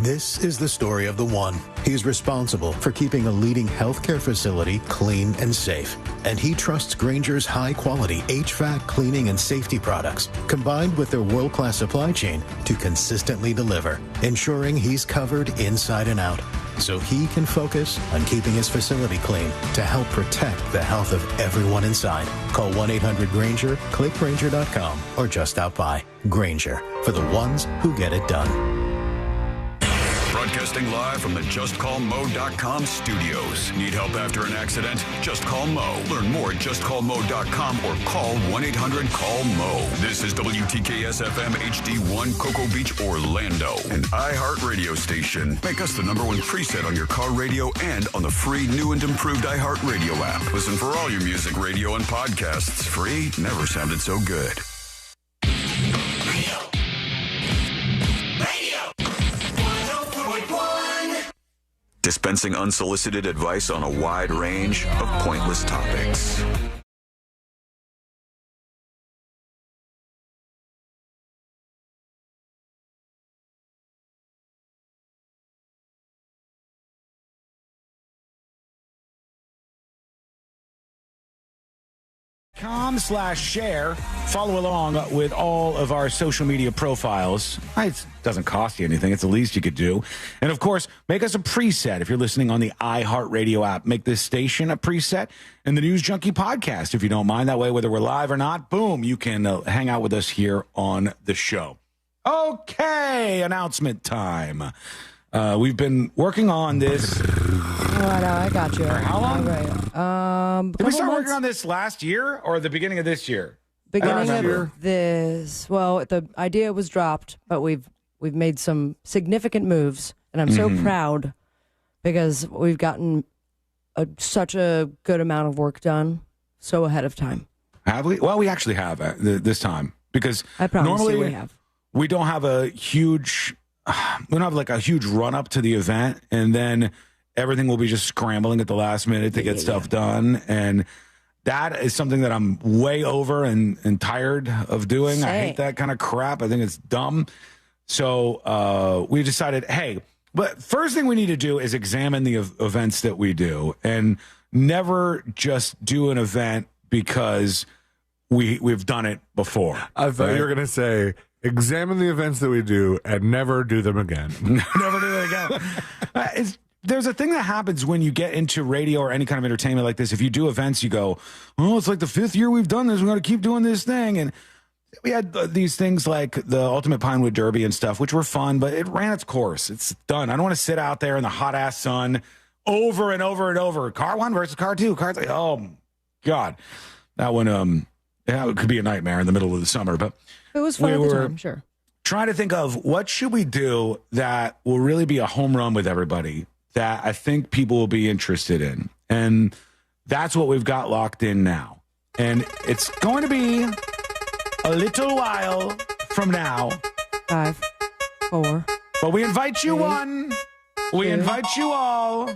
This is the story of the one. He's responsible for keeping a leading healthcare facility clean and safe. And he trusts Grainger's high-quality HVAC cleaning and safety products, combined with their world-class supply chain, to consistently deliver, ensuring he's covered inside and out, so he can focus on keeping his facility clean to help protect the health of everyone inside. Call 1-800-GRAINGER, click Grainger.com, or just stop by. Grainger, for the ones who get it done. Broadcasting live from the JustCallMo.com studios. Need help after an accident? Just call Mo. Learn more at JustCallMo.com or call 1-800-CALL-MO. This is WTKS-FM HD1 Cocoa Beach, Orlando, an iHeart radio station. Make us the #1 preset on your car radio and on the free new and improved iHeart radio app. Listen for all your music, radio, and podcasts. Free never sounded so good. Dispensing unsolicited advice on a wide range of pointless topics. .com/share. Follow along with all of our social media profiles. It doesn't cost you anything. It's the least you could do. And, of course, make us a preset if you're listening on the iHeartRadio app. Make this station a preset and the News Junkie podcast, if you don't mind. That way, whether we're live or not, boom, you can hang out with us here on the show. Okay, announcement time. We've been working on this. Oh, no, I got you. For how long? Did we start months. working on this last year or the beginning of this year? Beginning of this. Well, the idea was dropped, but we've made some significant moves, and I'm so proud because we've gotten such a good amount of work done so ahead of time. Have we? Well, we actually have this time because I promise normally you we have. We don't have a huge. We don't have like a huge run up to the event, and then everything will be just scrambling at the last minute to get stuff done. And that is something that I'm way over and tired of doing. I hate that kind of crap. I think it's dumb. So we decided, hey, but first thing we need to do is examine the events that we do and never just do an event because we've done it before. I thought you were going to say, examine the events that we do and never do them again. Never do it again. There's a thing that happens when you get into radio or any kind of entertainment like this. If you do events, you go, oh, it's like the 5th year we've done this. We're going to keep doing this thing. And we had these things like the Ultimate Pinewood Derby and stuff, which were fun, but it ran its course. It's done. I don't want to sit out there in the hot-ass sun over and over and over. Car 1 versus car 2. Car 3. Oh, God. That one, it could be a nightmare in the middle of the summer. But it was fun at the time, sure. Trying to think of what should we do that will really be a home run with everybody that I think people will be interested in. And that's what we've got locked in now. And it's going to be a little while from now. 5, 4. But we invite you we invite you all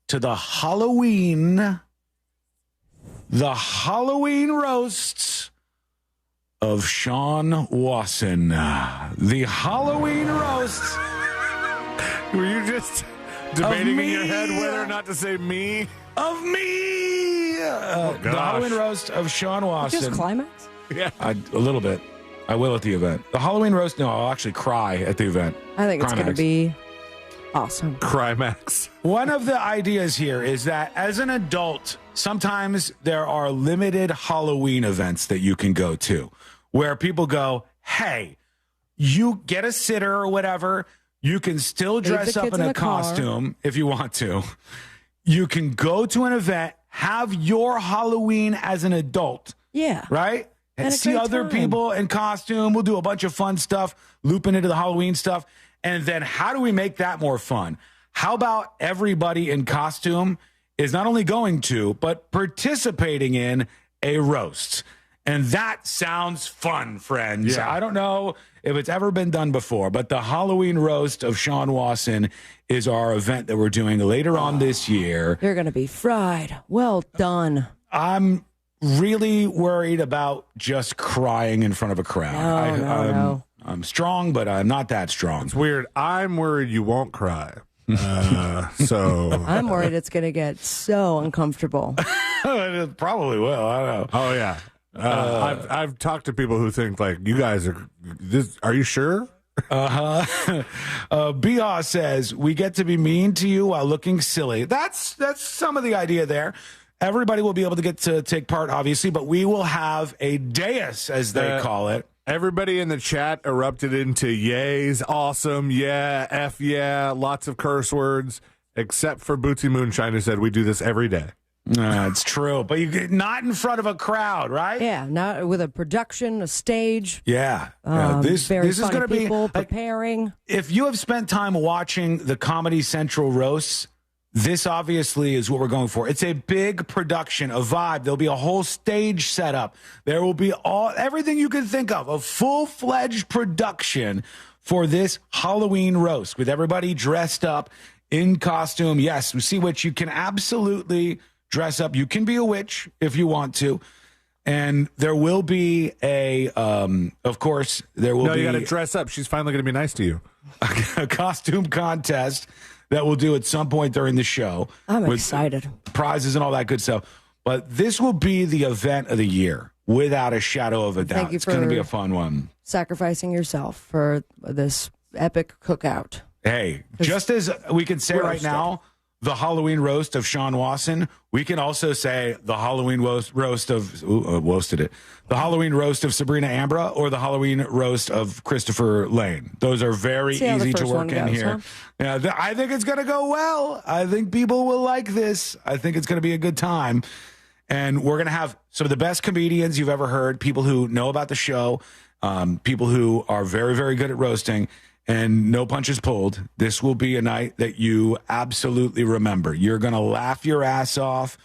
to the Halloween roasts of Sean Wasson. The Halloween roast. Were you just debating in your head whether or not to say me? Of me! The Halloween roast of Sean Wasson. Just climax? Yeah. A little bit. I will at the event. The Halloween roast, no, I'll actually cry at the event. I think it's going to be awesome. Climax. One of the ideas here is that as an adult, sometimes there are limited Halloween events that you can go to where people go, hey, you get a sitter or whatever. You can still dress up in a costume if you want to. You can go to an event, have your Halloween as an adult. Yeah. Right? And see other people in costume. We'll do a bunch of fun stuff, looping into the Halloween stuff. And then how do we make that more fun? How about everybody in costume is not only going to, but participating in a roast? And that sounds fun, friends. Yeah. I don't know if it's ever been done before, but the Halloween roast of Sean Wasson is our event that we're doing later on this year. You're going to be fried. Well done. I'm really worried about just crying in front of a crowd. No. I'm strong, but I'm not that strong. It's weird. I'm worried you won't cry. So I'm worried it's going to get so uncomfortable. It probably will. I don't know. Oh yeah. I've talked to people who think like you guys are. Are you sure? Bia says we get to be mean to you while looking silly. That's some of the idea there. Everybody will be able to get to take part, obviously, but we will have a dais, as they call it. Everybody in the chat erupted into yays, awesome, yeah, F yeah, lots of curse words, except for Bootsy Moonshine, who said we do this every day. It's true, but not in front of a crowd, right? Yeah, not with a production, a stage. Yeah. This is going to be preparing. If you have spent time watching the Comedy Central roasts, this obviously is what we're going for. It's a big production, a vibe. There'll be a whole stage set up. There will be everything you can think of, a full-fledged production for this Halloween roast with everybody dressed up in costume. Yes, we see which you can absolutely dress up. You can be a witch if you want to. And there will be of course, there will be. No, you got to dress up. She's finally going to be nice to you. A costume contest that we'll do at some point during the show. I'm excited. Prizes and all that good stuff. But this will be the event of the year, without a shadow of a doubt. It's going to be a fun one. Sacrificing yourself for this epic cookout. Hey, just as we can say right now, the Halloween roast of Sean Wasson, we can also say the Halloween roast of the Halloween roast of Sabrina Ambra or the Halloween roast of Christopher Lane. Those are very easy to work in here. Huh? Yeah, I think it's going to go well. I think people will like this. I think it's going to be a good time. And we're going to have some of the best comedians you've ever heard, people who know about the show, people who are very, very good at roasting. And no punches pulled. This will be a night that you absolutely remember. You're going to laugh your ass off.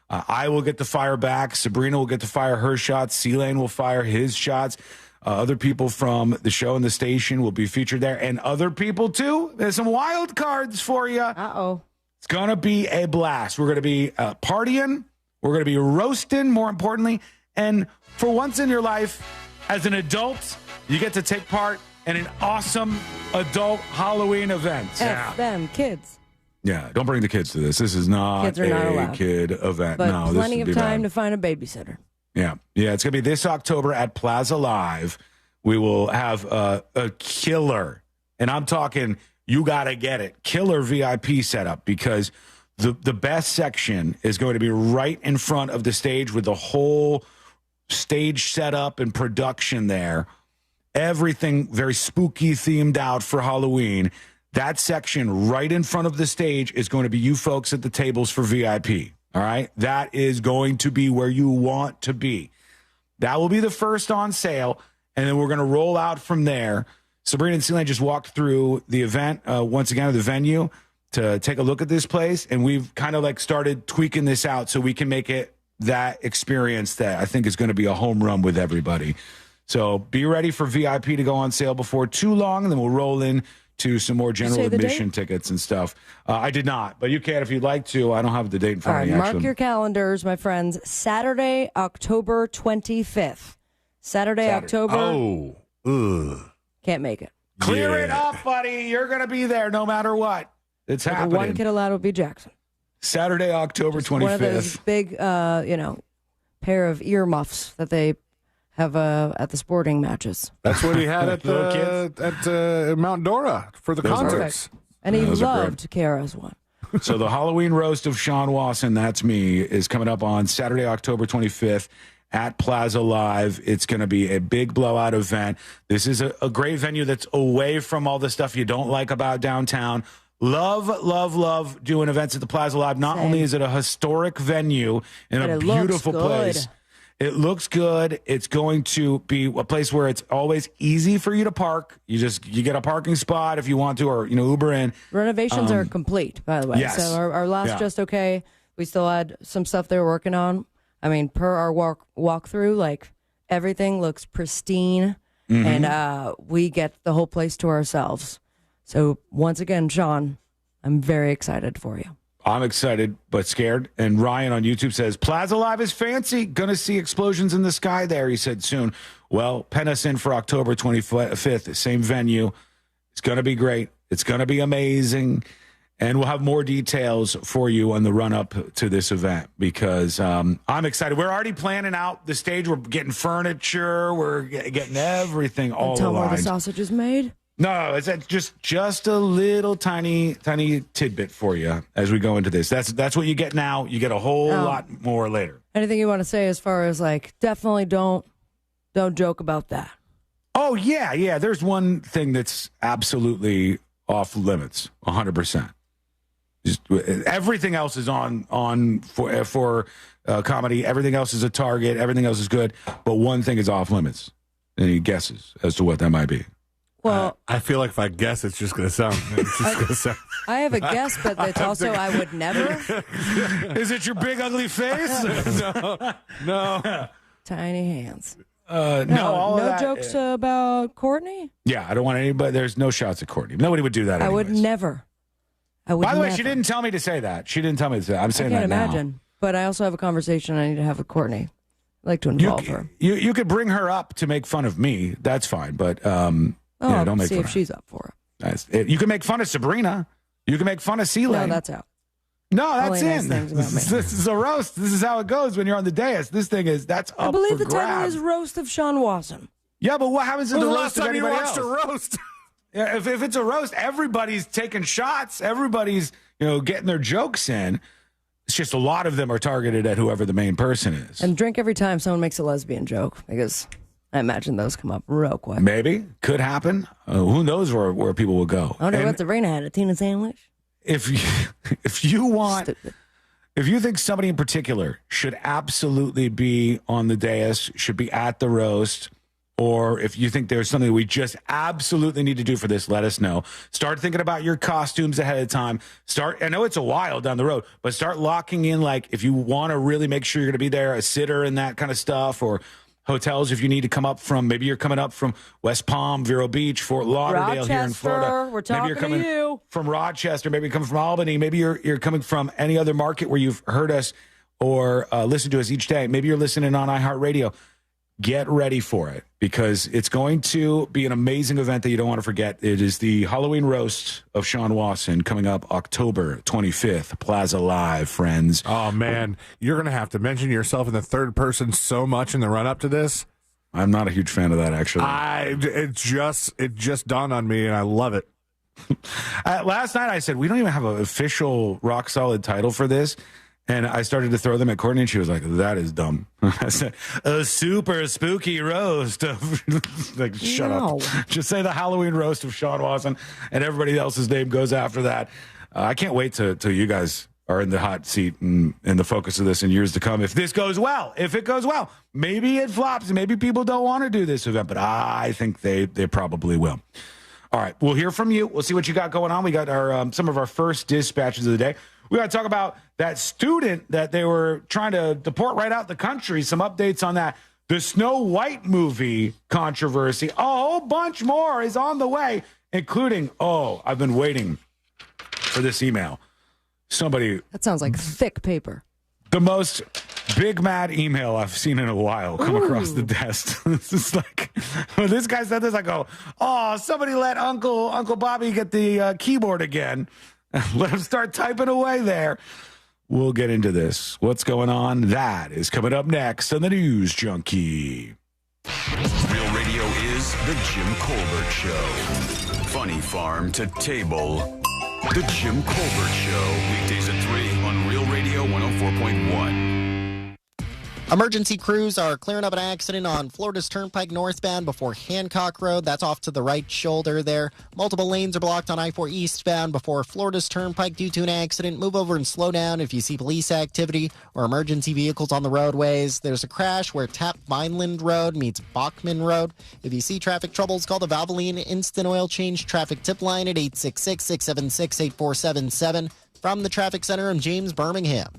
I will get to fire back. Sabrina will get to fire her shots. C-Lane will fire his shots. Other people from the show and the station will be featured there. And other people, too. There's some wild cards for you. Uh-oh. It's going to be a blast. We're going to be partying. We're going to be roasting, more importantly. And for once in your life, as an adult, you get to take part in an awesome adult Halloween event. F them, kids. Yeah, don't bring the kids to this. This is not a kid event. But no, plenty this of time to find a babysitter. Yeah, it's going to be this October at Plaza Live. We will have a killer, and I'm talking, you got to get it, killer VIP setup, because the best section is going to be right in front of the stage with the whole stage setup and production there. Everything very spooky themed out for Halloween. That section right in front of the stage is going to be you folks at the tables for VIP. All right. That is going to be where you want to be. That will be the first on sale. And then we're going to roll out from there. Sabrina and C-Lane just walked through the event once again at the venue to take a look at this place. And we've kind of like started tweaking this out so we can make it that experience that I think is going to be a home run with everybody. So be ready for VIP to go on sale before too long, and then we'll roll in to some more general admission tickets and stuff. I did not, but you can if you'd like to. I don't have the date in front of me. Mark your calendars, my friends. Saturday, October 25th. Saturday, October. Oh, ugh. Can't make it. Clear it up, buddy. You're going to be there no matter what. It's happening. The one kid allowed will be Jackson. Saturday, October 25th. One of those big, pair of earmuffs that they have at the sporting matches. That's what he had at Mount Dora for the concerts. Perfect. And he loved Kara's one. So the Halloween roast of Sean Wasson, that's me, is coming up on Saturday, October 25th at Plaza Live. It's going to be a big blowout event. This is a great venue that's away from all the stuff you don't like about downtown. Love doing events at the Plaza Live. Not only is it a historic venue in a beautiful place, it looks good. It's going to be a place where it's always easy for you to park. You get a parking spot if you want to, or Uber in. Renovations are complete, by the way. Yes. So our last just okay. We still had some stuff they were working on. I mean, per our walkthrough, like everything looks pristine, and we get the whole place to ourselves. So once again, Sean, I'm very excited for you. I'm excited, but scared. And Ryan on YouTube says, Plaza Live is fancy. Going to see explosions in the sky there, he said soon. Well, pen us in for October 25th, same venue. It's going to be great. It's going to be amazing. And we'll have more details for you on the run-up to this event because I'm excited. We're already planning out the stage. We're getting furniture. We're getting everything all Tell me aligned. where the sausage is made. No, it's just a little tiny tidbit for you as we go into this. That's what you get now. You get a whole lot more later. Anything you want to say as far as definitely don't joke about that. Oh yeah. There's one thing that's absolutely off limits, 100%. Just everything else is on for comedy. Everything else is a target. Everything else is good, but one thing is off limits. Any guesses as to what that might be? Well, I feel like if I guess, it's just going to sound. I have a guess, but it's also I would never. Is it your big ugly face? No. Tiny hands. No jokes about Courtney. Yeah, I don't want anybody. There's no shots at Courtney. Nobody would do that. I would never. By the way, she didn't tell me to say that. She didn't tell me to say that. I'm saying I can't that imagine. now. But I also have a conversation I need to have with Courtney. I'd like to involve her. You could bring her up to make fun of me. That's fine. But don't make see fun if she's up for it. You can make fun of Sabrina. You can make fun of C-Lane. No, that's out. No, that's Only in. nice things about me. This is a roast. This is how it goes when you're on the dais. This thing that's up I believe for the title grabs. is Roast of Sean Wasson. Yeah, but what happens to the roast of anybody else? a roast? Yeah, if it's a roast, everybody's taking shots. Everybody's getting their jokes in. It's just a lot of them are targeted at whoever the main person is. And drink every time someone makes a lesbian joke because I imagine those come up real quick. Maybe. Could happen. Who knows where people will go. I wonder what Sabrina had, a tuna sandwich? If you think somebody in particular should absolutely be on the dais, should be at the roast, or if you think there's something we just absolutely need to do for this, let us know. Start thinking about your costumes ahead of time. I know it's a while down the road, but start locking in, if you want to really make sure you're going to be there, a sitter and that kind of stuff, or hotels if you need to come up from, maybe you're coming up from West Palm, Vero Beach, Fort Lauderdale here in Florida. We're talking maybe you're coming to you. from Rochester, maybe you're coming from Albany, maybe you're coming from any other market where you've heard us or listened to us each day. Maybe you're listening on iHeartRadio. Get ready for it because it's going to be an amazing event that you don't want to forget. It is the Halloween roast of Sean Wasson coming up October 25th, Plaza Live, friends. Oh, man. You're going to have to mention yourself in the third person so much in the run-up to this. I'm not a huge fan of that, actually. It just dawned on me, and I love it. Last night I said, we don't even have an official rock-solid title for this. And I started to throw them at Courtney, and she was like, that is dumb. I said, a super spooky roast of, shut up. Just say the Halloween roast of Sean Wasson, and everybody else's name goes after that. I can't wait till you guys are in the hot seat and the focus of this in years to come. If this goes well, maybe it flops. Maybe people don't want to do this event, but I think they probably will. All right, we'll hear from you. We'll see what you got going on. We got our some of our first dispatches of the day. We got to talk about that student that they were trying to deport right out the country. Some updates on that. The Snow White movie controversy. A whole bunch more is on the way, including, I've been waiting for this email. Somebody. That sounds like thick paper. The most big mad email I've seen in a while come across the desk. This is like, when this guy said this, I go, oh, somebody let Uncle Bobby get the keyboard again. Let him start typing away there. We'll get into this. What's going on? That is coming up next on the News Junkie. Real radio is the Jim Colbert Show. Funny farm to table. The Jim Colbert Show. Weekdays at 3 on Real Radio 104.1. Emergency crews are clearing up an accident on Florida's Turnpike northbound before Hancock Road. That's off to the right shoulder there. Multiple lanes are blocked on I-4 eastbound before Florida's Turnpike due to an accident. Move over and slow down if you see police activity or emergency vehicles on the roadways. There's a crash where Tap Vineland Road meets Bachman Road. If you see traffic troubles, call the Valvoline Instant Oil Change traffic tip line at 866-676-8477. From the Traffic Center, I'm James Birmingham.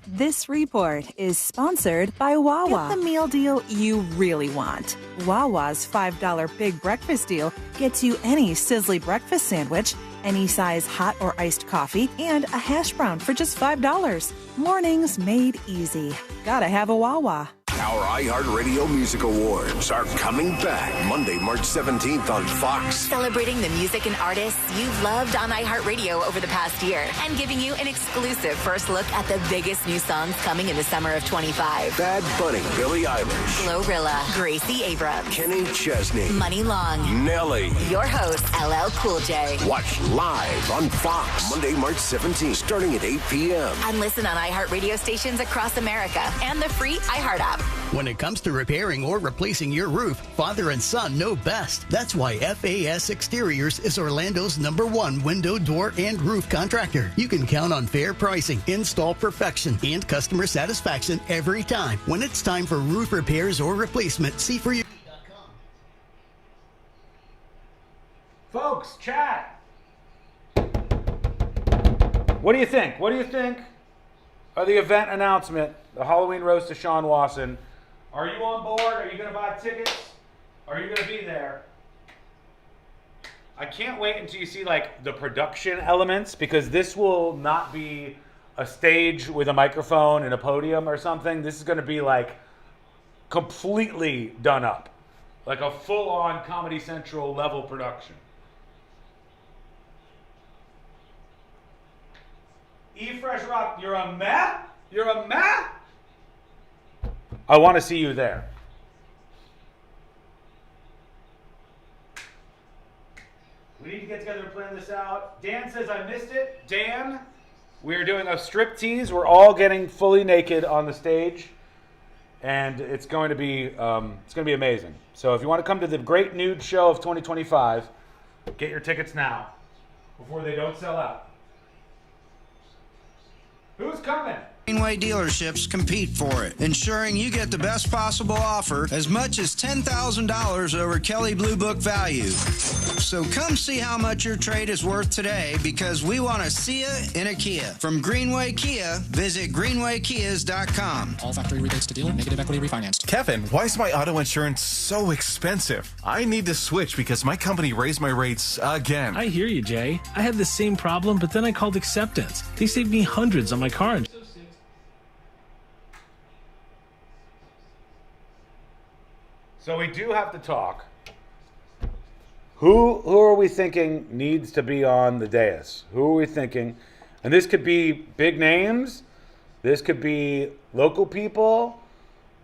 This report is sponsored by Wawa. Get the meal deal you really want. Wawa's $5 Big Breakfast Deal gets you any sizzly breakfast sandwich, any size hot or iced coffee, and a hash brown for just $5. Mornings made easy. Gotta have a Wawa. Our iHeartRadio Music Awards are coming back Monday, March 17th on Fox. Celebrating the music and artists you've loved on iHeartRadio over the past year and giving you an exclusive first look at the biggest new songs coming in the summer of 25. Bad Bunny, Billie Eilish, Glorilla, Gracie Abrams, Kenny Chesney, Money Long, Nelly. Your host, LL Cool J. Watch live on Fox Monday, March 17th, starting at 8 p.m. And listen on iHeartRadio stations across America and the free iHeart app. When it comes to repairing or replacing your roof, father and son know best. That's why FAS Exteriors is Orlando's #1 window, door, and roof contractor. You can count on fair pricing, install perfection, and customer satisfaction every time. When it's time for roof repairs or replacement, see for you. Folks, chat. What do you think? What do you think of the event announcement, the Halloween roast of Sean Wasson? Are you on board? Are you going to buy tickets? Are you going to be there? I can't wait until you see like the production elements, because this will not be a stage with a microphone and a podium or something. This is going to be like completely done up, like a full-on Comedy Central level production. E-Fresh Rock, you're a meh? You're a meh? I want to see you there. We need to get together and plan this out. Dan says I missed it. Dan, we're doing a strip tease. We're all getting fully naked on the stage, and it's going to be amazing. So if you want to come to the Great Nude Show of 2025, get your tickets now before they don't sell out. Who's coming? Greenway dealerships compete for it, ensuring you get the best possible offer, as much as $10,000 over Kelley Blue Book value. So come see how much your trade is worth today, because we want to see you in a Kia. From Greenway Kia, visit greenwaykias.com. All factory rebates to dealer, negative equity refinanced. Kevin, why is my auto insurance so expensive? I need to switch because my company raised my rates again. I hear you, Jay. I had the same problem, but then I called Acceptance. They saved me hundreds on my car insurance. So we do have to talk. Who are we thinking needs to be on the dais? Who are we thinking? And this could be big names. This could be local people.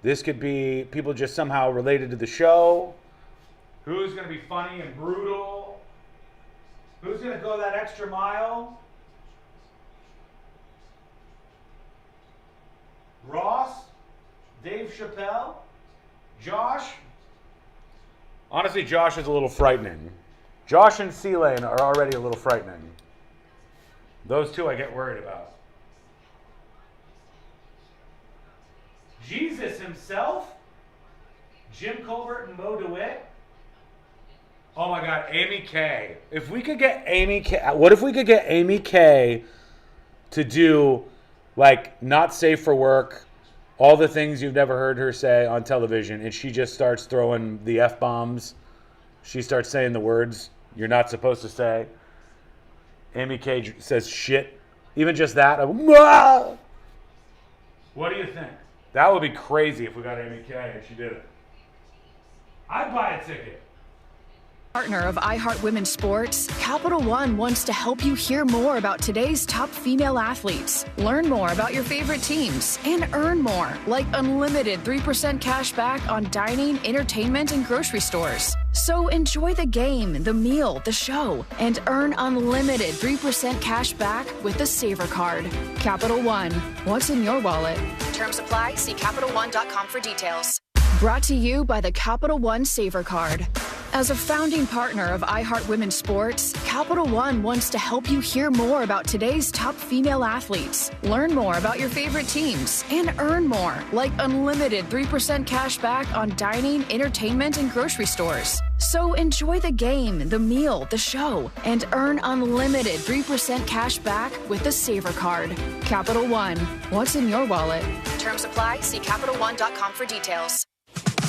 This could be people just somehow related to the show. Who's going to be funny and brutal? Who's going to go that extra mile? Ross? Dave Chappelle? Josh? Honestly, Josh is a little frightening. Josh and C-Lane are already a little frightening. Those two I get worried about. Jesus himself? Jim Colbert and Mo DeWitt? Oh my God, Amy K. If we could get Amy K. What if we could get Amy K to do, like, not safe for work, all the things you've never heard her say on television, and she just starts throwing the F-bombs. She starts saying the words you're not supposed to say. Amy K says shit. Even just that. What do you think? That would be crazy if we got Amy Kay and she did it. I'd buy a ticket. Partner of iHeart Women's Sports, Capital One wants to help you hear more about today's top female athletes, learn more about your favorite teams, and earn more, like unlimited 3% cash back on dining, entertainment, and grocery stores. So enjoy the game, the meal, the show, and earn unlimited 3% cash back with the Saver Card. Capital One, what's in your wallet? Terms apply. See CapitalOne.com for details. Brought to you by the Capital One Saver Card. As a founding partner of iHeart Women's Sports, Capital One wants to help you hear more about today's top female athletes, learn more about your favorite teams, and earn more, like unlimited 3% cash back on dining, entertainment, and grocery stores. So enjoy the game, the meal, the show, and earn unlimited 3% cash back with the Saver Card. Capital One, what's in your wallet? Terms apply. See CapitalOne.com for details.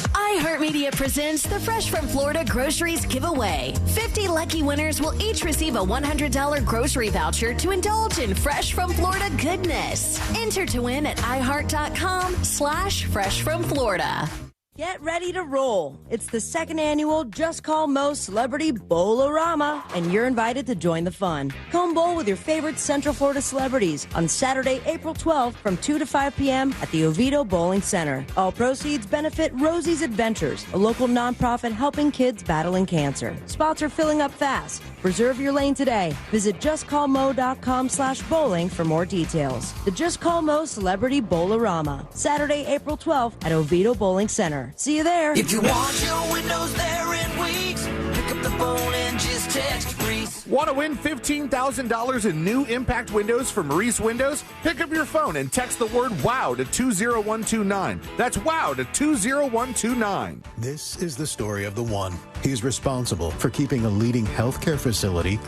iHeartMedia presents the Fresh from Florida Groceries Giveaway. 50 lucky winners will each receive a $100 grocery voucher to indulge in Fresh from Florida goodness. Enter to win at iHeart.com/freshfromflorida. Get ready to roll. It's the second annual Just Call Mo Celebrity Bowl-orama, and you're invited to join the fun. Come bowl with your favorite Central Florida celebrities on Saturday, April 12th from 2 to 5 p.m. at the Oviedo Bowling Center. All proceeds benefit Rosie's Adventures, a local nonprofit helping kids battling cancer. Spots are filling up fast. Reserve your lane today. Visit justcallmo.com/bowling for more details. The Just Call Mo Celebrity Bowl-orama, Saturday, April 12th at Oviedo Bowling Center. See you there. If you want your windows there in weeks, pick up the phone and just text Reese. Want to win $15,000 in new impact windows from Reese Windows? Pick up your phone and text the word WOW to 20129. That's WOW to 20129. This is the story of the one. He's responsible for keeping a leading healthcare facility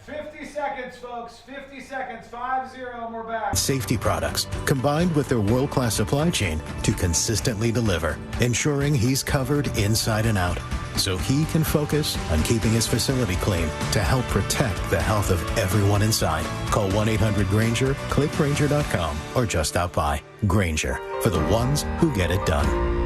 50 seconds, folks. 50 seconds. 5-0, and we're back. safety products, combined with their world-class supply chain to consistently deliver, ensuring he's covered inside and out, so he can focus on keeping his facility clean to help protect the health of everyone inside. Call 1-800-GRANGER, click Granger.com, or just stop by. Granger, for the ones who get it done.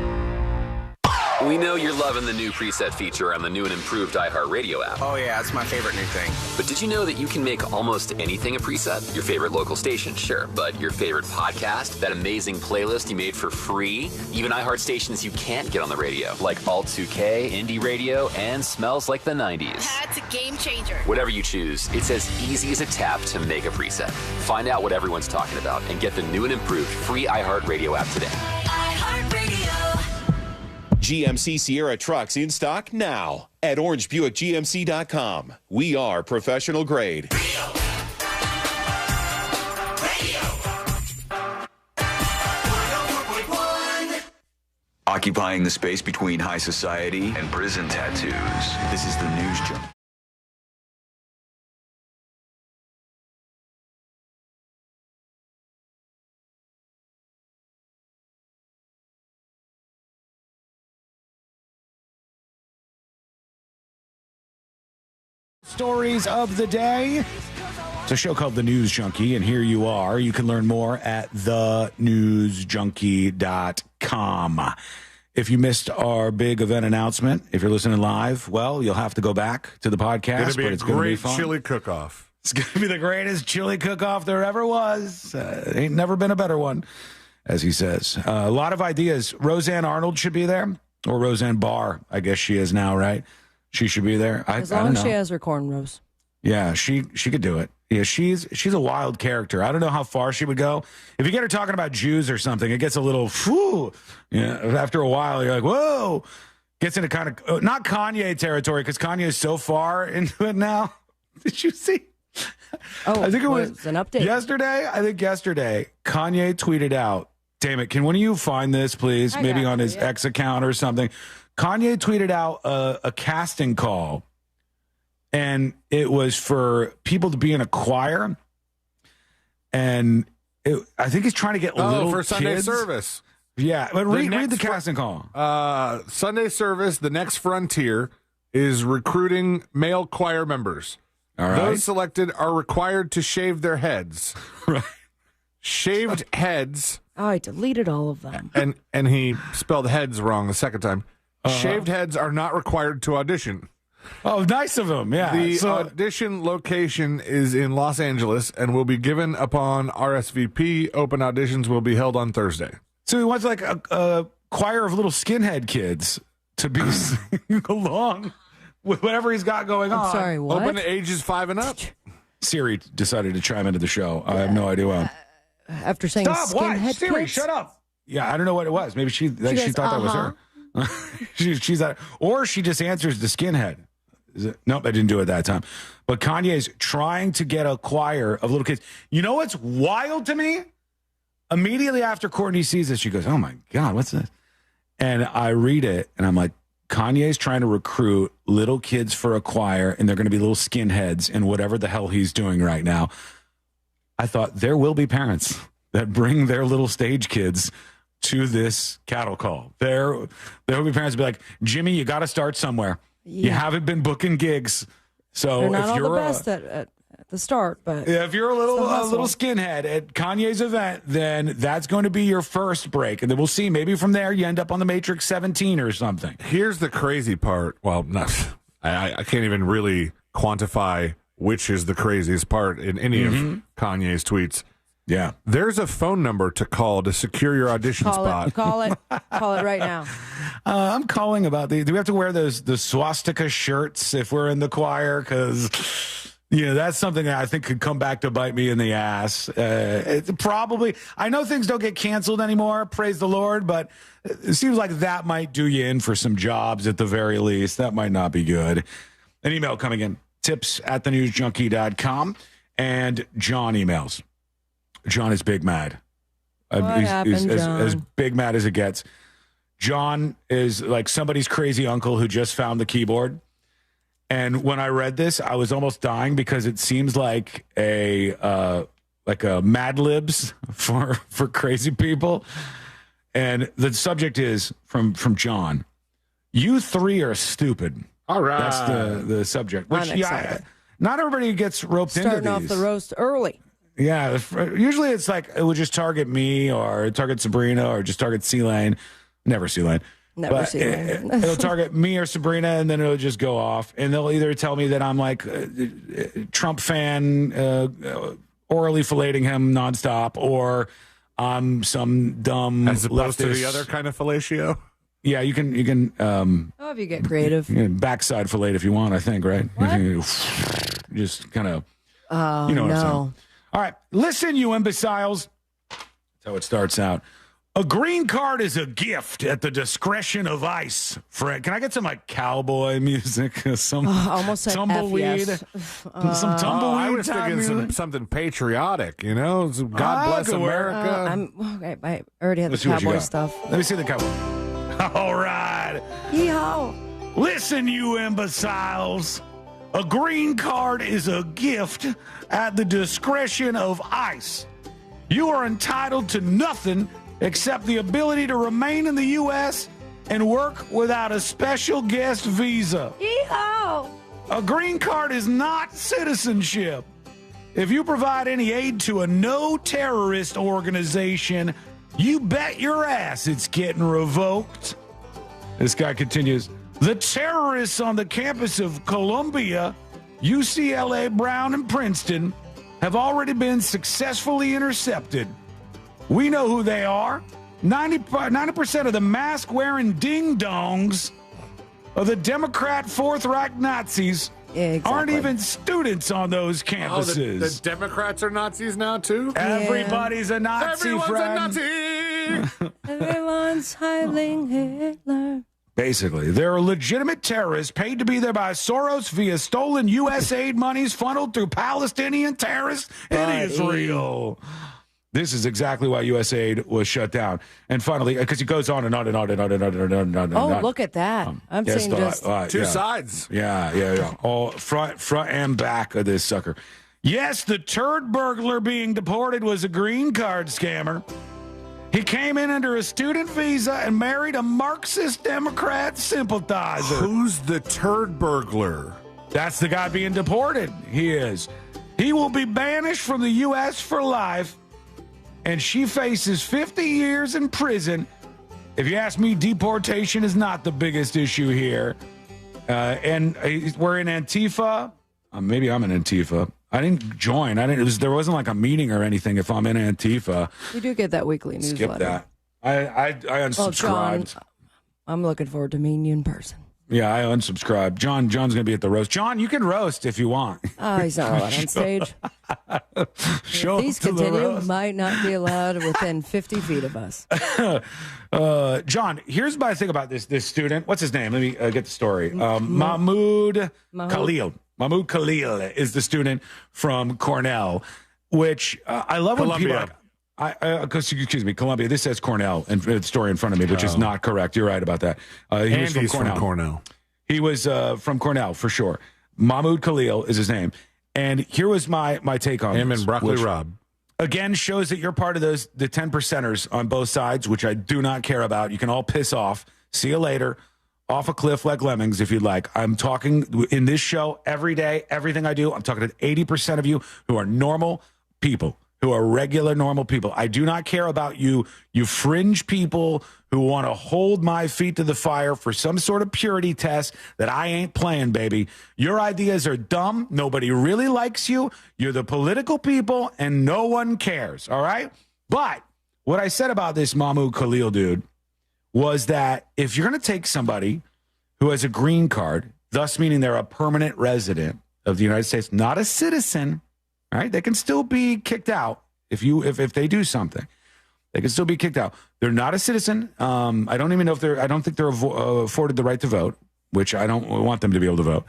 We know you're loving the new preset feature on the new and improved iHeartRadio app. Oh yeah, it's my favorite new thing. But did you know that you can make almost anything a preset? Your favorite local station, sure, but your favorite podcast, that amazing playlist you made for free, even iHeart stations you can't get on the radio, like Alt 2K, Indie Radio, and Smells Like the 90s. That's a game changer. Whatever you choose, it's as easy as a tap to make a preset. Find out what everyone's talking about and get the new and improved free iHeartRadio app today. GMC Sierra trucks in stock now at orangebuickgmc.com. We are professional grade. Occupying the space between high society and prison tattoos. This is the News Jump. Stories of the day. It's a show called The News Junkie, and here you are. You can learn more at thenewsjunkie.com. If you missed our big event announcement, if you're listening live, well, you'll have to go back to the podcast. It's going to be a it's gonna great fun. chili cook-off. It's going to be the greatest chili cook-off there ever was. Ain't never been a better one, as he says. A lot of ideas. Roseanne Arnold should be there, or Roseanne Barr, I guess she is now, right? She should be there. As long as she has her cornrows. Yeah, she could do it. Yeah, she's a wild character. I don't know how far she would go. If you get her talking about Jews or something, it gets a little, whew. Yeah, after a while, you're like, whoa. Gets into kind of, not Kanye territory, because Kanye is so far into it now. Did you see? Oh, I think it was an update. Yesterday, Kanye tweeted out, damn it, can one of you find this, please? Maybe on his X account or something. Kanye tweeted out a casting call, and it was for people to be in a choir. And I think he's trying to get little for Sunday kids. service. Yeah, but read the casting call. Sunday service, the next frontier, is recruiting male choir members. All right. Those selected are required to shave their heads. Right. Shaved heads. Oh, I deleted all of them. And he spelled heads wrong the second time. Shaved heads are not required to audition. Oh, nice of him. Yeah. The audition location is in Los Angeles and will be given upon RSVP. Open auditions will be held on Thursday. So he wants like a choir of little skinhead kids to be singing along with whatever he's got going on. I'm sorry, what? Open to ages 5 and up. Siri decided to chime into the show. I have no idea why. After saying Stop! Why? skinhead Siri, kids? shut up. Yeah, I don't know what it was. Maybe she goes, thought that was her. She's that, or she just answers the skinhead. Nope, I didn't do it that time. But Kanye's trying to get a choir of little kids. You know what's wild to me? Immediately after Courtney sees this, she goes, "Oh my God, what's this?" And I read it, and I'm like, Kanye's trying to recruit little kids for a choir, and they're going to be little skinheads in whatever the hell he's doing right now. I thought there will be parents that bring their little stage kids to this cattle call. There will be parents be like, Jimmy, you got to start somewhere. Yeah. You haven't been booking gigs. So They're not if all you're the best at the start, but if you're a little skinhead at Kanye's event, then that's going to be your first break. And then we'll see. Maybe from there you end up on the Matrix 17 or something. Here's the crazy part. Well, I can't even really quantify which is the craziest part in any of Kanye's tweets. Yeah. There's a phone number to call to secure your audition spot. Call it right now. I'm calling about do we have to wear the swastika shirts if we're in the choir? Because, that's something that I think could come back to bite me in the ass. It's probably, I know things don't get canceled anymore, praise the Lord, but it seems like that might do you in for some jobs at the very least. That might not be good. An email coming in, tips@thenewsjunkie.com, and John emails. John is big mad. Happened, John? As big mad as it gets. John is like somebody's crazy uncle who just found the keyboard. And when I read this, I was almost dying because it seems like a Mad Libs for crazy people. And the subject is from John. You three are stupid. All right. That's the subject. Which not everybody gets roped into these. Starting off the roast early. Yeah, usually it's like it would just target me or target Sabrina or just target C-Lane. Never C-Lane. Never C-Lane. It'll target me or Sabrina, and then it'll just go off. And they'll either tell me that I'm like Trump fan, orally filleting him nonstop, or I'm some dumb as opposed to the leftist. other kind of fellatio. Yeah, you can. If you get creative, you can backside fillet if you want. I think, right? Just kind of. You know what I'm saying. All right, listen, you imbeciles. That's how it starts out. A green card is a gift at the discretion of ICE. Fred, can I get some like cowboy music? Some almost said tumbleweed. Some tumbleweed. I was thinking something patriotic. God bless America. I already had the cowboy stuff. Let me see the cowboy. All right. Yeehaw. Listen, you imbeciles. A green card is a gift at the discretion of ICE. You are entitled to nothing except the ability to remain in the U.S. and work without a special guest visa. Yeehaw! A green card is not citizenship. If you provide any aid to a no-terrorist organization, you bet your ass it's getting revoked. This guy continues. The terrorists on the campus of Columbia, UCLA, Brown, and Princeton have already been successfully intercepted. We know who they are. 90% of the mask-wearing ding-dongs of the Democrat Fourth Reich Nazis aren't even students on those campuses. The Democrats are Nazis now, too? Everybody's a Nazi, Everyone's friend. a Nazi! Everyone's hiding Hitler. Basically, they're legitimate terrorists paid to be there by Soros via stolen U.S. aid monies funneled through Palestinian terrorists in Israel. This is exactly why U.S. aid was shut down. And finally, because he goes on and on and on and on and on and on and on. Oh, look at that. I'm saying just two sides. Yeah. All front and back of this sucker. Yes, the turd burglar being deported was a green card scammer. He came in under a student visa and married a Marxist Democrat sympathizer. Who's the turd burglar? That's the guy being deported. He is. He will be banished from the U.S. for life. and she faces 50 years in prison. If you ask me, deportation is not the biggest issue here. And we're in Antifa. Maybe I'm in Antifa. I didn't join. There wasn't like a meeting or anything. If I'm in Antifa, We do get that weekly newsletter. skip that. I unsubscribed. Well, John, I'm looking forward to meeting you in person. Yeah, I unsubscribed. John's going to be at the roast. John, you can roast if you want. Oh, he's not allowed on stage. Show If these up to the continue, roast. might not be allowed within 50 feet of us. John, here's my thing about this student. What's his name? Let me get the story. Mahmoud Khalil. Mahmoud Khalil is the student from Cornell, which I love when people Columbia. excuse me, Columbia. This says Cornell and the story in front of me, which is not correct. You're right about that. He was Andy's from Cornell. He was from Cornell for sure. Mahmoud Khalil is his name. And here was my take on Him this, and Broccoli which, Rob. again, shows that you're part of the 10%ers on both sides, which I do not care about. You can all piss off. See you later. Off a cliff like lemmings, if you'd like. I'm talking in this show every day, everything I do. I'm talking to 80% of you who are normal people, who are regular, normal people. I do not care about you fringe people who want to hold my feet to the fire for some sort of purity test that I ain't playing, baby. Your ideas are dumb. Nobody really likes you. You're the political people, and no one cares, all right? But what I said about this Mahmoud Khalil dude was that if you're going to take somebody who has a green card, thus meaning they're a permanent resident of the United States, not a citizen, all right? They can still be kicked out if they do something. They can still be kicked out. They're not a citizen. I don't even know if I don't think they're afforded the right to vote, which I don't want them to be able to vote.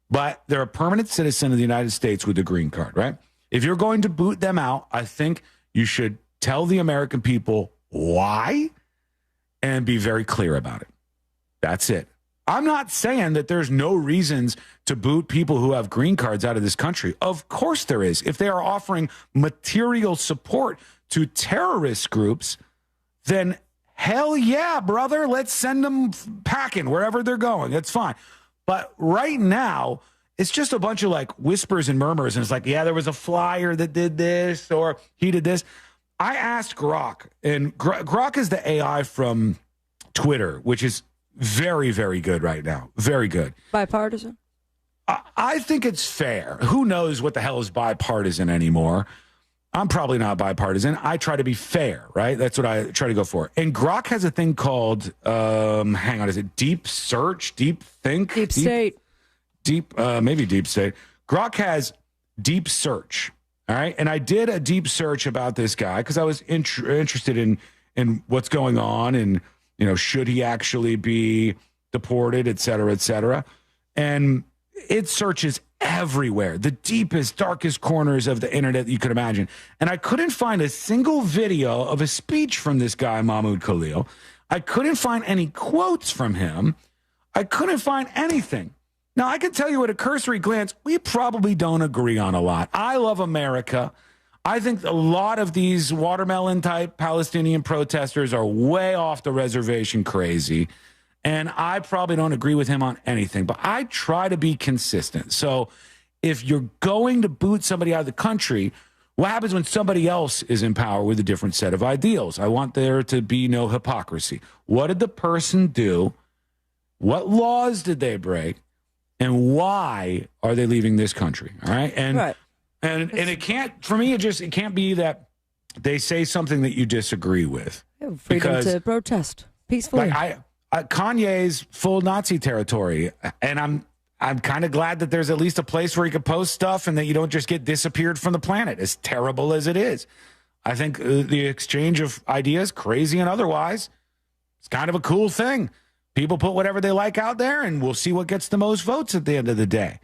But they're a permanent citizen of the United States with a green card, right? If you're going to boot them out, I think you should tell the American people why and be very clear about it. That's it. I'm not saying that there's no reasons to boot people who have green cards out of this country. Of course there is. If they are offering material support to terrorist groups, then hell yeah, brother, let's send them packing wherever they're going. That's fine. But right now, it's just a bunch of like whispers and murmurs. And it's like, yeah, there was a flyer that did this or he did this. I asked Grok, and Grok is the AI from Twitter, which is very, very good right now. Very good. Bipartisan? I think it's fair. Who knows what the hell is bipartisan anymore? I'm probably not bipartisan. I try to be fair, right? That's what I try to go for. And Grok has a thing called, hang on, is it Deep Search? Deep Think? Deep State. Maybe Deep State. Grok has Deep Search, all right? And I did a deep search about this guy because I was interested in what's going on and, you know, should he actually be deported, et cetera, et cetera. And it searches everywhere, the deepest, darkest corners of the internet that you could imagine. And I couldn't find a single video of a speech from this guy, Mahmoud Khalil. I couldn't find any quotes from him. I couldn't find anything. Now, I can tell you at a cursory glance, we probably don't agree on a lot. I love America. I think a lot of these watermelon-type Palestinian protesters are way off the reservation crazy. And I probably don't agree with him on anything, but I try to be consistent. So if you're going to boot somebody out of the country, what happens when somebody else is in power with a different set of ideals? I want there to be no hypocrisy. What did the person do? What laws did they break? And why are they leaving this country? All right. And it can't, for me, it can't be that they say something that you disagree with. Freedom to protest peacefully. Like Kanye's full Nazi territory, and I'm kind of glad that there's at least a place where you can post stuff and that you don't just get disappeared from the planet, as terrible as it is. I think the exchange of ideas, crazy and otherwise, it's kind of a cool thing. People put whatever they like out there, and we'll see what gets the most votes at the end of the day.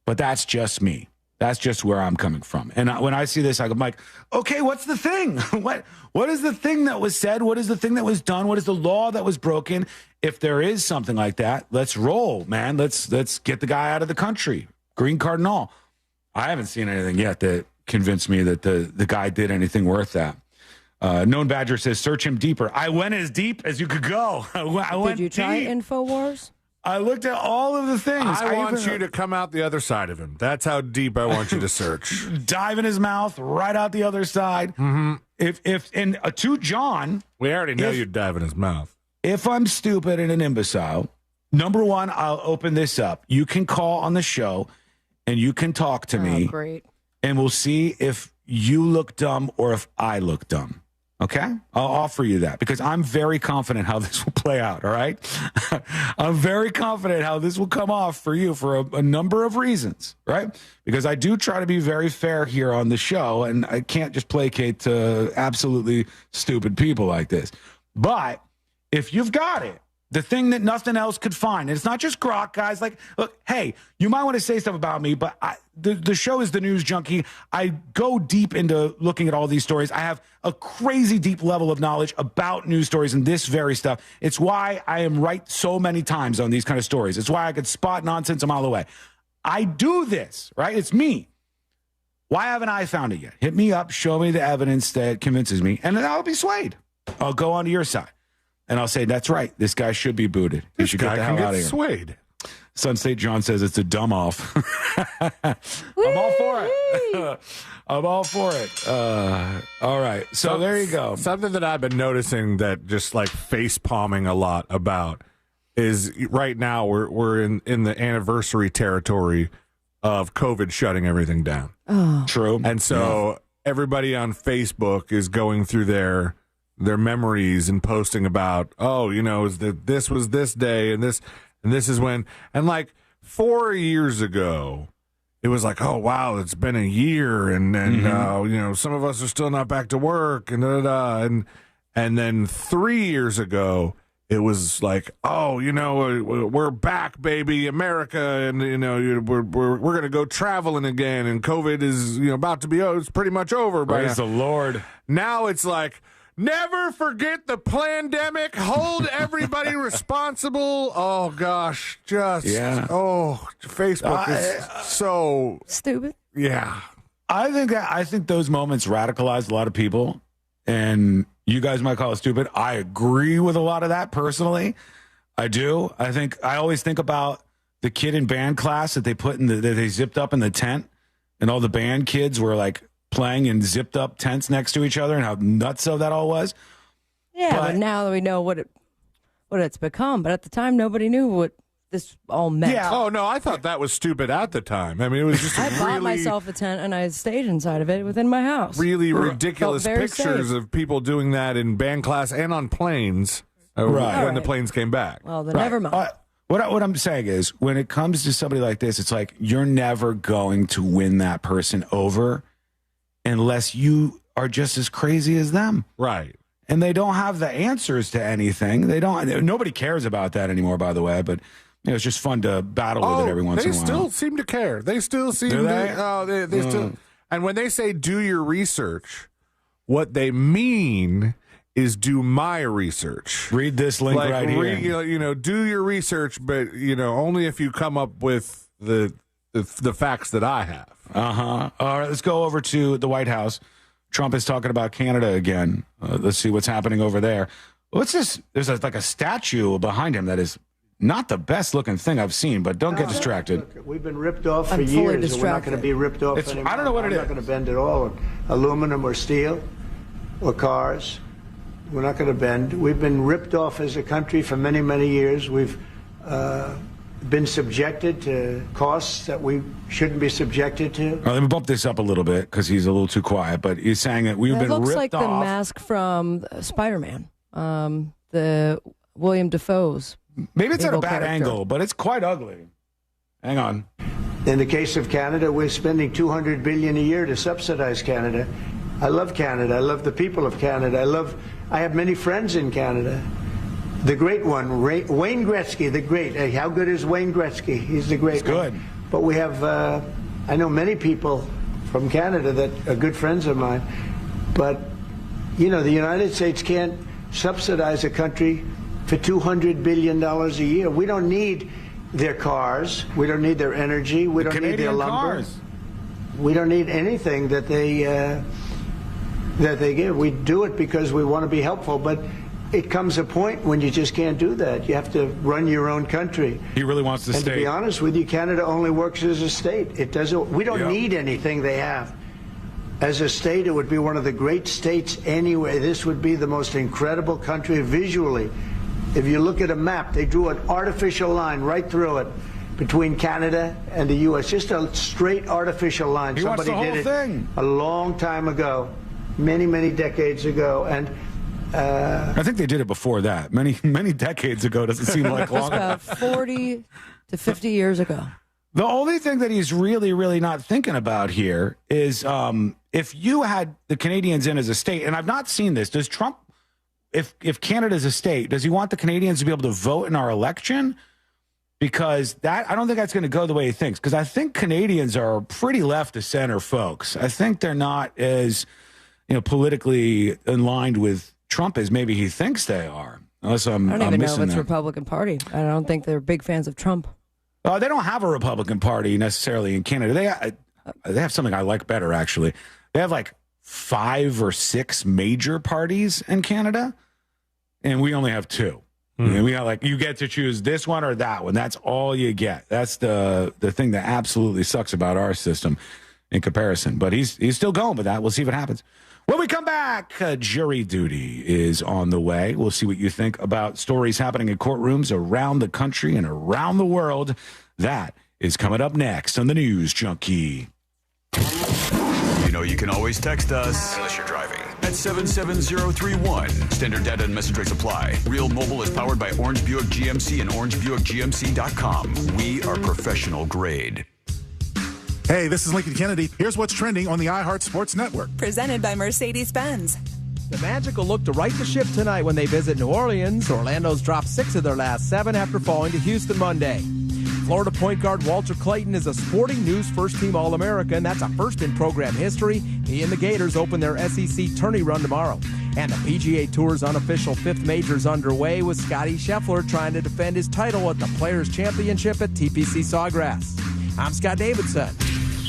But that's just me. That's just where I'm coming from. And when I see this, I'm like, okay, what's the thing? What is the thing that was said? What is the thing that was done? What is the law that was broken? If there is something like that, let's roll, man. Let's get the guy out of the country, green card and all. I haven't seen anything yet that convinced me that the guy did anything worth that. Known Badger says, search him deeper. I went as deep as you could go. I went Did you try deep. InfoWars? I looked at all of the things. I want you to come out the other side of him. That's how deep I want you to search. Dive in his mouth, right out the other side. Mm-hmm. to John, we already know you'd dive in his mouth. If I'm stupid and an imbecile, number one, I'll open this up. You can call on the show and you can talk to me. Great. And we'll see if you look dumb or if I look dumb. Okay? I'll offer you that because I'm very confident how this will play out, all right? I'm very confident how this will come off for you for a number of reasons, right? Because I do try to be very fair here on the show, and I can't just placate to absolutely stupid people like this. But if you've got it, the thing that nothing else could find, and it's not just grok, guys. Like, look, hey, you might want to say stuff about me, but the show is The News Junkie. I go deep into looking at all these stories. I have a crazy deep level of knowledge about news stories and this very stuff. It's why I am right so many times on these kind of stories. It's why I could spot nonsense a mile away. I do this, right? It's me. Why haven't I found it yet? Hit me up, show me the evidence that convinces me, and then I'll be swayed. I'll go onto your side. And I'll say, that's right. This guy should be booted. He should get the hell out of here. Swayed. Sun State John says it's a dumb off. I'm all for it. I'm all for it. All right. So there you go. Something that I've been noticing that just like face palming a lot about is right now we're in the anniversary territory of COVID shutting everything down. Oh. True. And so everybody on Facebook is going through their memories and posting about, this was this day and this is when, and like 4 years ago, it was like, oh wow, it's been a year, and some of us are still not back to work, and and then 3 years ago, it was like, oh, we're back, baby, America, and we're gonna go traveling again, and COVID is about to be it's pretty much over. Praise the Lord. Now it's like, never forget the pandemic. Hold everybody responsible. Oh, gosh. Facebook is so stupid. Yeah. I think those moments radicalized a lot of people, and you guys might call it stupid. I agree with a lot of that personally. I do. I always think about the kid in band class that they put that they zipped up in the tent, and all the band kids were like playing in zipped up tents next to each other, and how nutso that all was. Yeah, but now that we know what it's become, but at the time nobody knew what this all meant. Yeah. Oh no, I thought that was stupid at the time. I mean, it was just I bought myself a tent and I stayed inside of it within my house. Really ridiculous pictures of people doing that in band class and on planes when the planes came back. Well, then never mind. What I'm saying is, when it comes to somebody like this, it's like you're never going to win that person over unless you are just as crazy as them. Right. And they don't have the answers to anything. Nobody cares about that anymore, by the way, but it's just fun to battle with it every once in a while. They still seem to care. They still seem they still. And when they say do your research, what they mean is do my research. Read this link right here. Do your research, but only if you come up with the facts that I have. All right, let's go over to the White House. Trump is talking about Canada again. Let's see what's happening over there. What's this? There's like a statue behind him that is not the best looking thing I've seen, but don't get distracted. Look, we've been ripped off for years, and we're not going to be ripped off anymore. I don't know what it is. We're not going to bend at all. Aluminum or steel or cars. We're not going to bend. We've been ripped off as a country for many, many years. We've been subjected to costs that we shouldn't be subjected to. Let me bump this up a little bit because he's a little too quiet, but he's saying that we've been ripped off. It looks like the mask from Spider-Man, the William Dafoe's. Maybe it's at a bad angle, but it's quite ugly. Hang on. In the case of Canada, we're spending $200 billion a year to subsidize Canada. I love Canada. I love the people of Canada. I have many friends in Canada. The great one, Wayne Gretzky, the great. Hey, how good is Wayne Gretzky? He's the great one. Good. But we have, I know many people from Canada that are good friends of mine. But, the United States can't subsidize a country for $200 billion a year. We don't need their cars. We don't need their energy. We don't need their lumber. Cars. We don't need anything that they give. We do it because we want to be helpful, but it comes a point when you just can't do that. You have to run your own country. He really wants to stay. And to be honest with you, Canada only works as a state. It doesn't. We don't need anything they have. As a state, it would be one of the great states anyway. This would be the most incredible country visually. If you look at a map, they drew an artificial line right through it between Canada and the U.S. Just a straight artificial line. Somebody did it a long time ago, many, many decades ago. And I think they did it before that. Many decades ago. Doesn't seem like long. About 40 to 50 years ago. The only thing that he's really, really not thinking about here is if you had the Canadians in as a state, and I've not seen this, does Trump, if Canada's a state, does he want the Canadians to be able to vote in our election? Because I don't think that's going to go the way he thinks. Because I think Canadians are pretty left of center folks. I think they're not as, politically aligned with Trump as maybe he thinks they are. Unless I'm I don't even know missing if it's that. Republican Party. I don't think they're big fans of Trump. They don't have a Republican Party necessarily in Canada. They have something I like better, actually. They have like 5 or 6 major parties in Canada, and we only have 2. And we got you get to choose this one or that one. That's all you get. That's the thing that absolutely sucks about our system in comparison. But he's still going with that. We'll see what happens. When we come back, jury duty is on the way. We'll see what you think about stories happening in courtrooms around the country and around the world. That is coming up next on the News Junkie. You can always text us, unless you're driving, at 77031. Standard data and message rates apply. Real Mobile is powered by Orange Buick GMC and orangebuickgmc.com. We are professional grade. Hey, this is Lincoln Kennedy. Here's what's trending on the iHeart Sports Network. Presented by Mercedes-Benz. The Magic will look to right the ship tonight when they visit New Orleans. Orlando's dropped 6 of their last 7 after falling to Houston Monday. Florida point guard Walter Clayton is a Sporting News first-team All-American. That's a first in program history. He and the Gators open their SEC tourney run tomorrow. And the PGA Tour's unofficial 5th major is underway with Scottie Scheffler trying to defend his title at the Players' Championship at TPC Sawgrass. I'm Scott Davidson.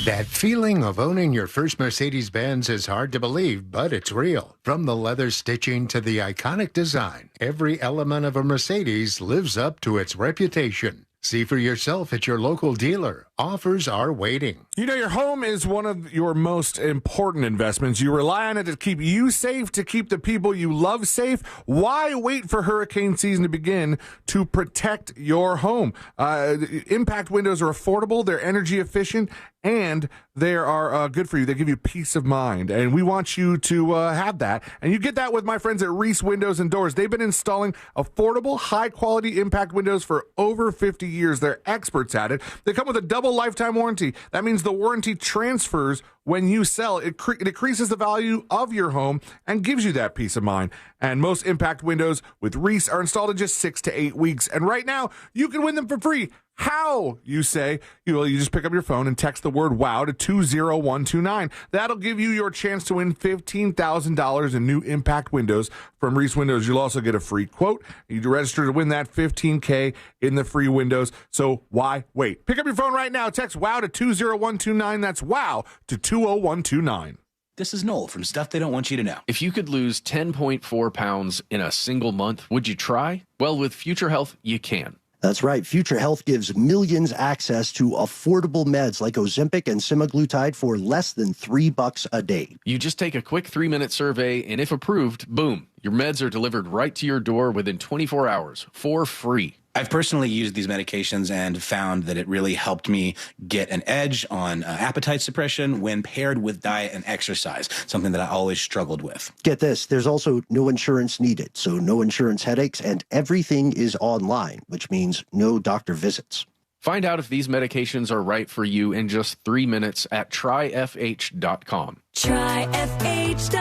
That feeling of owning your first Mercedes-Benz is hard to believe, but it's real. From the leather stitching to the iconic design, every element of a Mercedes lives up to its reputation. See for yourself at your local dealer. Offers are waiting. Your home is one of your most important investments. You rely on it to keep you safe, to keep the people you love safe. Why wait for hurricane season to begin to protect your home? Impact windows are affordable, they're energy efficient, and they are good for you. They give you peace of mind, and we want you to have that. And you get that with my friends at Reese Windows and Doors. They've been installing affordable, high-quality impact windows for over 50 years. They're experts at it. They come with a double lifetime warranty. That means the warranty transfers when you sell. It increases the value of your home and gives you that peace of mind. And most impact windows with Reese are installed in just 6 to 8 weeks. And right now, you can win them for free. How, you say? You just pick up your phone and text the word WOW to 20129. That'll give you your chance to win $15,000 in new impact windows from Reese Windows. You'll also get a free quote. You register to win that $15K in the free windows. So why wait? Pick up your phone right now. Text WOW to 20129. That's WOW to 20129. This is Noel from Stuff They Don't Want You to Know. If you could lose 10.4 pounds in a single month, would you try? Well, with Future Health, you can. That's right. Future Health gives millions access to affordable meds like Ozempic and semaglutide for less than $3 a day. You just take a quick 3-minute survey, and if approved, boom, your meds are delivered right to your door within 24 hours for free. I've personally used these medications and found that it really helped me get an edge on appetite suppression when paired with diet and exercise, something that I always struggled with. Get this, there's also no insurance needed, so no insurance headaches, and everything is online, which means no doctor visits. Find out if these medications are right for you in just 3 minutes at tryfh.com. Tryfh.com.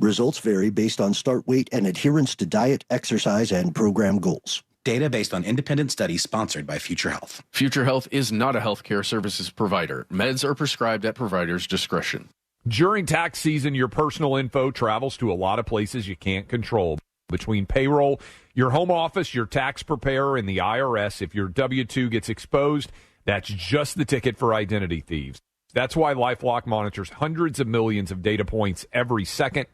Results vary based on start weight and adherence to diet, exercise, and program goals. Data based on independent studies sponsored by Future Health. Future Health is not a healthcare services provider. Meds are prescribed at provider's discretion. During tax season, your personal info travels to a lot of places you can't control. Between payroll, your home office, your tax preparer, and the IRS, if your W-2 gets exposed, that's just the ticket for identity thieves. That's why LifeLock monitors hundreds of millions of data points every second.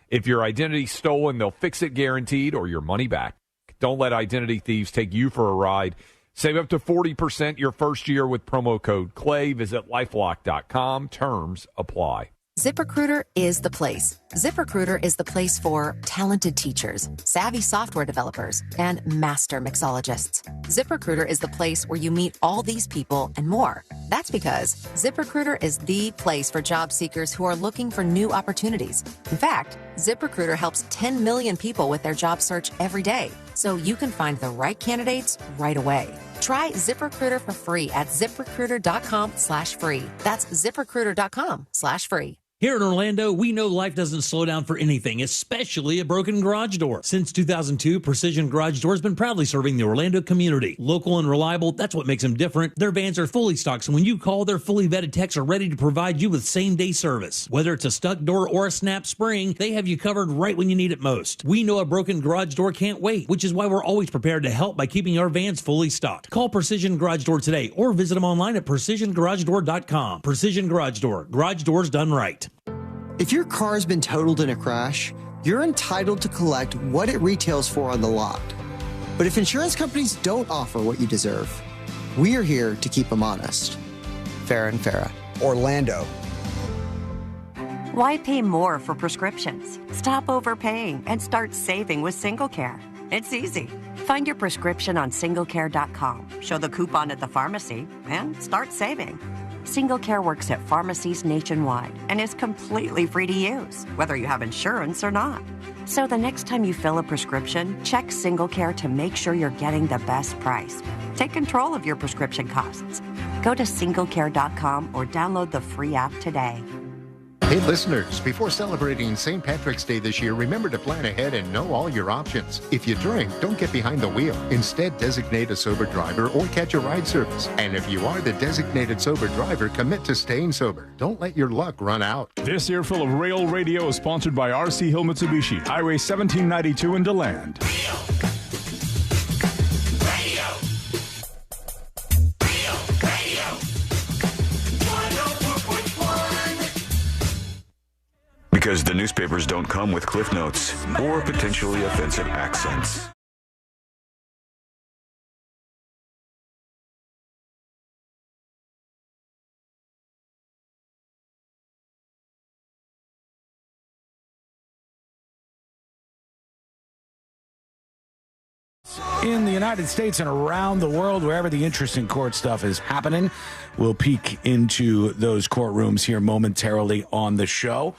If your identity's stolen, they'll fix it guaranteed or your money back. Don't let identity thieves take you for a ride. Save up to 40% your first year with promo code CLAY. Visit lifelock.com. Terms apply. ZipRecruiter is the place. ZipRecruiter is the place for talented teachers, savvy software developers, and master mixologists. ZipRecruiter is the place where you meet all these people and more. That's because ZipRecruiter is the place for job seekers who are looking for new opportunities. In fact, ZipRecruiter helps 10 million people with their job search every day, so you can find the right candidates right away. Try ZipRecruiter for free at ZipRecruiter.com/free. That's ZipRecruiter.com/free. Here in Orlando, we know life doesn't slow down for anything, especially a broken garage door. Since 2002, Precision Garage Door has been proudly serving the Orlando community. Local and reliable, that's what makes them different. Their vans are fully stocked, so when you call, their fully vetted techs are ready to provide you with same-day service. Whether it's a stuck door or a snap spring, they have you covered right when you need it most. We know a broken garage door can't wait, which is why we're always prepared to help by keeping our vans fully stocked. Call Precision Garage Door today or visit them online at PrecisionGarageDoor.com. Precision Garage Door. Garage doors done right. If your car's been totaled in a crash, you're entitled to collect what it retails for on the lot. But if insurance companies don't offer what you deserve, we are here to keep them honest. Farah and Farah, Orlando. Why pay more for prescriptions? Stop overpaying and start saving with SingleCare. It's easy. Find your prescription on singlecare.com, show the coupon at the pharmacy, and start saving. SingleCare works at pharmacies nationwide and is completely free to use, whether you have insurance or not. So the next time you fill a prescription, check SingleCare to make sure you're getting the best price. Take control of your prescription costs. Go to singlecare.com or download the free app today. Hey, listeners, before celebrating St. Patrick's Day this year, remember to plan ahead and know all your options. If you drink, don't get behind the wheel. Instead, designate a sober driver or catch a ride service. And if you are the designated sober driver, commit to staying sober. Don't let your luck run out. This earful of Rail Radio is sponsored by RC Hill Mitsubishi, Highway 1792 in DeLand. Because the newspapers don't come with cliff notes or potentially offensive accents. In the United States and around the world, wherever the interesting court stuff is happening, we'll peek into those courtrooms here momentarily on the show.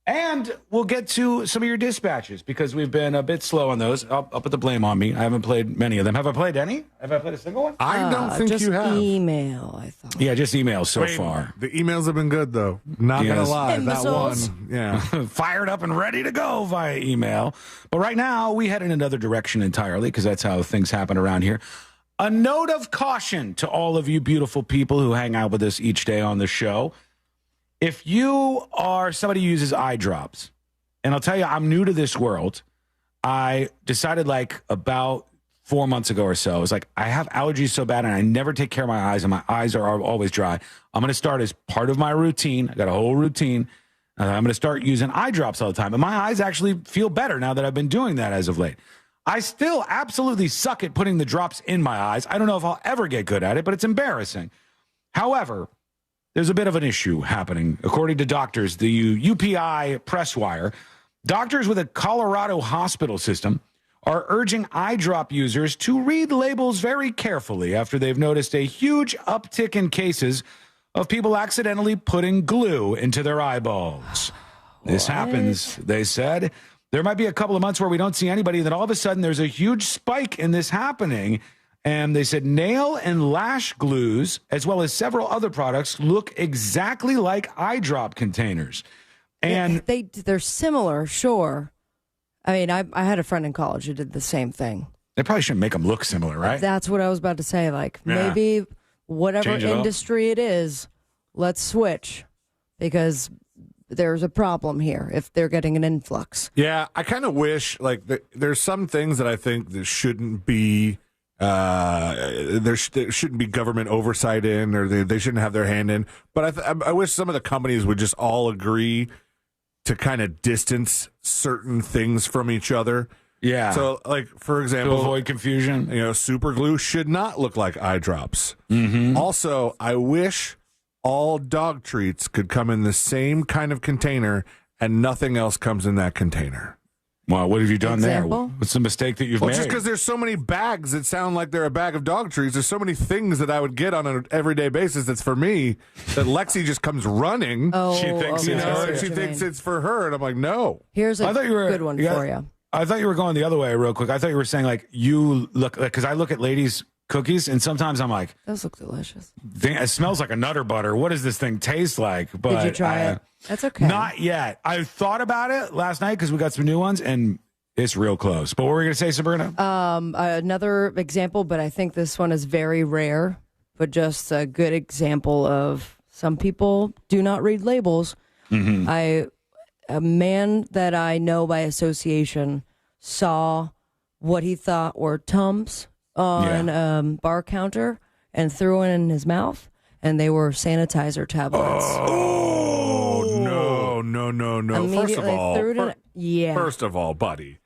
And we'll get to some of your dispatches because we've been a bit slow on those. I'll put the blame on me. I haven't played many of them. Have I played any? Have I played a single one? I don't think just you have. Email, I thought. Yeah, just emails so far. The emails have been good, though. Not going to lie. That one, yeah. Fired up and ready to go via email. But right now, we head in another direction entirely because that's how things happen around here. A note of caution to all of you beautiful people who hang out with us each day on the show. If you are somebody who uses eye drops, and I'll tell you, I'm new to this world. I decided like about 4 months ago or so, I was like, I have allergies so bad and I never take care of my eyes and my eyes are always dry. I'm going to start as part of my routine. I got a whole routine. I'm going to start using eye drops all the time. And my eyes actually feel better now that I've been doing that as of late. I still absolutely suck at putting the drops in my eyes. I don't know if I'll ever get good at it, but it's embarrassing. However, there's a bit of an issue happening. According to doctors, the UPI press wire, doctors with a Colorado hospital system are urging eye drop users to read labels very carefully after they've noticed a huge uptick in cases of people accidentally putting glue into their eyeballs. This happens, they said. There might be a couple of months where we don't see anybody, then all of a sudden there's a huge spike in this happening. And they said nail and lash glues, as well as several other products, look exactly like eye drop containers. And they're similar, sure. I mean, I had a friend in college who did the same thing. They probably shouldn't make them look similar, right? That's what I was about to say. Like, Yeah. maybe whatever Change it up. industry it is, let's switch because there's a problem here if they're getting an influx. Yeah, I kind of wish, like, there's some things that I think that shouldn't be, there shouldn't be government oversight in, or they shouldn't have their hand in. But I wish some of the companies would just all agree to kind of distance certain things from each other. Yeah. So, like, for example, to avoid confusion, super glue should not look like eye drops. Mm-hmm. Also, I wish all dog treats could come in the same kind of container and nothing else comes in that container. Well, what have you done Example? there? What's the mistake that you've made? Just because there's so many bags that sound like they're a bag of dog treats, there's so many things that I would get on an everyday basis that's for me that Lexi just comes running. Oh, She thinks okay. it's I see hers. what She you thinks mean. it's for her, and I'm like, no. Here's a I thought you were good one for you. I thought you were going the other way real quick. I thought you were saying like you look because I look at ladies' cookies and sometimes I'm like, Those look delicious. it smells like a Nutter Butter. What does this thing taste like? But Did you try it? That's okay. Not yet. I thought about it last night because we got some new ones and it's real close. But what were we going to say, Sabrina? Another example, but I think this one is very rare, but just a good example of some people do not read labels. Mm-hmm. A man that I know by association saw what he thought were Tums on a bar counter and threw it in his mouth, and they were sanitizer tablets. Oh, no. First of all, First of all, buddy,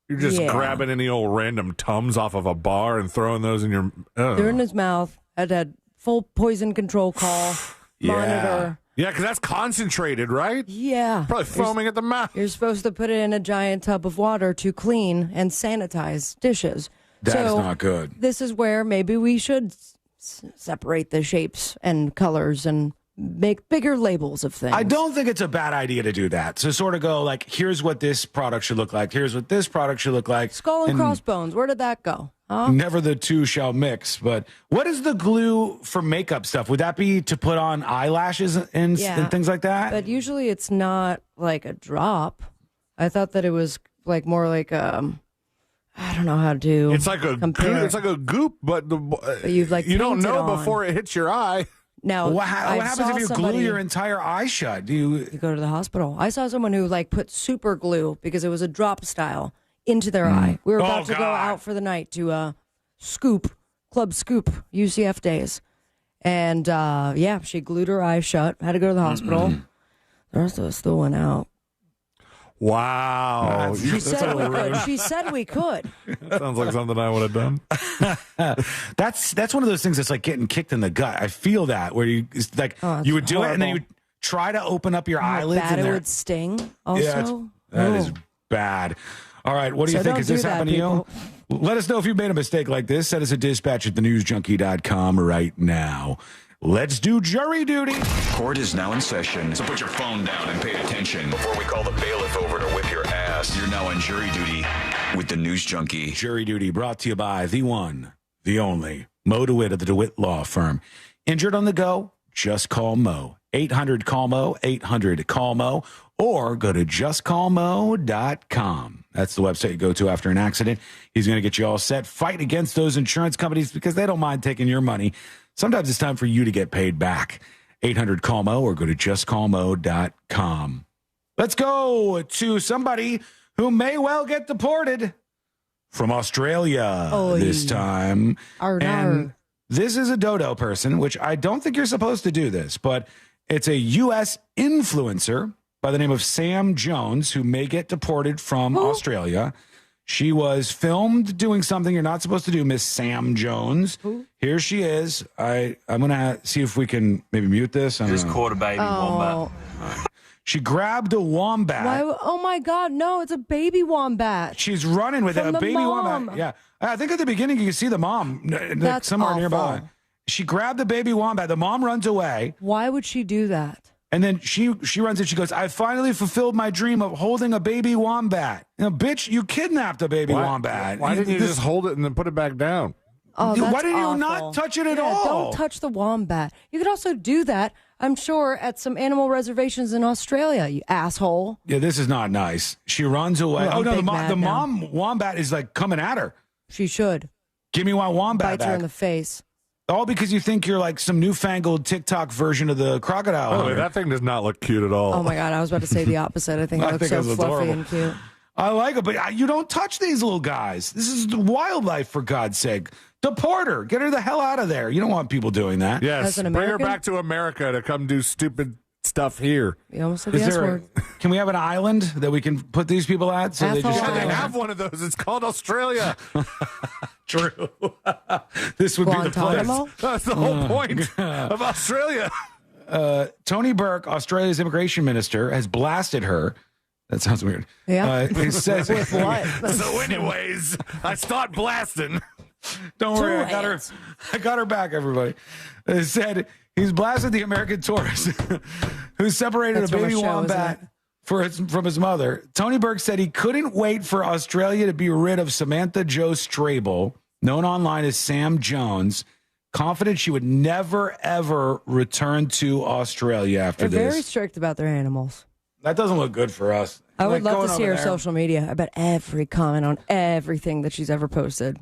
you're just grabbing any old random Tums off of a bar and throwing those in your... They're in his mouth. Had full poison control call, monitor. Yeah, because that's concentrated, right? Yeah. Probably foaming at the mouth. You're supposed to put it in a giant tub of water to clean and sanitize dishes. That's not good. This is where maybe we should separate the shapes and colors and make bigger labels of things. I don't think it's a bad idea to do that. To sort of go like, here's what this product should look like. Here's what this product should look like. Skull and crossbones. Where did that go? Huh? Never the two shall mix. But what is the glue for makeup stuff? Would that be to put on eyelashes and things like that? But usually it's not like a drop. I thought that it was like more like I don't know how to. It's like a compare. it's like a goop, but you've like you don't painted know on. before it hits your eye. Now, what happens if you glue your entire eye shut? You go to the hospital. I saw someone who like put super glue because it was a drop style into their eye. We were about to go out for the night to Club Scoop, UCF days. And she glued her eyes shut, had to go to the hospital. The rest of us still went out. Wow. She said we could. She said we could. Sounds like something I would have done. That's one of those things that's like getting kicked in the gut. I feel that where you it's like you would do it and then you would try to open up your eyelids. Bad and it would sting. Also, that is bad. All right, what do you think? Has this happened to you? Let us know if you made a mistake like this. Send us a dispatch at thenewsjunkie.com right now. Let's do jury duty. Court is now in session, so put your phone down and pay attention. Before we call the bailiff over to whip your ass, you're now on jury duty with the News Junkie. Jury duty brought to you by the one, the only, Mo DeWitt of the DeWitt Law Firm. Injured on the go? Just call Mo. 800-CALL-MO, 800-CALL-MO, or go to justcallmo.com. That's the website you go to after an accident. He's going to get you all set. Fight against those insurance companies because they don't mind taking your money. Sometimes it's time for you to get paid back. 800-CALL-MO or go to justcallmo.com. Let's go to somebody who may well get deported from Australia this time. And this is a dodo person, which I don't think you're supposed to do this, but it's a U.S. influencer by the name of Sam Jones who may get deported from Australia. She was filmed doing something you're not supposed to do, Miss Sam Jones. Here she is. I'm going to see if we can maybe mute this. Just caught a baby wombat. She grabbed a wombat. Oh my God, no, it's a baby wombat. She's running with From a the baby mom. wombat. Yeah. I think at the beginning you can see the mom That's somewhere awful. nearby. She grabbed the baby wombat. The mom runs away. Why would she do that? And then she runs in. She goes, I finally fulfilled my dream of holding a baby wombat. Bitch, you kidnapped a baby wombat. Why didn't you just hold it and then put it back down? Oh, that's Why didn't you awful. not touch it at all? Don't touch the wombat. You could also do that, I'm sure, at some animal reservations in Australia, you asshole. Yeah, this is not nice. She runs away. Well, Oh, no, big mad the now. mom wombat is like coming at her. She should. Give me my wombat Bites her in back. the face. All because you think you're like some newfangled TikTok version of the crocodile. Oh, hunter. that thing does not look cute at all. Oh my God, I was about to say the opposite. I think it looks so it's fluffy adorable. and cute. I like it, but you don't touch these little guys. This is wildlife, for God's sake. Deport her. Get her the hell out of there. You don't want people doing that. Yes, As an bring her American? back to America to come do stupid stuff here. You almost said the S word. Can we have an island that we can put these people at? So they just They have one of those. It's called Australia. True. This would Guantanamo? be the place. That's the whole point of Australia. Tony Burke, Australia's immigration minister, has blasted her. That sounds weird. Yeah. It says With what? So, anyways, I start blasting. Don't worry, I got her back, everybody. It said he's blasted the American tourist who separated That's a from baby a show, wombat from his mother. Tony Burke said he couldn't wait for Australia to be rid of Samantha Jo Strable, known online as Sam Jones, confident she would never, ever return to Australia after They're this. very strict about their animals. That doesn't look good for us. I would Like love to going see over her there. social media. I bet every comment on everything that she's ever posted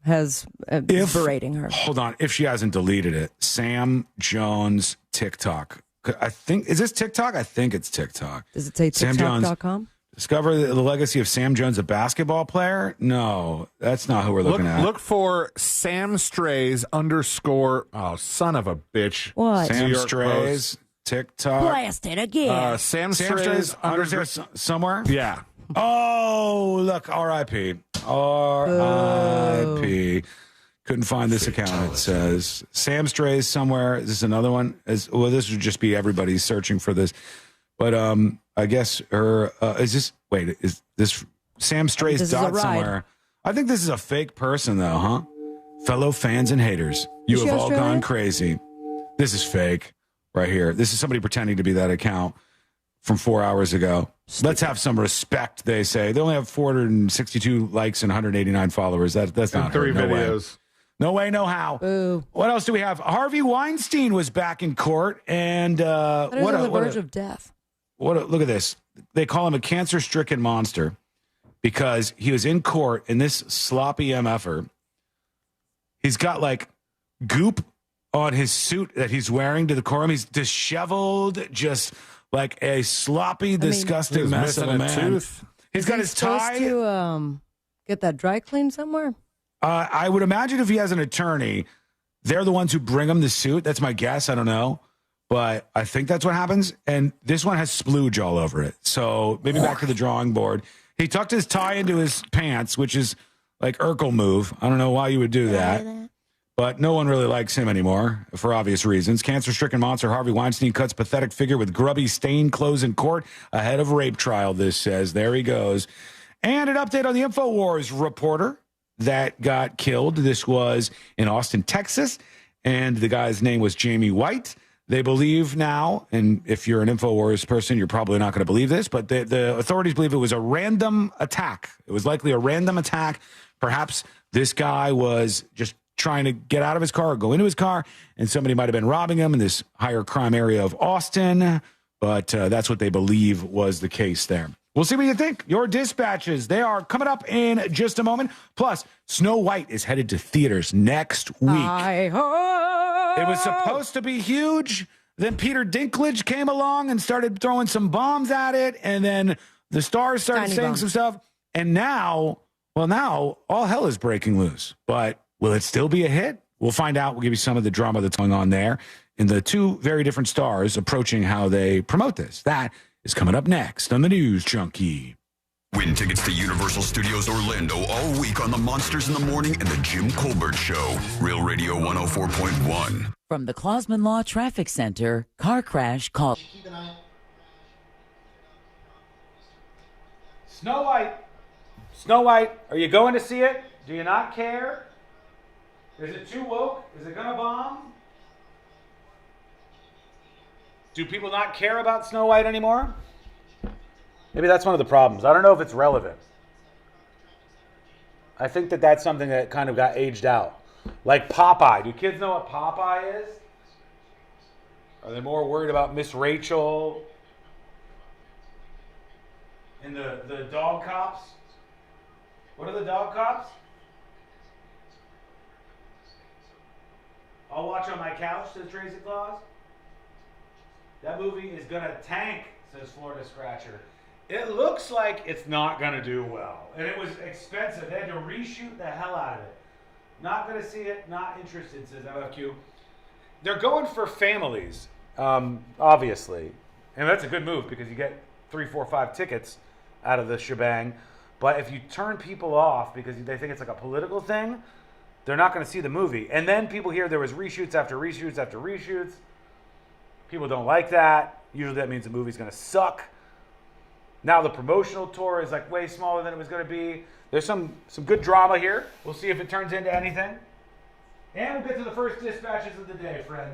has berating her. Hold on, if she hasn't deleted it, Sam Jones TikTok. I think is this TikTok? I think it's TikTok. Does it say Sam Jones. TikTok.com? Discover the legacy of Sam Jones, a basketball player? No, that's not who we're looking at. Look for Sam Strays _ oh, son of a bitch. What? Sam New York Strays, Post. TikTok. Blast it again. Sam Strays Strays under somewhere? Yeah. Oh, look, R.I.P. R.I.P. Couldn't find this account. It says Sam Strays somewhere. Is this another one? Well, this would just be everybody searching for this. But I guess her is this Sam Strays This is a dot ride. somewhere? I think this is a fake person though, huh? Fellow fans and haters, you Is she have all Australian? gone crazy. This is fake right here. This is somebody pretending to be that account from 4 hours ago. Let's have some respect, they say. They only have 462 likes and 189 followers. That's not And 3 her. No way. videos. No way, no how. Boo. What else do we have? Harvey Weinstein was back in court, and That is on the verge of death. look at this. They call him a cancer-stricken monster because he was in court, and this sloppy MFer, he's got like goop on his suit that he's wearing to the courtroom. He's disheveled, just like a sloppy, disgusting He's mess of missing a man. tooth. He's got his supposed tie. to get that dry cleaned somewhere. I would imagine if he has an attorney, they're the ones who bring him the suit. That's my guess. I don't know. But I think that's what happens. And this one has splooge all over it. So maybe back to the drawing board. He tucked his tie into his pants, which is like Urkel move. I don't know why you would do that. But no one really likes him anymore for obvious reasons. Cancer-stricken monster Harvey Weinstein cuts pathetic figure with grubby stained clothes in court ahead of rape trial, this says. There he goes. And an update on the InfoWars reporter that got killed. This was in Austin, Texas, and the guy's name was Jamie White. They believe now, and if you're an InfoWars person, you're probably not going to believe this, but the authorities believe it was a random attack. It was likely a random attack. Perhaps this guy was just trying to get out of his car or go into his car, and somebody might have been robbing him in this higher crime area of Austin, but that's what they believe was the case there. We'll see what you think. Your dispatches, they are coming up in just a moment. Plus, Snow White is headed to theaters next week. It was supposed to be huge. Then Peter Dinklage came along and started throwing some bombs at it. And then the stars started saying some stuff. And now all hell is breaking loose. But will it still be a hit? We'll find out. We'll give you some of the drama that's going on there in the two very different stars approaching how they promote this. That is coming up next on the News Junkie. Win tickets to Universal Studios Orlando all week on the Monsters in the Morning and the Jim Colbert Show. Real Radio 104.1. From the Clausman Law Traffic Center, car crash call. Snow White. Snow White, are you going to see it? Do you not care? Is it too woke? Is it going to bomb? Do people not care about Snow White anymore? Maybe that's one of the problems. I don't know if it's relevant. I think that's something that kind of got aged out. Like Popeye. Do kids know what Popeye is? Are they more worried about Miss Rachel and the dog cops? What are the dog cops? I'll watch on my couch, says Tracy Claus. That movie is going to tank, says Florida Scratcher. It looks like it's not going to do well. And it was expensive. They had to reshoot the hell out of it. Not going to see it, not interested, says MFQ. They're going for families, obviously. And that's a good move because you get 3, 4, 5 tickets out of the shebang. But if you turn people off because they think it's like a political thing, they're not going to see the movie. And then people hear there was reshoots after reshoots after reshoots. People don't like that. Usually that means the movie's going to suck. Now the promotional tour is like way smaller than it was going to be. There's some good drama here. We'll see if it turns into anything. And we'll get to the first dispatches of the day, friend.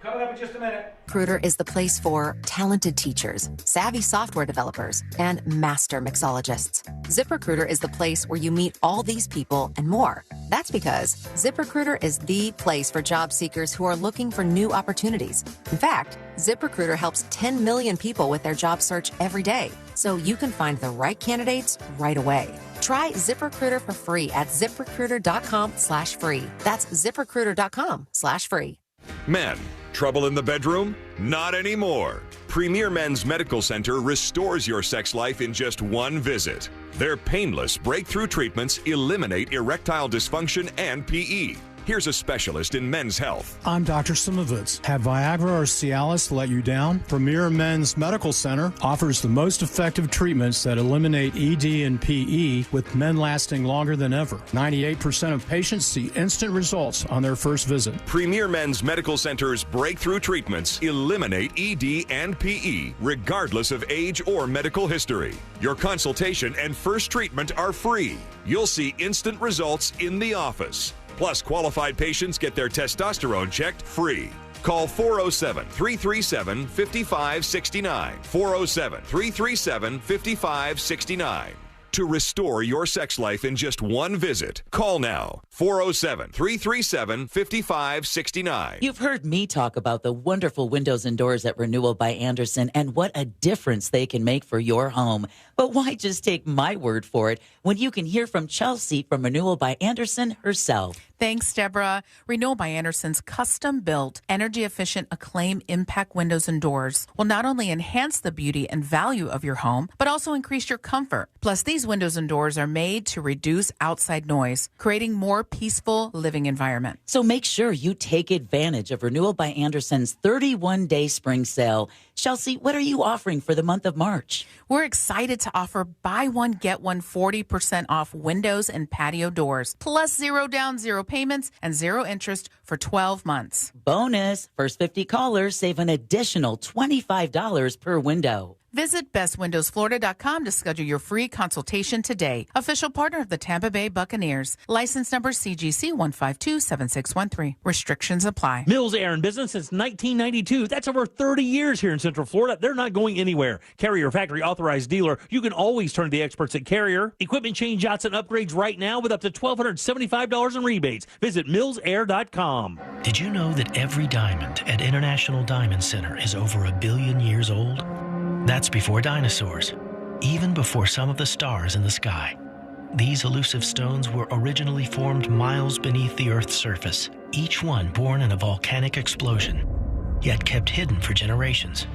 Coming up in just a minute. ZipRecruiter is the place for talented teachers, savvy software developers, and master mixologists. ZipRecruiter is the place where you meet all these people and more. That's because ZipRecruiter is the place for job seekers who are looking for new opportunities. In fact, ZipRecruiter helps 10 million people with their job search every day, so you can find the right candidates right away. Try ZipRecruiter for free at ZipRecruiter.com/free. That's ZipRecruiter.com/free. Men, trouble in the bedroom? Not anymore. Premier Men's Medical Center restores your sex life in just one visit. Their painless breakthrough treatments eliminate erectile dysfunction and PE. Here's a specialist in men's health. I'm Dr. Simovitz. Have Viagra or Cialis let you down? Premier Men's Medical Center offers the most effective treatments that eliminate ED and PE, with men lasting longer than ever. 98% of patients see instant results on their first visit. Premier Men's Medical Center's breakthrough treatments eliminate ED and PE, regardless of age or medical history. Your consultation and first treatment are free. You'll see instant results in the office. Plus, qualified patients get their testosterone checked free. Call 407-337-5569. 407-337-5569. To restore your sex life in just one visit, call now. 407-337-5569. You've heard me talk about the wonderful windows and doors at Renewal by Andersen and what a difference they can make for your home. But why just take my word for it when you can hear from Chelsea from Renewal by Andersen herself? Thanks, Deborah. Renewal by Andersen's custom-built, energy-efficient Acclaim Impact windows and doors will not only enhance the beauty and value of your home, but also increase your comfort. Plus, these windows and doors are made to reduce outside noise, creating more peaceful living environment. So make sure you take advantage of Renewal by Andersen's 31-day spring sale. Chelsea, what are you offering for the month of March? We're excited to offer buy one, get one 40% off windows and patio doors, plus 0 down, 0 payments, and 0 interest for 12 months. Bonus, first 50 callers save an additional $25 per window. Visit bestwindowsflorida.com to schedule your free consultation today. Official partner of the Tampa Bay Buccaneers. License number CGC 1527613. Restrictions apply. Mills Air in business since 1992. That's over 30 years here in Central Florida. They're not going anywhere. Carrier factory authorized dealer. You can always turn to the experts at Carrier. Equipment changeouts and upgrades right now with up to $1,275 in rebates. Visit millsair.com. Did you know that every diamond at International Diamond Center is over 1 billion years old? That's before dinosaurs, even before some of the stars in the sky. These elusive stones were originally formed miles beneath the Earth's surface, each one born in a volcanic explosion, yet kept hidden for generations.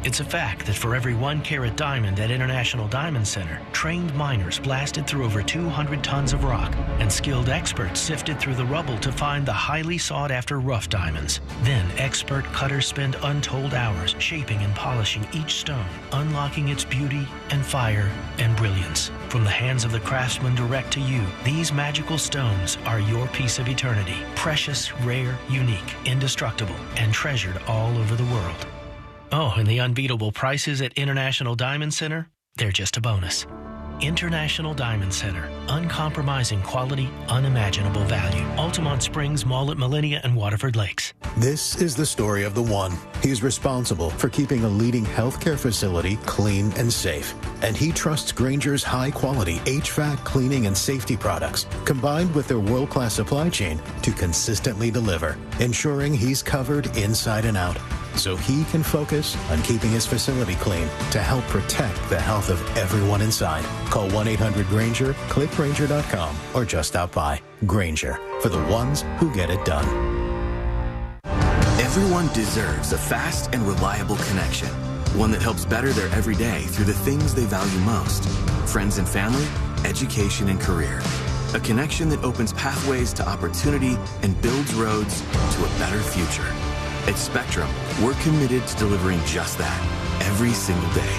It's a fact that for every 1 carat diamond at International Diamond Center, trained miners blasted through over 200 tons of rock, and skilled experts sifted through the rubble to find the highly sought-after rough diamonds. Then expert cutters spend untold hours shaping and polishing each stone, unlocking its beauty and fire and brilliance. From the hands of the craftsman direct to you, these magical stones are your piece of eternity. Precious, rare, unique, indestructible, and treasured all over the world. Oh, and the unbeatable prices at International Diamond Center? They're just a bonus. International Diamond Center. Uncompromising quality, unimaginable value. Altamont Springs Mall at Millenia and Waterford Lakes. This is the story of the one. He's responsible for keeping a leading healthcare facility clean and safe. And he trusts Grainger's high-quality HVAC cleaning and safety products, combined with their world-class supply chain, to consistently deliver, ensuring he's covered inside and out, so he can focus on keeping his facility clean to help protect the health of everyone inside. Call 1-800-GRAINGER, click Grainger.com, or just stop by. Grainger, for the ones who get it done. Everyone deserves a fast and reliable connection, one that helps better their everyday through the things they value most: friends and family, education and career. A connection that opens pathways to opportunity and builds roads to a better future. At Spectrum, we're committed to delivering just that every single day.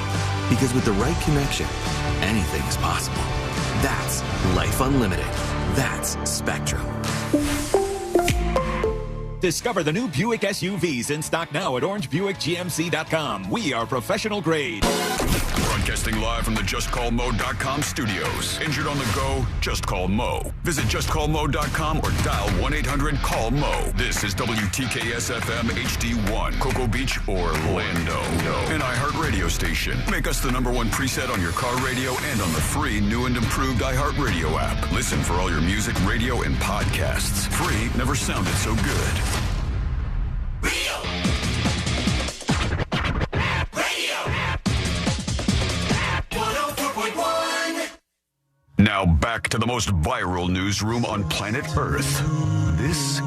Because with the right connection, anything is possible. That's Life Unlimited. That's Spectrum. Discover the new Buick SUVs in stock now at orangebuickgmc.com. We are professional grade. Broadcasting live from the JustCallMo.com studios. Injured on the go? Just call Mo. Visit JustCallMo.com or dial 1-800-CALL-MO. This is WTKS-FM HD1, Cocoa Beach, Orlando. An iHeartRadio station. Make us the #1 preset on your car radio and on the free new and improved iHeartRadio app. Listen for all your music, radio, and podcasts. Free never sounded so good. Now back to the most viral newsroom on planet Earth. This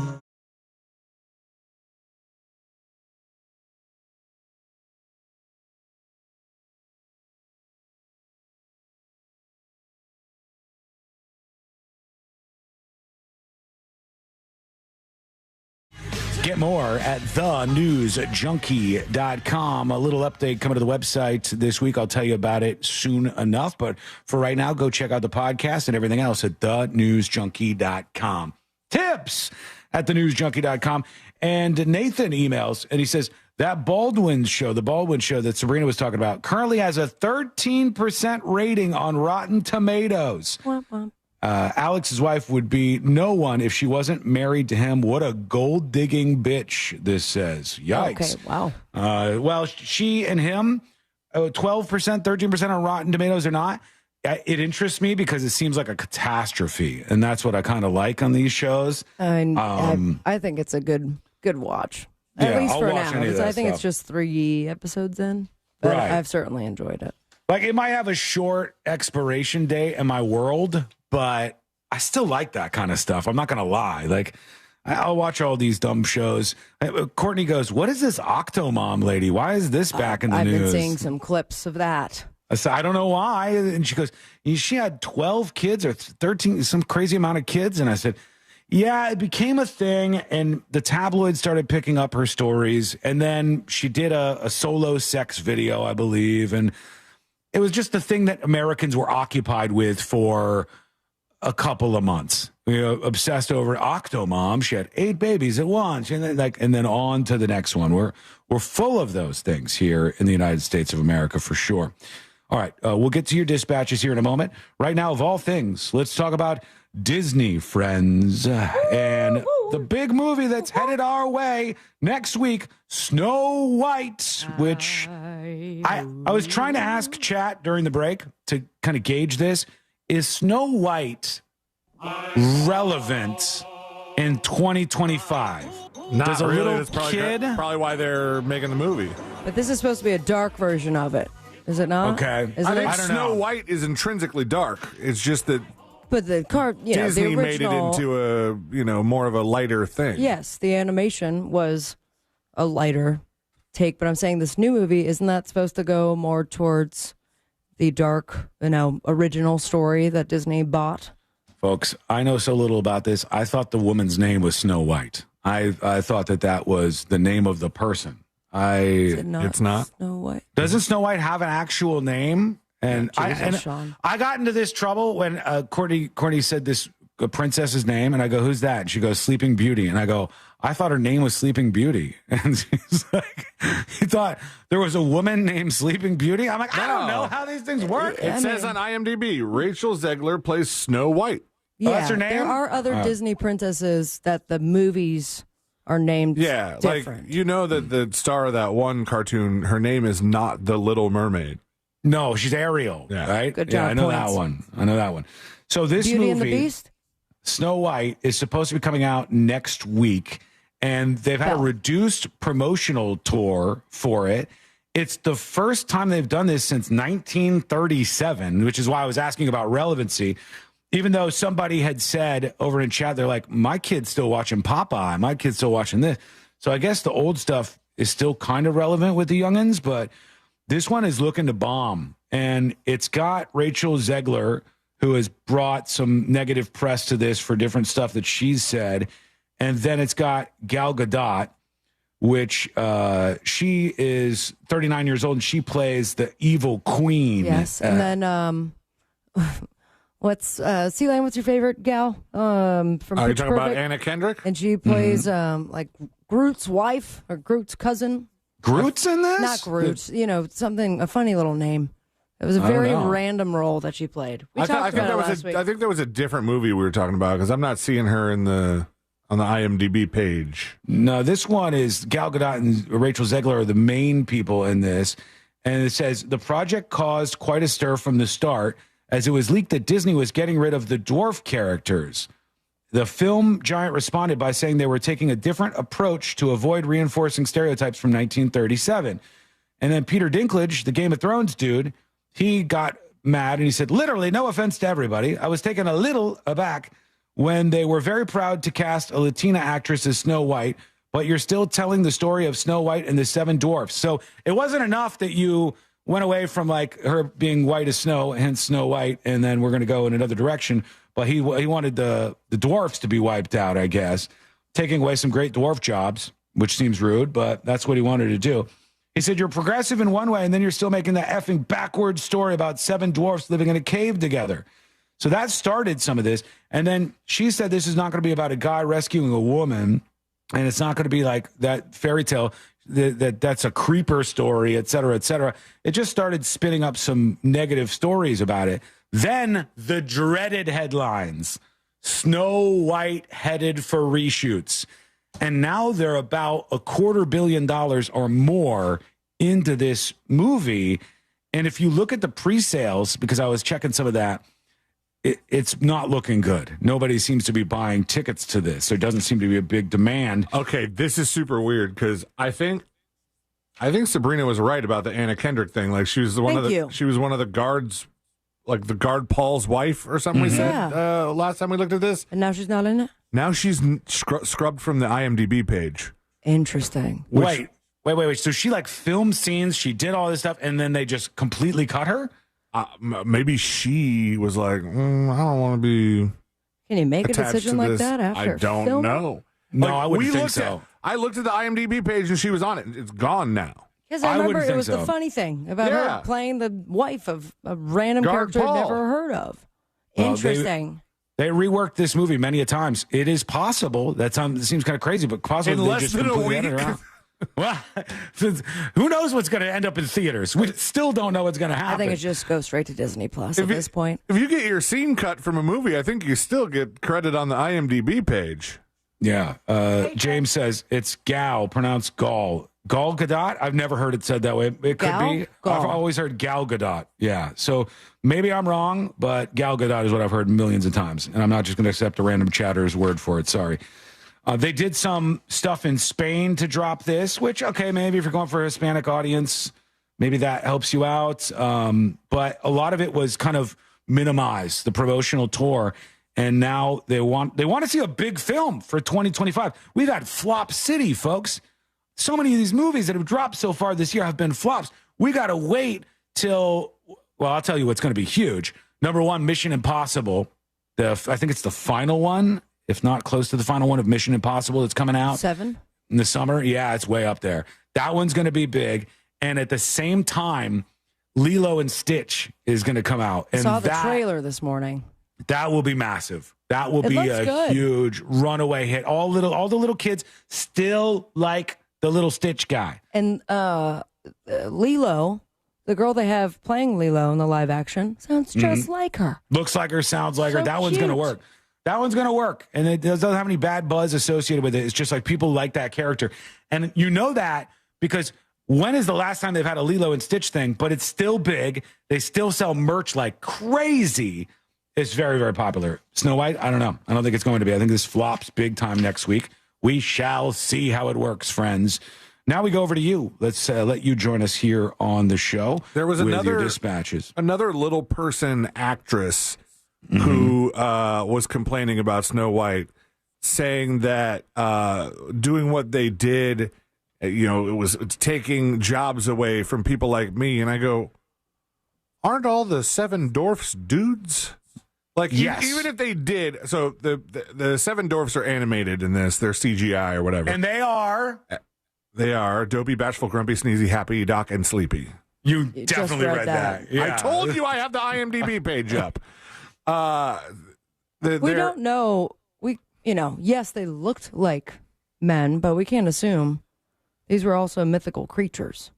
Get more at thenewsjunkie.com. A little update coming to the website this week. I'll tell you about it soon enough. But for right now, go check out the podcast and everything else at thenewsjunkie.com. Tips at thenewsjunkie.com. And Nathan emails, and he says, that Baldwin show, the Baldwin show that Sabrina was talking about, currently has a 13% rating on Rotten Tomatoes. Womp womp. Alex's wife would be no one if she wasn't married to him. What a gold-digging bitch, this says. Yikes. Okay, wow. Well, she and him, 12%, 13% on Rotten Tomatoes or not, it interests me because it seems like a catastrophe, and that's what I kind of like on these shows. I think it's a good watch. At least I'll for watch now. any of Because I that think stuff. it's just 3 episodes in. But Right. I've certainly enjoyed it. Like, it might have a short expiration date in my world, but I still like that kind of stuff. I'm not going to lie. Like, I'll watch all these dumb shows. Courtney goes, what is this Octomom lady? Why is this back in the I've news? been seeing some clips of that. I said, I don't know why. And she goes, she had 12 kids or 13, some crazy amount of kids. And I said, yeah, it became a thing. And the tabloids started picking up her stories. And then she did a solo sex video, I believe. And it was just the thing that Americans were occupied with for a couple of months. Obsessed over Octomom. She had 8 babies at once, and then on to the next one. We're full of those things here in the United States of America for sure. All right, we'll get to your dispatches here in a moment. Right now, of all things, let's talk about Disney, friends, and the big movie that's headed our way next week, Snow White, which I was trying to ask chat during the break to kind of gauge this. Is Snow White relevant in 2025? Not Does a really. little That's kid? probably why they're making the movie. But this is supposed to be a dark version of it. Is it not? Okay. Is I it think not? Snow White is intrinsically dark. It's just that But the car, Disney the original, made it into a more of a lighter thing. Yes, the animation was a lighter take, but I'm saying this new movie, isn't that supposed to go more towards the dark, original story that Disney bought? Folks, I know so little about this. I thought the woman's name was Snow White. I thought that was the name of the person. It's not. Snow White. Doesn't Snow White have an actual name? And Sean. I got into this trouble when Courtney said this princess's name, and I go, who's that? And she goes, Sleeping Beauty. And I go, I thought her name was Sleeping Beauty. And she's like, you thought there was a woman named Sleeping Beauty? I'm like, I don't know how these things work. It says on IMDb, Rachel Zegler plays Snow White. Yeah, that's her name? there are other Disney princesses that the movies are named different. That the star of that one cartoon, her name is not the Little Mermaid. No, she's Ariel, right? Good job, I know points. that one. So this Beauty movie, and the Beast? Snow White, is supposed to be coming out next week, and they've had a reduced promotional tour for it. It's the first time they've done this since 1937, which is why I was asking about relevancy. Even though somebody had said over in chat, they're like, my kid's still watching Popeye. My kid's still watching this. So I guess the old stuff is still kind of relevant with the youngins, but this one is looking to bomb. And it's got Rachel Zegler, who has brought some negative press to this for different stuff that she's said. And then it's got Gal Gadot, which she is 39 years old, and she plays the evil queen. Yes, and then what's Sea Lion? What's your favorite gal? From Are you Pitch talking about Perfect? Anna Kendrick? And she plays like Groot's wife or Groot's cousin. Groot's in this? Not Groot's. A funny little name. It was a I don't very know. random role that she played. We I talked think about that it was last week. I think there was a different movie we were talking about because I'm not seeing her on the IMDb page. No, this one is Gal Gadot and Rachel Zegler are the main people in this. And it says the project caused quite a stir from the start as it was leaked that Disney was getting rid of the dwarf characters. The film giant responded by saying they were taking a different approach to avoid reinforcing stereotypes from 1937. And then Peter Dinklage, the Game of Thrones dude, he got mad and he said, literally, no offense to everybody, I was taken a little aback when they were very proud to cast a Latina actress as Snow White, but you're still telling the story of Snow White and the Seven Dwarfs. So it wasn't enough that you went away from like her being white as snow, hence Snow White, and then we're going to go in another direction. But he wanted the dwarfs to be wiped out, I guess, taking away some great dwarf jobs, which seems rude, but that's what he wanted to do. He said, you're progressive in one way, and then you're still making that effing backwards story about seven dwarfs living in a cave together. So that started some of this. And then she said this is not going to be about a guy rescuing a woman, and it's not going to be like that fairy tale that's a creeper story, et cetera, et cetera. It just started spinning up some negative stories about it. Then the dreaded headlines, Snow White headed for reshoots. And now they're about $250 million or more into this movie. And if you look at the pre-sales, because I was checking some of that, it's not looking good. Nobody seems to be buying tickets to this. There doesn't seem to be a big demand. Okay, this is super weird because I think Sabrina was right about the Anna Kendrick thing. Like she was one of the guards, like the guard Paul's wife or something. We said last time we looked at this, and now she's not in it. Now she's scrubbed from the IMDb page. Interesting. Wait. So she like filmed scenes, she did all this stuff, and then they just completely cut her? Maybe she was like, I don't want to be. Can you make a decision like that after? I don't filming? know. No, I wouldn't think so. I looked at the IMDb page and she was on it. It's gone now. Because I remember it was the funny thing about her playing the wife of a random Guard character Paul. I'd never heard of. Well, Interesting. They reworked this movie many a times. It is possible. It seems kind of crazy, but possible In they less just than a completely week. edited it out. Well, who knows what's going to end up in theaters? We still don't know what's going to happen. I think it just goes straight to Disney Plus at this point. If you get your scene cut from a movie, I think you still get credit on the IMDb page. Yeah. James says it's Gal, pronounced Gal. Gal Gadot? I've never heard it said that way. It could be. I've always heard Gal Gadot. Yeah. So maybe I'm wrong, but Gal Gadot is what I've heard millions of times. And I'm not just going to accept a random chatter's word for it. Sorry. They did some stuff in Spain to drop this, which, okay, maybe if you're going for a Hispanic audience, maybe that helps you out. But a lot of it was kind of minimized, the promotional tour. And now they want to see a big film for 2025. We've had Flop City, folks. So many of these movies that have dropped so far this year have been flops. We got to wait till, well, I'll tell you what's going to be huge. Number one, Mission Impossible. I think it's the final one, if not close to the final one of Mission Impossible that's coming out. 7? In the summer. Yeah, it's way up there. That one's going to be big. And at the same time, Lilo and Stitch is going to come out. And I saw the trailer this morning. That will be massive. That will be a good. huge runaway hit. All the little kids still like the little Stitch guy. And Lilo, the girl they have playing Lilo in the live action, sounds just like her. Looks like her, sounds like her. So That one's going to cute. work. That one's going to work. And it doesn't have any bad buzz associated with it. It's just like people like that character. And you know that because when is the last time they've had a Lilo and Stitch thing? But it's still big. They still sell merch like crazy. It's very, very popular. Snow White, I don't know. I don't think it's going to be. I think this flops big time next week. We shall see how it works, friends. Now we go over to you. Let's let you join us here on the show. There was with your dispatches. Another little person actress who was complaining about Snow White, saying that doing what they did, it's taking jobs away from people like me. And I go, aren't all the Seven Dwarfs dudes? Like, yes. Even if they did, so the Seven Dwarfs are animated in this, they're CGI or whatever. And they are. They are Dopey, Bashful, Grumpy, Sneezy, Happy, Doc, and Sleepy. You definitely read that. Yeah. I told you I have the IMDb page up. We don't know. Yes, they looked like men, but we can't assume these were also mythical creatures.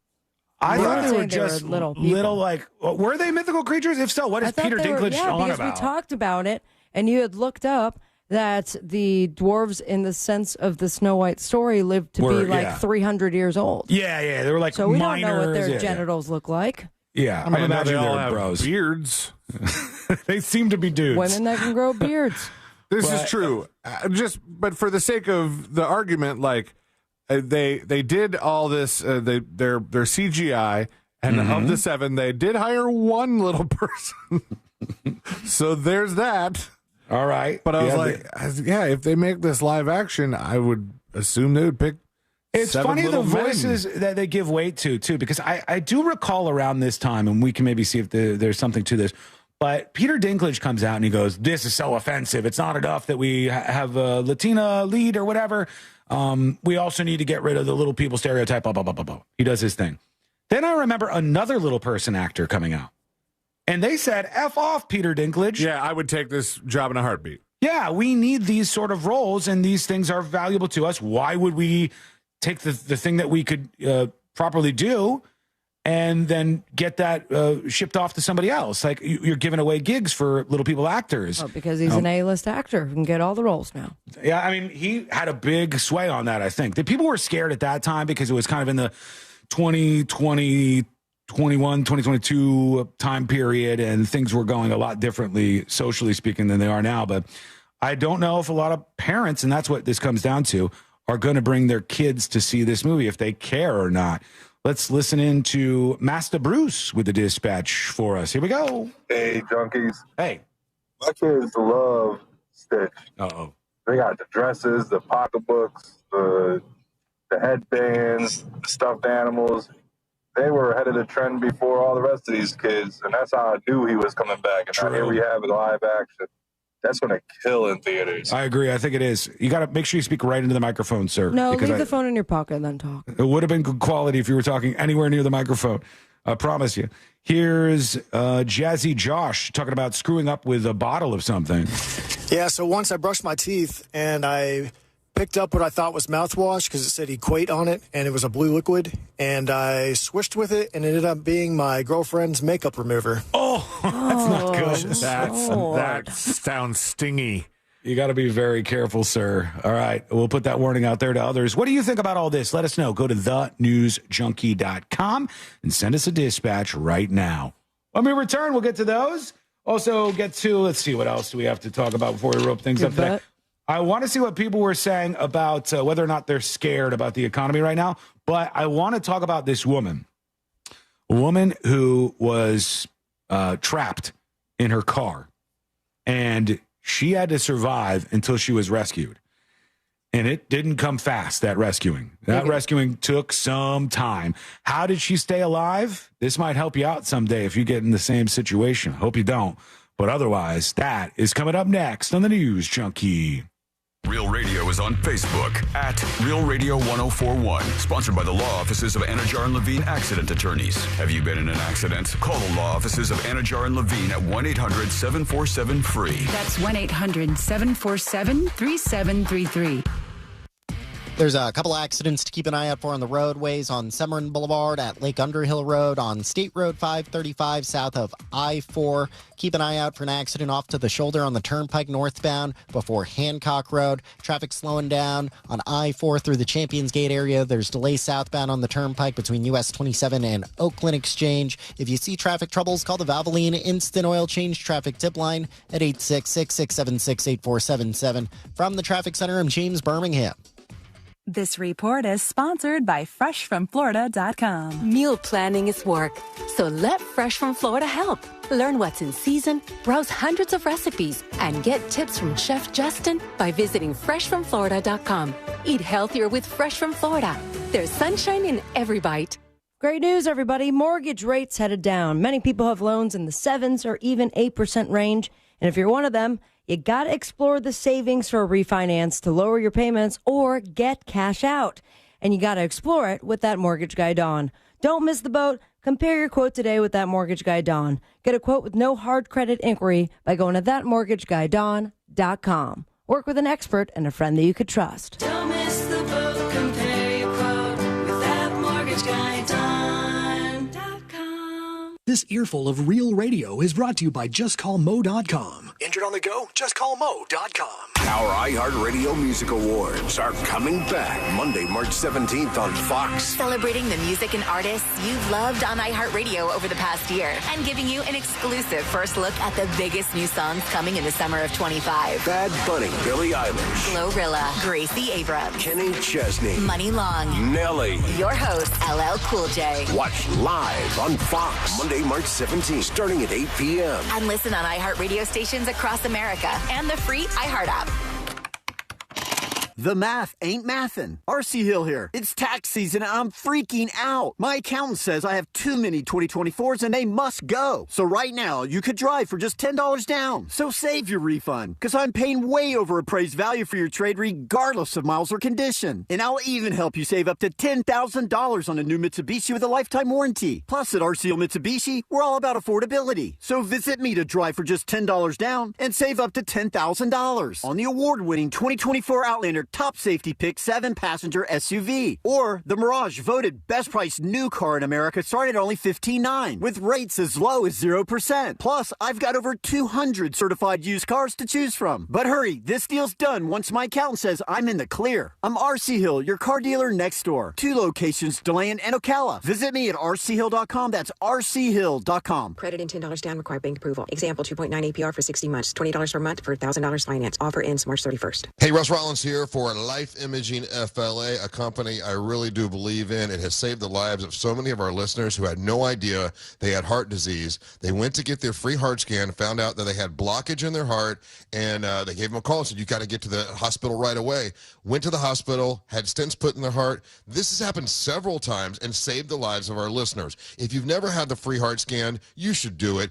I thought they were just little people. little, like, were they mythical creatures? If so, what is Peter Dinklage on because about? we talked about it, and you had looked up that the dwarves, in the sense of the Snow White story, lived to be like 300 years old. Yeah, they were like so we minors. don't know what their genitals look like. Yeah, I imagine they all they're have bros. beards. They seem to be dudes. Women that can grow beards. This is true. But for the sake of the argument, like they did all this. They're CGI, and of the 7, they did hire one little person. So there's that. All right, but I was if they make this live action, I would assume they would pick. It's funny the voices that they give weight to, too, because I do recall around this time, and we can maybe see if there's something to this, but Peter Dinklage comes out and he goes, this is so offensive. It's not enough that we have a Latina lead or whatever. We also need to get rid of the little people stereotype, blah, blah, blah, blah, blah. He does his thing. Then I remember another little person actor coming out, and they said, F off, Peter Dinklage. Yeah, I would take this job in a heartbeat. Yeah, we need these sort of roles, and these things are valuable to us. Why would we take the thing that we could properly do and then get that shipped off to somebody else? Like, you're giving away gigs for little people actors. Oh, because he's an A-list actor who can get all the roles now. Yeah, I mean, he had a big sway on that, I think. The people were scared at that time because it was kind of in the 2020, 2022 time period, and things were going a lot differently, socially speaking, than they are now. But I don't know if a lot of parents, and that's what this comes down to, are going to bring their kids to see this movie, if they care or not. Let's listen in to Master Bruce with the dispatch for us. Here we go. Hey, junkies. Hey. My kids love Stitch. Uh-oh. They got the dresses, the pocketbooks, the headbands, the stuffed animals. They were ahead of the trend before all the rest of these kids, and that's how I knew he was coming back. And now here we have it live action. That's going to kill in theaters. I agree. I think it is. You got to make sure you speak right into the microphone, sir. No, leave the phone in your pocket and then talk. It would have been good quality if you were talking anywhere near the microphone. I promise you. Here's Jazzy Josh talking about screwing up with a bottle of something. Yeah, so once I brushed my teeth and I picked up what I thought was mouthwash because it said Equate on it, and it was a blue liquid, and I swished with it, and it ended up being my girlfriend's makeup remover. Oh, that's not good. That sounds stingy. You got to be very careful, sir. All right, we'll put that warning out there to others. What do you think about all this? Let us know. Go to thenewsjunkie.com and send us a dispatch right now. When we return, we'll get to those. Also get to, let's see, what else do we have to talk about before we rope things up today? I want to see what people were saying about whether or not they're scared about the economy right now. But I want to talk about this woman. A woman who was trapped in her car. And she had to survive until she was rescued. And it didn't come fast, that rescuing. That rescuing took some time. How did she stay alive? This might help you out someday if you get in the same situation. Hope you don't. But otherwise, that is coming up next on the News Junkie. Real Radio is on Facebook at Real Radio 1041. Sponsored by the law offices of Anajar and Levine Accident Attorneys. Have you been in an accident? Call the law offices of Anajar and Levine at 1-800-747-FREE. That's 1-800-747-3733. There's a couple accidents to keep an eye out for on the roadways on Summerlin Boulevard, at Lake Underhill Road, on State Road 535 south of I-4. Keep an eye out for an accident off to the shoulder on the Turnpike northbound before Hancock Road. Traffic slowing down on I-4 through the Champions Gate area. There's delay southbound on the Turnpike between US 27 and Oakland Exchange. If you see traffic troubles, call the Valvoline Instant Oil Change Traffic Tip Line at 866-676-8477. From the Traffic Center, I'm James Birmingham. This report is sponsored by FreshFromFlorida.com. Meal planning is work, so let Fresh from Florida help. Learn what's in season, browse hundreds of recipes, and get tips from Chef Justin by visiting FreshFromFlorida.com. Eat healthier with Fresh from Florida. There's sunshine in every bite. Great news, everybody. Mortgage rates headed down. Many people have loans in the 7s or even 8% range. And if you're one of them, you got to explore the savings for a refinance to lower your payments or get cash out. and you got to explore it with that mortgage guy, Dawn. Don't miss the boat. Compare your quote today with that mortgage guy, Dawn. Get a quote with no hard credit inquiry by going to thatmortgageguydawn.com. Work with an expert and a friend that you could trust. Don't miss the boat. Compare your quote with thatmortgageguydawn.com. This earful of real radio is brought to you by JustCallMo.com. Injured on the go? JustCallMo.com. Our iHeartRadio Music Awards are coming back Monday, March 17th on Fox. Celebrating the music and artists you've loved on iHeartRadio over the past year and giving you an exclusive first look at the biggest new songs coming in the summer of 25. Bad Bunny, Billie Eilish, Glorilla, Gracie Abrams, Kenny Chesney, Money Long, Nelly. Your host, LL Cool J. Watch live on Fox Monday, March 17th, starting at 8 p.m. And listen on iHeartRadio stations across America and the free iHeart app. The math ain't mathin'. RC Hill here. It's tax season and I'm freaking out. My accountant says I have too many 2024s and they must go. So right now, you could drive for just $10 down. So save your refund, because I'm paying way over appraised value for your trade regardless of miles or condition. And I'll even help you save up to $10,000 on a new Mitsubishi with a lifetime warranty. Plus at RC Hill Mitsubishi, we're all about affordability. So visit me to drive for just $10 down and save up to $10,000 on the award-winning 2024 Outlander Top Safety Pick 7-passenger SUV, or the Mirage, voted best priced new car in America, starting at only $15,900 with rates as low as 0%. Plus, I've got over 200 certified used cars to choose from. But hurry, this deal's done once my accountant says I'm in the clear. I'm RC Hill, your car dealer next door. 2 locations, DeLand and Ocala. Visit me at rchill.com. That's rchill.com. Credit and $10 down, require bank approval. Example, 2.9 APR for 60 months, $20 per month for $1,000 finance. Offer ends March 31st. Hey, Russ Rollins here for Life Imaging FLA, a company I really do believe in. It has saved the lives of so many of our listeners who had no idea they had heart disease. They went to get their free heart scan, found out that they had blockage in their heart, and they gave them a call and said, you got to get to the hospital right away. Went to the hospital, had stents put in their heart. This has happened several times and saved the lives of our listeners. If you've never had the free heart scan, you should do it.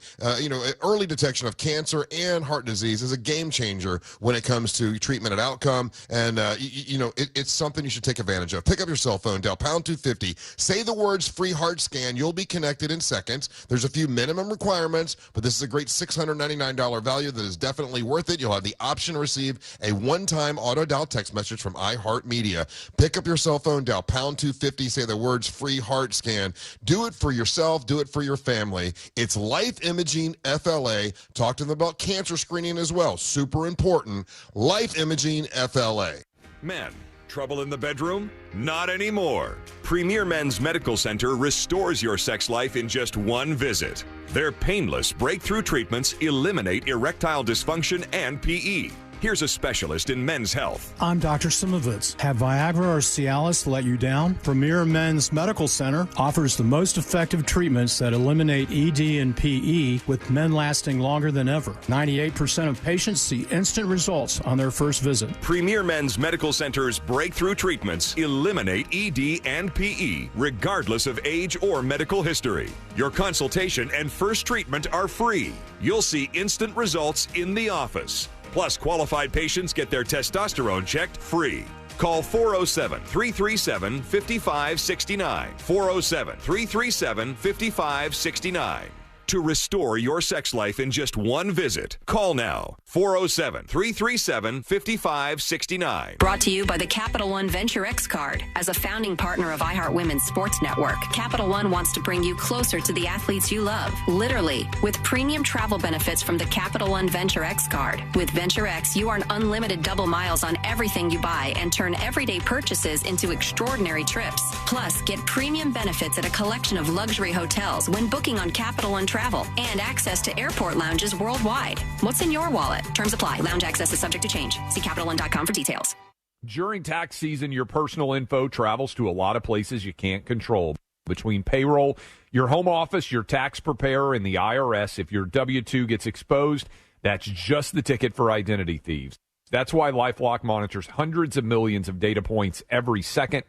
Early detection of cancer and heart disease is a game changer when it comes to treatment and outcome, and it's something you should take advantage of. Pick up your cell phone, dial pound 250, say the words free heart scan. You'll be connected in seconds. There's a few minimum requirements, but this is a great $699 value that is definitely worth it. You'll have the option to receive a one-time auto dial text message from iHeartMedia. Pick up your cell phone, dial pound 250, say the words free heart scan. Do it for yourself, do it for your family. It's Life Imaging FLA. Talk to them about cancer screening as well. Super important. Life Imaging FLA. Men, trouble in the bedroom? Not anymore. Premier Men's Medical Center restores your sex life in just one visit. Their painless breakthrough treatments eliminate erectile dysfunction and PE. Here's a specialist in men's health. I'm Dr. Simovitz. Have Viagra or Cialis let you down? Premier Men's Medical Center offers the most effective treatments that eliminate ED and PE, with men lasting longer than ever. 98% of patients see instant results on their first visit. Premier Men's Medical Center's breakthrough treatments eliminate ED and PE, regardless of age or medical history. Your consultation and first treatment are free. You'll see instant results in the office. Plus, qualified patients get their testosterone checked free. Call 407-337-5569. 407-337-5569. To restore your sex life in just one visit. Call now. 407-337-5569. Brought to you by the Capital One Venture X card. As a founding partner of iHeart Women's Sports Network, Capital One wants to bring you closer to the athletes you love. Literally, with premium travel benefits from the Capital One Venture X card. With Venture X, you earn unlimited double miles on everything you buy and turn everyday purchases into extraordinary trips. Plus, get premium benefits at a collection of luxury hotels when booking on Capital One Travel and access to airport lounges worldwide. What's in your wallet? Terms apply. Lounge access is subject to change. See CapitalOne.com for details. During tax season, your personal info travels to a lot of places you can't control. Between payroll, your home office, your tax preparer, and the IRS, if your W-2 gets exposed, that's just the ticket for identity thieves. That's why LifeLock monitors hundreds of millions of data points every second.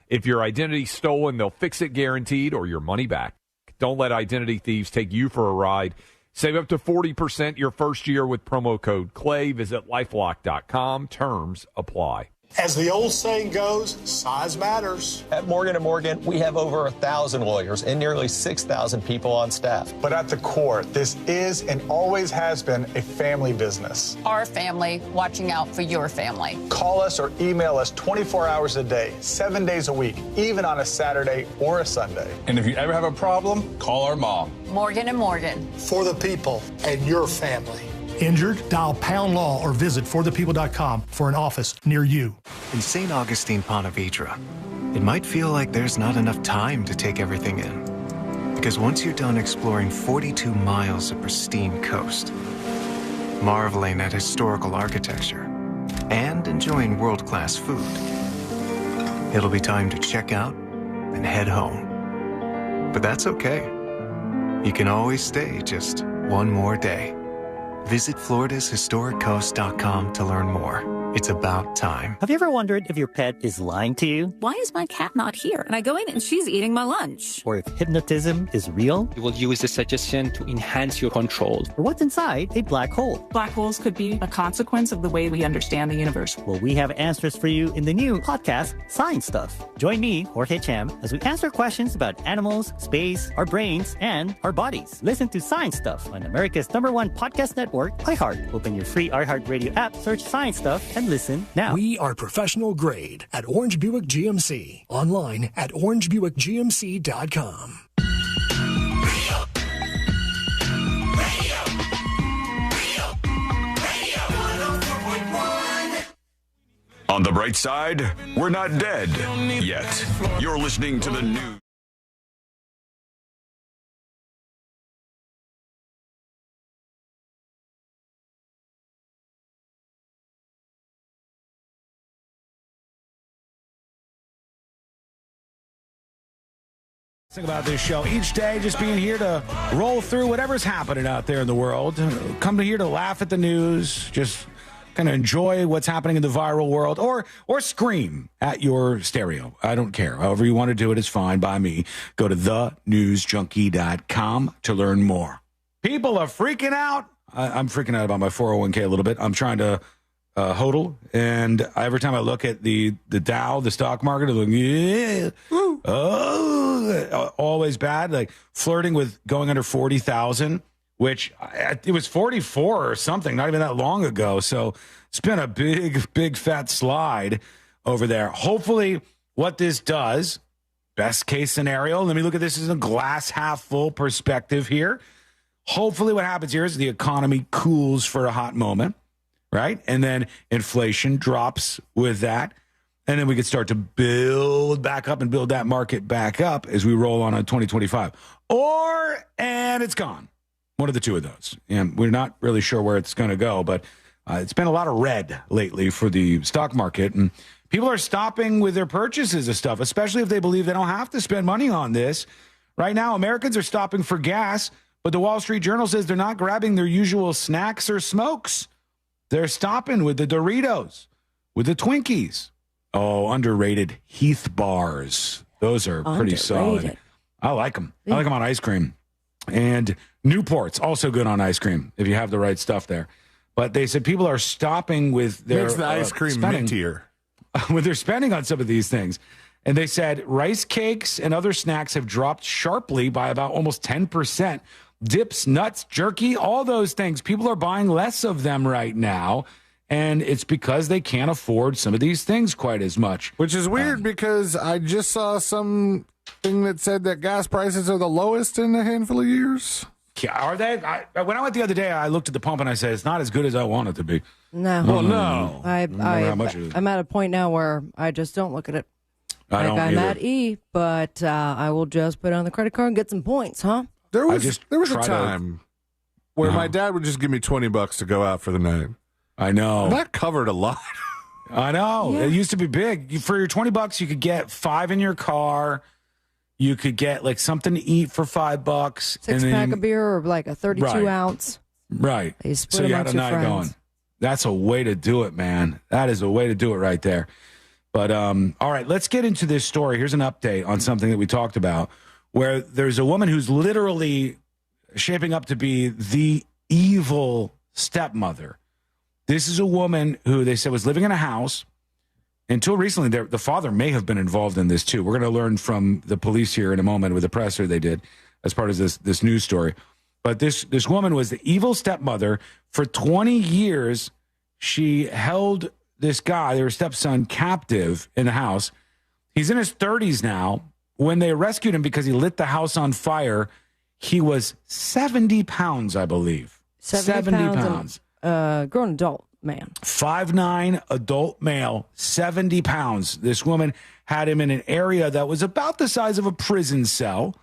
If your identity's stolen, they'll fix it guaranteed, or your money back. Don't let identity thieves take you for a ride. Save up to 40% your first year with promo code CLAY. Visit LifeLock.com. Terms apply. As the old saying goes, size matters. At Morgan & Morgan, we have over 1,000 lawyers and nearly 6,000 people on staff. But at the core, this is and always has been a family business. Our family watching out for your family. Call us or email us 24 hours a day, 7 days a week, even on a Saturday or a Sunday. And if you ever have a problem, call our mom. Morgan & Morgan. For the people and your family. Injured? Dial Pound Law or visit forthepeople.com for an office near you. In St. Augustine, Ponte Vedra, it might feel like there's not enough time to take everything in. Because once you're done exploring 42 miles of pristine coast, marveling at historical architecture, and enjoying world-class food, it'll be time to check out and head home. But that's okay. You can always stay just one more day. Visit FloridasHistoricCoast.com to learn more. It's about time. Have you ever wondered if your pet is lying to you? Why is my cat not here? And I go in and she's eating my lunch. Or if hypnotism is real? You will use the suggestion to enhance your control. Or what's inside a black hole? Black holes could be a consequence of the way we understand the universe. Well, we have answers for you in the new podcast, Science Stuff. Join me, Jorge Cham, as we answer questions about animals, space, our brains, and our bodies. Listen to Science Stuff on America's #1 podcast network, iHeart. Open your free iHeartRadio app, search Science Stuff, and listen now. We are professional grade at Orange Buick GMC. Online at orangebuickgmc.com. On the bright side, we're not dead yet. You're listening to the news. Think about this show each day, just being here to roll through whatever's happening out there in the world. Come to here to laugh at the news, just kind of enjoy what's happening in the viral world, or scream at your stereo. I don't care. However you want to do it is fine by me. Go to thenewsjunkie.com to learn more. People are freaking out. I'm freaking out about my 401k a little bit. I'm trying to hodl, and every time I look at the Dow, the stock market, I'm like, yeah, always bad. Like flirting with going under 40,000, which it was 44 or something, not even that long ago. So it's been a big fat slide over there. Hopefully, what this does, best case scenario. Let me look at this as a glass half full perspective here. Hopefully, what happens here is the economy cools for a hot moment. Right? And then inflation drops with that. And then we could start to build back up and build that market back up as we roll on 2025. And it's gone. One of the two of those. And we're not really sure where it's going to go, but it's been a lot of red lately for the stock market. And people are stopping with their purchases of stuff, especially if they believe they don't have to spend money on this. Right now, Americans are stopping for gas, but the Wall Street Journal says they're not grabbing their usual snacks or smokes. They're stopping with the Doritos, with the Twinkies. Oh, underrated Heath bars. Those are pretty solid. I like them. I like them on ice cream. And Newport's also good on ice cream if you have the right stuff there. But they said people are stopping with their Makes the ice cream mintier. With their spending on some of these things. And they said rice cakes and other snacks have dropped sharply by about almost 10%. Dips, nuts, jerky, all those things. People are buying less of them right now, and it's because they can't afford some of these things quite as much. Which is weird because I just saw something that said that gas prices are the lowest in a handful of years. Yeah, are they? When I went the other day, I looked at the pump and I said, it's not as good as I want it to be. No. Well, no. I'm at a point now where I just don't look at it. I'm at E, but I will just put it on the credit card and get some points, huh? There was a time where my dad would just give me $20 to go out for the night. I know. And that covered a lot. I know. Yeah. It used to be big. For your $20, you could get 5 in your car. You could get like something to eat for $5. Six-pack of beer or like a 32 ounce. Right. So you had a night going. That's a way to do it, man. That is a way to do it right there. But all right, let's get into this story. Here's an update on something that we talked about, where there's a woman who's literally shaping up to be the evil stepmother. This is a woman who they said was living in a house, until recently, the father may have been involved in this too. We're going to learn from the police here in a moment with the presser they did as part of this news story. But this woman was the evil stepmother. For 20 years, she held this guy, their stepson, captive in the house. He's in his 30s now. When they rescued him because he lit the house on fire, he was 70 pounds, I believe. 70 pounds. Grown adult man. 5'9", adult male, 70 pounds. This woman had him in an area that was about the size of a prison cell,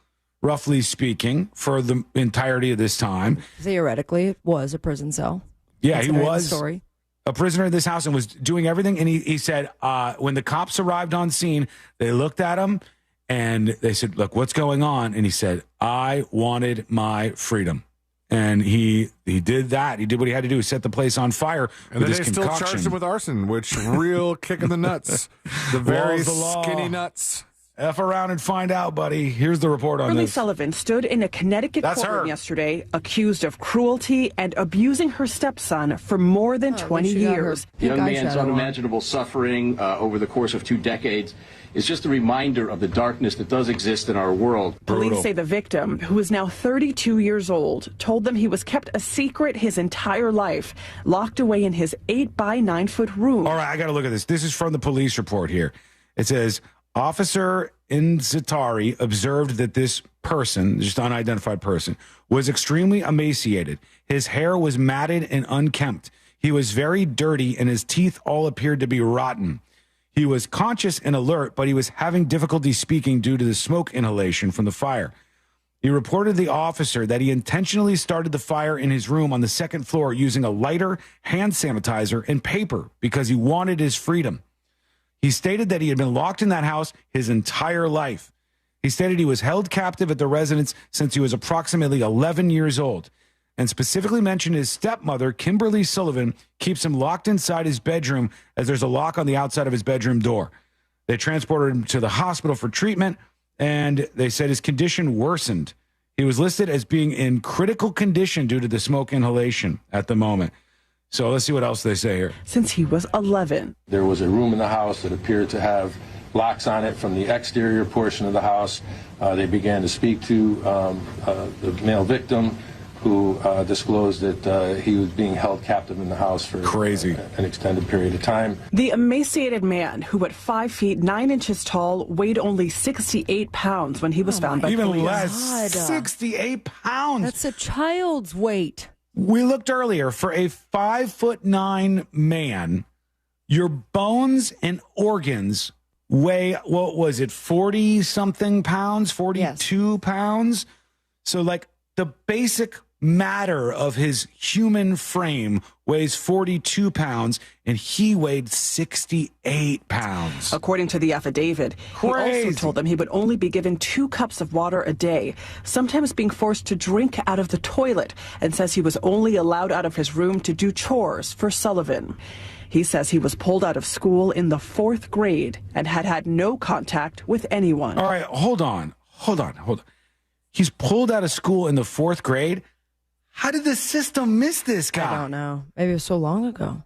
roughly speaking, for the entirety of this time. Theoretically, it was a prison cell. Yeah, he was story. a prisoner in this house and was doing everything. And he said when the cops arrived on scene, they looked at him and they said, look, what's going on? And he said, I wanted my freedom. And he did that. He did what he had to do. He set the place on fire. And then they still charged him with arson, which real kick in the nuts. The very skinny nuts. F around and find out, buddy. Here's the report on Shirley this. Sullivan stood in a Connecticut courtroom yesterday, accused of cruelty and abusing her stepson for more than 20 years. The young man's unimaginable suffering over the course of 2 decades is just a reminder of the darkness that does exist in our world. Police say the victim, who is now 32 years old, told them he was kept a secret his entire life, locked away in his 8 by 9 foot room. All right, I got to look at this. This is from the police report here. It says, Officer Inzatari observed that this person, just unidentified person, was extremely emaciated. His hair was matted and unkempt. He was very dirty and his teeth all appeared to be rotten. He was conscious and alert, but he was having difficulty speaking due to the smoke inhalation from the fire. He reported to the officer that he intentionally started the fire in his room on the 2nd floor using a lighter, hand sanitizer, and paper because he wanted his freedom. He stated that he had been locked in that house his entire life. He stated he was held captive at the residence since he was approximately 11 years old, and specifically mentioned his stepmother, Kimberly Sullivan, keeps him locked inside his bedroom as there's a lock on the outside of his bedroom door. They transported him to the hospital for treatment, and they said his condition worsened. He was listed as being in critical condition due to the smoke inhalation at the moment. So let's see what else they say here. Since he was 11. There was a room in the house that appeared to have locks on it from the exterior portion of the house. They began to speak to the male victim, who disclosed that he was being held captive in the house for an extended period of time. The emaciated man, who at 5 feet 9 inches tall, weighed only 68 pounds when he was found by Even police. less. 68 pounds. That's a child's weight. We looked earlier for a 5'9" man. Your bones and organs weigh, what was it, 40 something pounds, 42 pounds? So like the basic matter of his human frame weighs 42 pounds and he weighed 68 pounds. According to the affidavit, he also told them he would only be given 2 cups of water a day, sometimes being forced to drink out of the toilet, and says he was only allowed out of his room to do chores for Sullivan. He says he was pulled out of school in the 4th grade and had no contact with anyone. All right, hold on. He's pulled out of school in the 4th grade. How did the system miss this guy? I don't know. Maybe it was so long ago.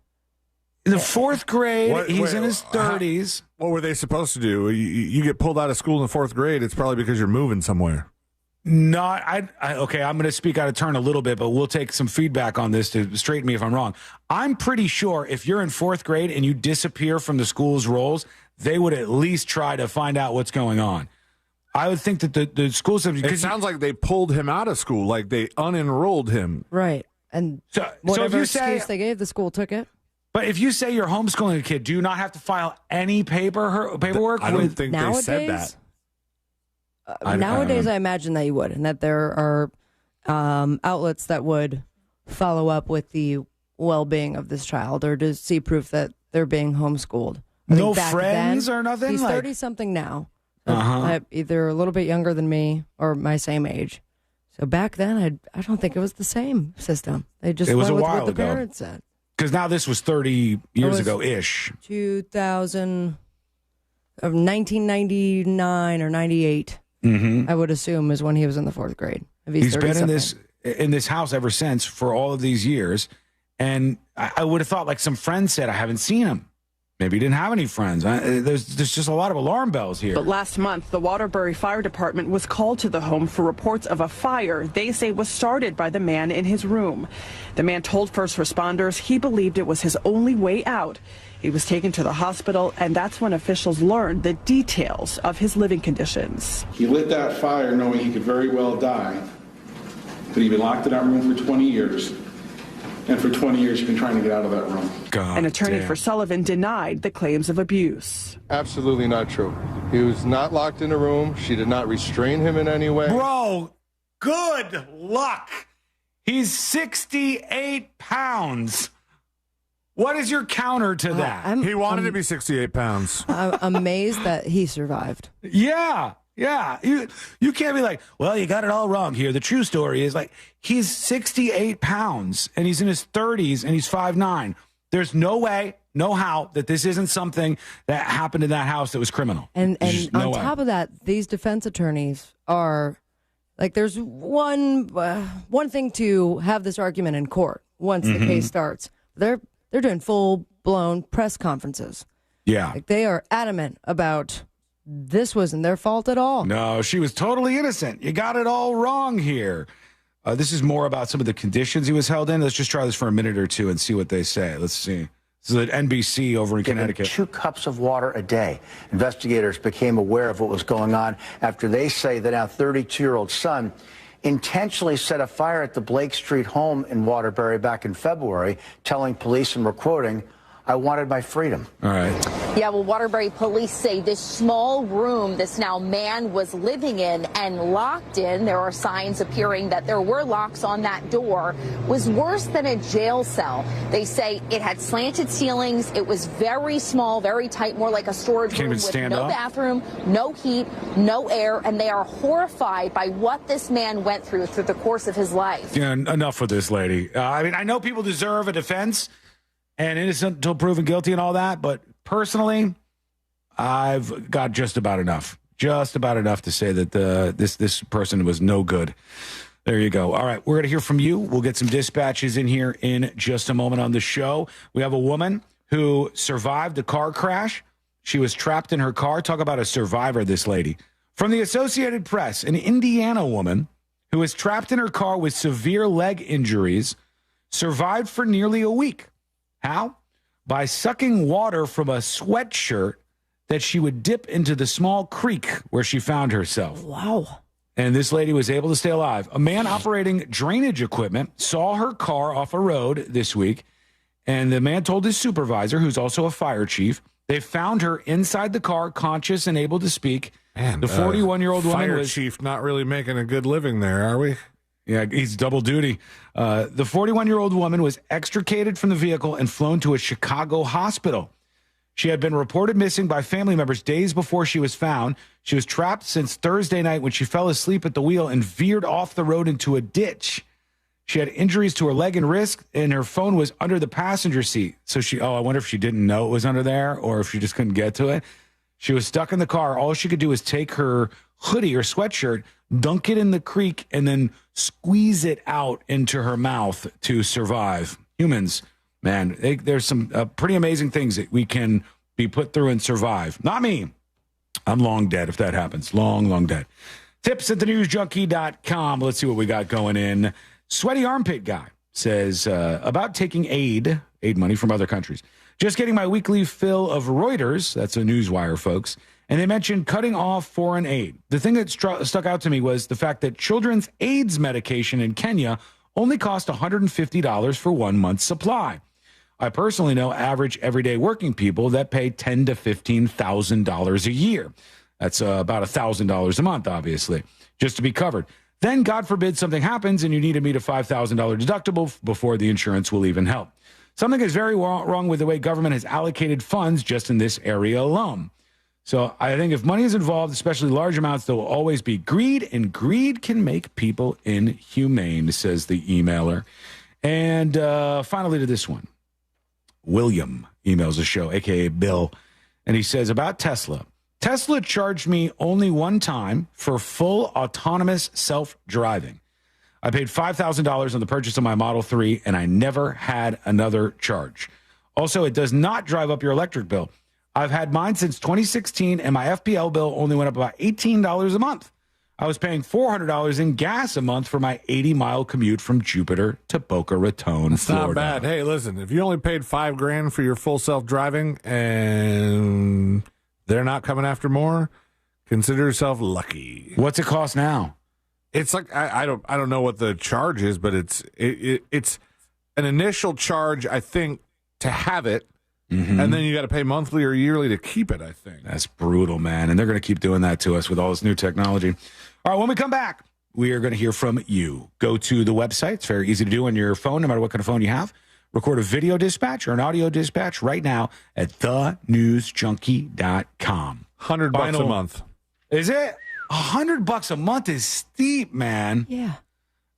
In the 4th grade, he's in his 30s. What were they supposed to do? You get pulled out of school in the 4th grade, it's probably because you're moving somewhere. Okay, I'm going to speak out of turn a little bit, but we'll take some feedback on this to straighten me if I'm wrong. I'm pretty sure if you're in 4th grade and you disappear from the school's rolls, they would at least try to find out what's going on. I would think that the school system... It sounds like they pulled him out of school, like they unenrolled him. Right. And whatever excuse they gave, the school took it. But if you say you're homeschooling a kid, do you not have to file any paperwork? I don't think they said that. Nowadays, I imagine that you would, and that there are outlets that would follow up with the well-being of this child or to see proof that they're being homeschooled. No friends or nothing? He's 30-something now. Either a little bit younger than me or my same age. So back then, I don't think it was the same system. They just went with what the parents said. Because now this was 30 years ago-ish. 1999 or 98, I would assume, is when he was in the 4th grade. He's been in this house ever since for all of these years. And I would have thought, like some friend said, I haven't seen him. Maybe he didn't have any friends. There's just a lot of alarm bells here. But last month, the Waterbury Fire Department was called to the home for reports of a fire they say was started by the man in his room. The man told first responders he believed it was his only way out. He was taken to the hospital, and that's when officials learned the details of his living conditions. He lit that fire knowing he could very well die, but he'd been locked in that room for 20 years. And for 20 years, he's been trying to get out of that room. An attorney for Sullivan denied the claims of abuse. Absolutely not true. He was not locked in a room. She did not restrain him in any way. Bro, good luck. He's 68 pounds. What is your counter to that? He wanted to be 68 pounds. I'm amazed that he survived. Yeah. You can't be like, well, you got it all wrong here. The true story is like he's 68 pounds and he's in his 30s and he's 5'9". There's no way, no how that this isn't something that happened in that house that was criminal. And on top of that, these defense attorneys are like, there's one thing to have this argument in court once the case starts. They're doing full blown press conferences. Yeah, like they are adamant about. This wasn't their fault at all. No, she was totally innocent. You got it all wrong here. This is more about some of the conditions he was held in. Let's just try this for a minute or two and see what they say. Let's see. This is at NBC over in Connecticut. 2 cups of water a day. Investigators became aware of what was going on after they say that our 32-year-old son intentionally set a fire at the Blake Street home in Waterbury back in February, telling police, and we're quoting, "I wanted my freedom." All right. Yeah, well, Waterbury police say this small room this now man was living in and locked in, there are signs appearing that there were locks on that door, was worse than a jail cell. They say it had slanted ceilings. It was very small, very tight, more like a storage room with no bathroom, no heat, no air, and they are horrified by what this man went through the course of his life. Yeah, enough with this lady. I mean, I know people deserve a defense and innocent until proven guilty and all that, but personally, I've got just about enough to say that this person was no good. There you go. All right, we're going to hear from you. We'll get some dispatches in here in just a moment on the show. We have a woman who survived a car crash. She was trapped in her car. Talk about a survivor, this lady. From the Associated Press, an Indiana woman who was trapped in her car with severe leg injuries survived for nearly a week. How? By sucking water from a sweatshirt that she would dip into the small creek where she found herself. Wow. And this lady was able to stay alive. A man operating drainage equipment saw her car off a road this week, and the man told his supervisor, who's also a fire chief, they found her inside the car, conscious and able to speak. Man, the 41-year-old woman fire was... chief not really making a good living there, are we? Yeah, he's double duty. The 41-year-old woman was extricated from the vehicle and flown to a Chicago hospital. She had been reported missing by family members days before she was found. She was trapped since Thursday night when she fell asleep at the wheel and veered off the road into a ditch. She had injuries to her leg and wrist, and her phone was under the passenger seat. So I wonder if she didn't know it was under there or if she just couldn't get to it. She was stuck in the car. All she could do was take her hoodie or sweatshirt, dunk it in the creek, and then squeeze it out into her mouth to survive. Humans, man, there's some pretty amazing things that we can be put through and survive. Not me. I'm long dead if that happens. Long dead. Tips at thenewsjunkie.com. Let's see what we got going in. Sweaty Armpit Guy says about taking aid money from other countries. Just getting my weekly fill of Reuters. That's a newswire, folks. And they mentioned cutting off foreign aid. The thing that stuck out to me was the fact that children's AIDS medication in Kenya only cost $150 for 1 month's supply. I personally know average everyday working people that pay $10,000 to $15,000 a year. That's about $1,000 a month, obviously, just to be covered. Then, God forbid, something happens and you need to meet a $5,000 deductible before the insurance will even help. Something is very wrong with the way government has allocated funds just in this area alone. So I think if money is involved, especially large amounts, there will always be greed, and greed can make people inhumane, says the emailer. And finally to this one. William emails the show, a.k.a. Bill, and he says about Tesla. Tesla charged me only one time for full autonomous self-driving. I paid $5,000 on the purchase of my Model 3, and I never had another charge. Also, it does not drive up your electric bill. I've had mine since 2016, and my FPL bill only went up about $18 a month. I was paying $400 in gas a month for my 80-mile commute from Jupiter to Boca Raton, It's Florida. not bad. Hey, listen, if you only paid $5,000 for your full self-driving and they're not coming after more, consider yourself lucky. What's it cost now? It's like I don't know what the charge is, but it's an initial charge, I think, to have it, and then you got to pay monthly or yearly to keep it, I think. That's brutal, man. And they're going to keep doing that to us with all this new technology. All right, when we come back, we are going to hear from you. Go to the website. It's very easy to do on your phone, no matter what kind of phone you have. Record a video dispatch or an audio dispatch right now at thenewsjunkie.com. $100 a month. Is it? $100 a month is steep, man. Yeah.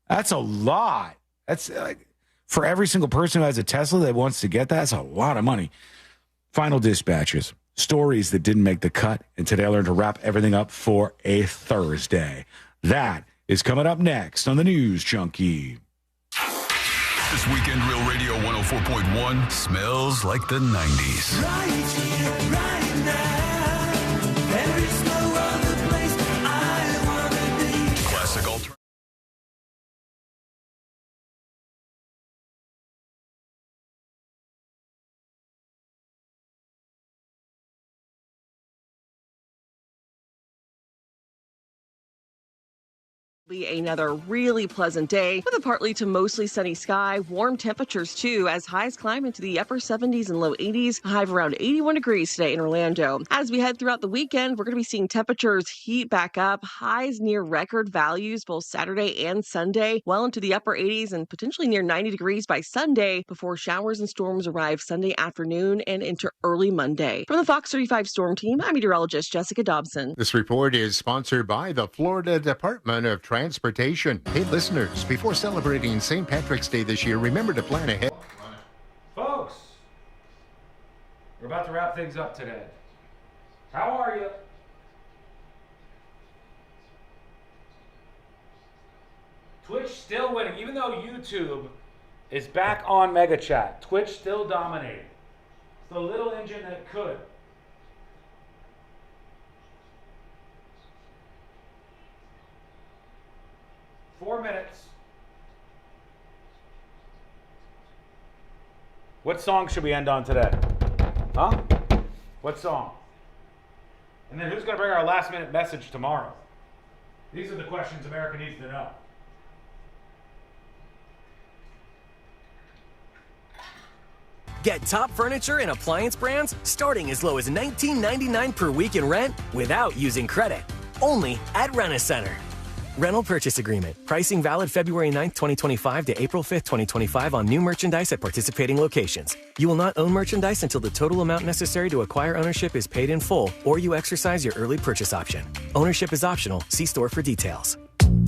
That's a lot. That's like for every single person who has a Tesla that wants to get that, that's a lot of money. Final dispatches. Stories that didn't make the cut. And today I learned to wrap everything up for a Thursday. That is coming up next on the News Junkie. This weekend, Real Radio 104.1 smells like the 90s. Right here, right now. There is no other place I want to be. Classic alternative. Another really pleasant day with a partly to mostly sunny sky, warm temperatures too, as highs climb into the upper 70s and low 80s, a high of around 81 degrees today in Orlando. As we head throughout the weekend, we're going to be seeing temperatures heat back up, highs near record values both Saturday and Sunday, well into the upper 80s and potentially near 90 degrees by Sunday before showers and storms arrive Sunday afternoon and into early Monday. From the Fox 35 Storm Team, I'm meteorologist Jessica Dobson. This report is sponsored by the Florida Department of Transportation. Hey, listeners, before celebrating St. Patrick's Day this year, remember to plan ahead. Folks, we're about to wrap things up today. How are you? Twitch still winning, even though YouTube is back on Mega Chat. Twitch still dominating. It's the little engine that could. Four minutes. What song should we end on today? Huh? What song? And then who's going to bring our last minute message tomorrow? These are the questions America needs to know. Get top furniture and appliance brands starting as low as $19.99 per week in rent without using credit. Only at Rent-A-Center. Rental purchase agreement. Pricing valid February 9th, 2025 to April 5th, 2025 on new merchandise at participating locations. You will not own merchandise until the total amount necessary to acquire ownership is paid in full or you exercise your early purchase option. Ownership is optional. See store for details.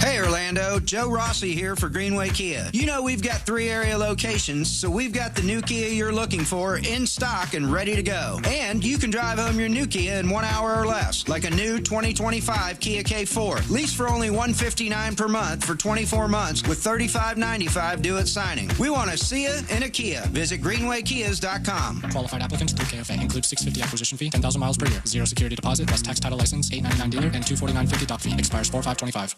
Hey Orlando, Joe Rossi here for Greenway Kia. You know we've got 3 area locations, so we've got the new Kia you're looking for in stock and ready to go. And you can drive home your new Kia in 1 hour or less, like a new 2025 Kia K4. Lease for only $159 per month for 24 months with $35.95 due at signing. We want to see you in a Kia. Visit greenwaykias.com. Qualified applicants through KFA includes $650 acquisition fee, 10,000 miles per year, 0 security deposit plus tax title license, $899 dealer, and $249.50 doc fee. Expires 4/5/25.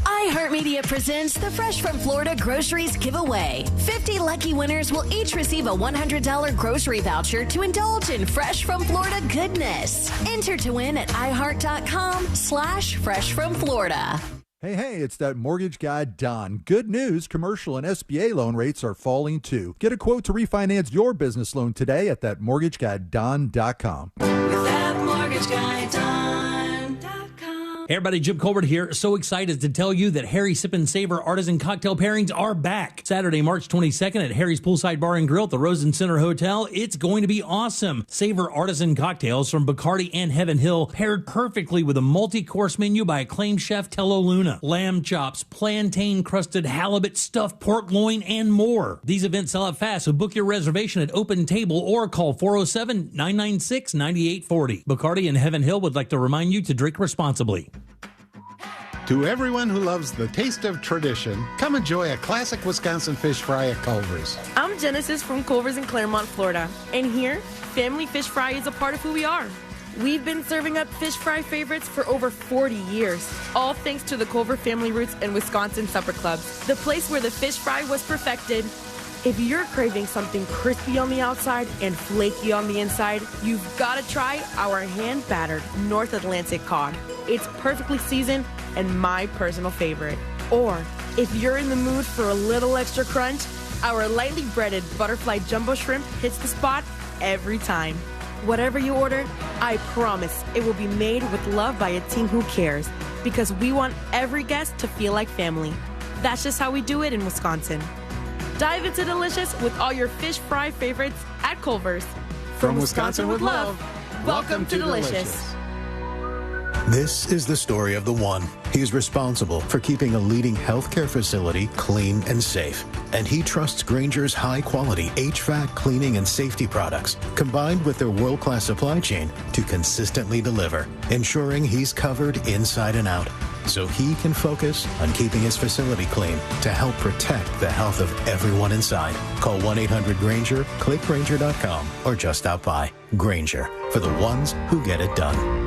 iHeartMedia presents the Fresh from Florida Groceries Giveaway. 50 lucky winners will each receive a $100 grocery voucher to indulge in Fresh from Florida goodness. Enter to win at iHeart.com/freshfromflorida. Hey, it's that mortgage guy, Don. Good news, commercial and SBA loan rates are falling too. Get a quote to refinance your business loan today at thatmortgageguyDon.com. That mortgage guy, Don. Hey everybody, Jim Colbert here. So excited to tell you that Harry's Sip and Savor Artisan Cocktail Pairings are back. Saturday, March 22nd at Harry's Poolside Bar and Grill at the Rosen Center Hotel. It's going to be awesome. Savor Artisan cocktails from Bacardi and Heaven Hill paired perfectly with a multi-course menu by acclaimed chef Tello Luna. Lamb chops, plantain-crusted halibut, stuffed pork loin, and more. These events sell out fast, so book your reservation at Open Table or call 407-996-9840. Bacardi and Heaven Hill would like to remind you to drink responsibly. To everyone who loves the taste of tradition, come enjoy a classic Wisconsin fish fry at Culver's. I'm Genesis from Culver's in Claremont, Florida. And here, family fish fry is a part of who we are. We've been serving up fish fry favorites for over 40 years, all thanks to the Culver family roots and Wisconsin supper clubs, the place where the fish fry was perfected. If you're craving something crispy on the outside and flaky on the inside, you've got to try our hand-battered North Atlantic cod. It's perfectly seasoned and my personal favorite. Or, if you're in the mood for a little extra crunch, our lightly breaded butterfly jumbo shrimp hits the spot every time. Whatever you order, I promise it will be made with love by a team who cares, because we want every guest to feel like family. That's just how we do it in Wisconsin. Dive into delicious with all your fish fry favorites at Culver's. From Wisconsin with love, welcome to Delicious. This is the story of the one. He's responsible for keeping a leading healthcare facility clean and safe. And he trusts Grainger's high-quality HVAC cleaning and safety products, combined with their world-class supply chain, to consistently deliver, ensuring he's covered inside and out, so he can focus on keeping his facility clean to help protect the health of everyone inside. Call 1-800-GRAINGER, click Grainger.com, or just stop by. Grainger, for the ones who get it done.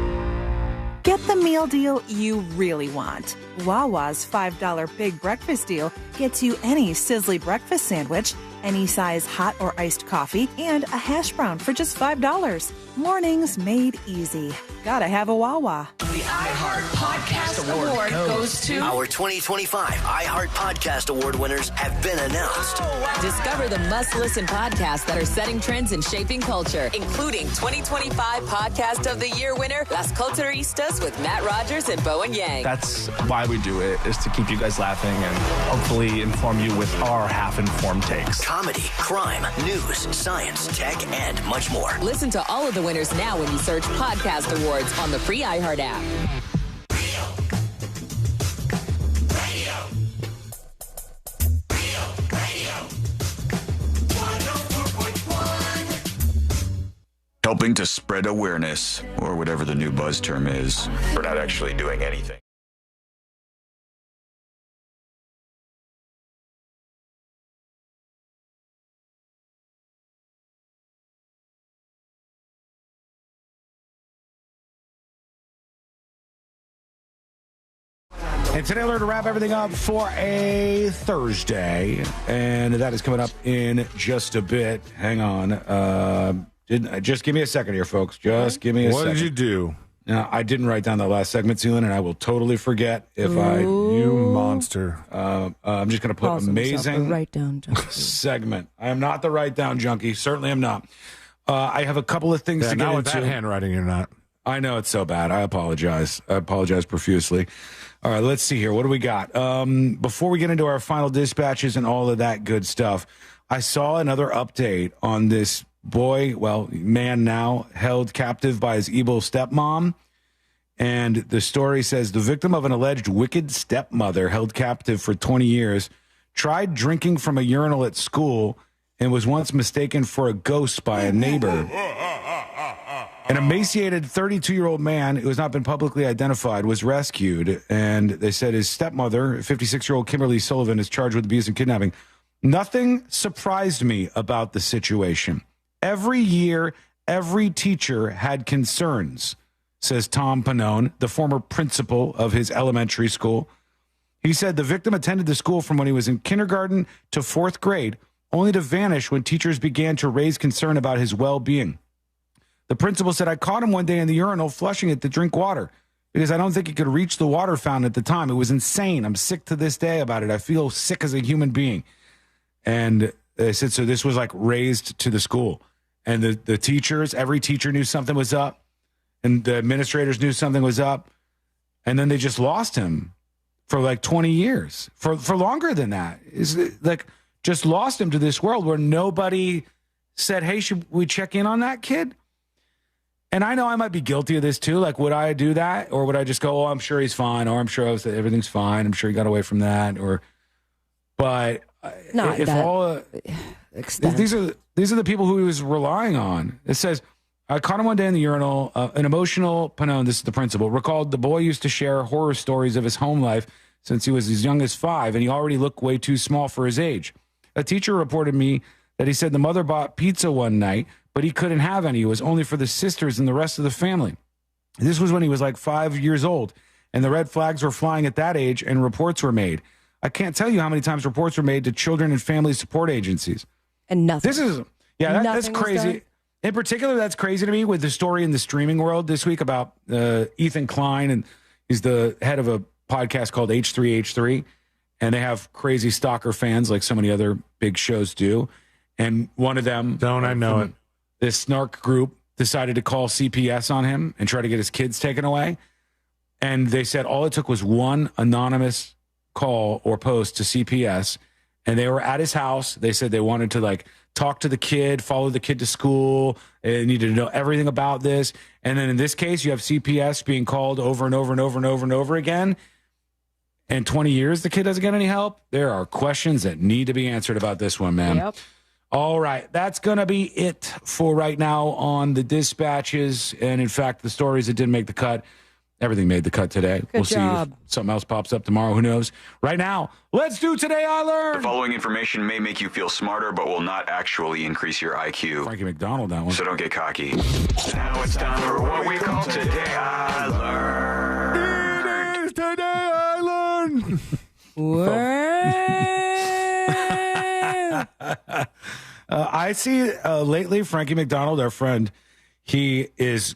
Get the meal deal you really want. Wawa's $5 Big Breakfast Deal gets you any sizzly breakfast sandwich, any size hot or iced coffee, and a hash brown for just $5. Mornings made easy. Gotta have a Wawa. The iHeart Podcast Award goes to... Our 2025 iHeart Podcast Award winners have been announced. Discover the must-listen podcasts that are setting trends and shaping culture, including 2025 Podcast of the Year winner, Las Culturistas with Matt Rogers and Bowen Yang. That's why we do it, is to keep you guys laughing and hopefully inform you with our half-informed takes. Comedy, crime, news, science, tech, and much more. Listen to all of the winners now when you search Podcast Awards on the free iHeart app. Helping to spread awareness, or whatever the new buzz term is, for not actually doing anything. And today we're going to wrap everything up for a Thursday, and that is coming up in just a bit. Hang on. Just give me a second here, folks. Just give me a second. What did you do? Now, I didn't write down that last segment, Sealand, and I will totally forget if You monster. I'm just going to put amazing write down junkie. segment. I am not the write down junkie. Certainly am not. I have a couple of things to get now into. with that handwriting, you're not. I know it's so bad. I apologize. I apologize profusely. All right, let's see here. What do we got? Before we get into our final dispatches and all of that good stuff, I saw another update on this man now, held captive by his evil stepmom. And the story says the victim of an alleged wicked stepmother held captive for 20 years, tried drinking from a urinal at school, and was once mistaken for a ghost by a neighbor. An emaciated 32-year-old man who has not been publicly identified was rescued, and they said his stepmother, 56-year-old Kimberly Sullivan, is charged with abuse and kidnapping. Nothing surprised me about the situation. Every year, every teacher had concerns, says Tom Panone, the former principal of his elementary school. He said the victim attended the school from when he was in kindergarten to fourth grade, only to vanish when teachers began to raise concern about his well-being. The principal said, I caught him one day in the urinal flushing it to drink water because I don't think he could reach the water fountain at the time. It was insane. I'm sick to this day about it. I feel sick as a human being. And they said, so this was like raised to the school. And the teachers, every teacher knew something was up. And the administrators knew something was up. And then they just lost him for like 20 years, for longer than that. Is like just lost him to this world where nobody said, hey, should we check in on that kid? And I know I might be guilty of this too. Like, would I do that? Or would I just go, oh, I'm sure he's fine. Or I'm sure everything's fine. I'm sure he got away from that. But Not if that all extent. these are the people who he was relying on. It says, I caught him one day in the urinal. An emotional Panone, this is the principal, recalled the boy used to share horror stories of his home life since he was as young as 5, and he already looked way too small for his age. A teacher reported me that he said the mother bought pizza one night, but he couldn't have any. It was only for the sisters and the rest of the family. This was when he was like 5 years old, and the red flags were flying at that age, and reports were made. I can't tell you how many times reports were made to children and family support agencies. And nothing. This is, that's crazy. In particular, that's crazy to me with the story in the streaming world this week about Ethan Klein, and he's the head of a podcast called H3H3, and they have crazy stalker fans like so many other big shows do. And one of them, this snark group decided to call CPS on him and try to get his kids taken away. And they said all it took was one anonymous call or post to CPS, and they were at his house. They said they wanted to talk to the kid, follow the kid to school. They needed to know everything about this. And then in this case, you have CPS being called over and over and over and over and over again. And 20 years, the kid doesn't get any help. There are questions that need to be answered about this one, man. Yep. All right. That's going to be it for right now on the dispatches. And in fact, the stories that didn't make the cut, everything made the cut today. We'll see if something else pops up tomorrow. Who knows? Right now, let's do Today I Learned. The following information may make you feel smarter, but will not actually increase your IQ. Frankie McDonald, that one. So don't get cocky. Now it's time for what we call Today I Learned. It is Today I Learned. I see lately Frankie McDonald, our friend, he is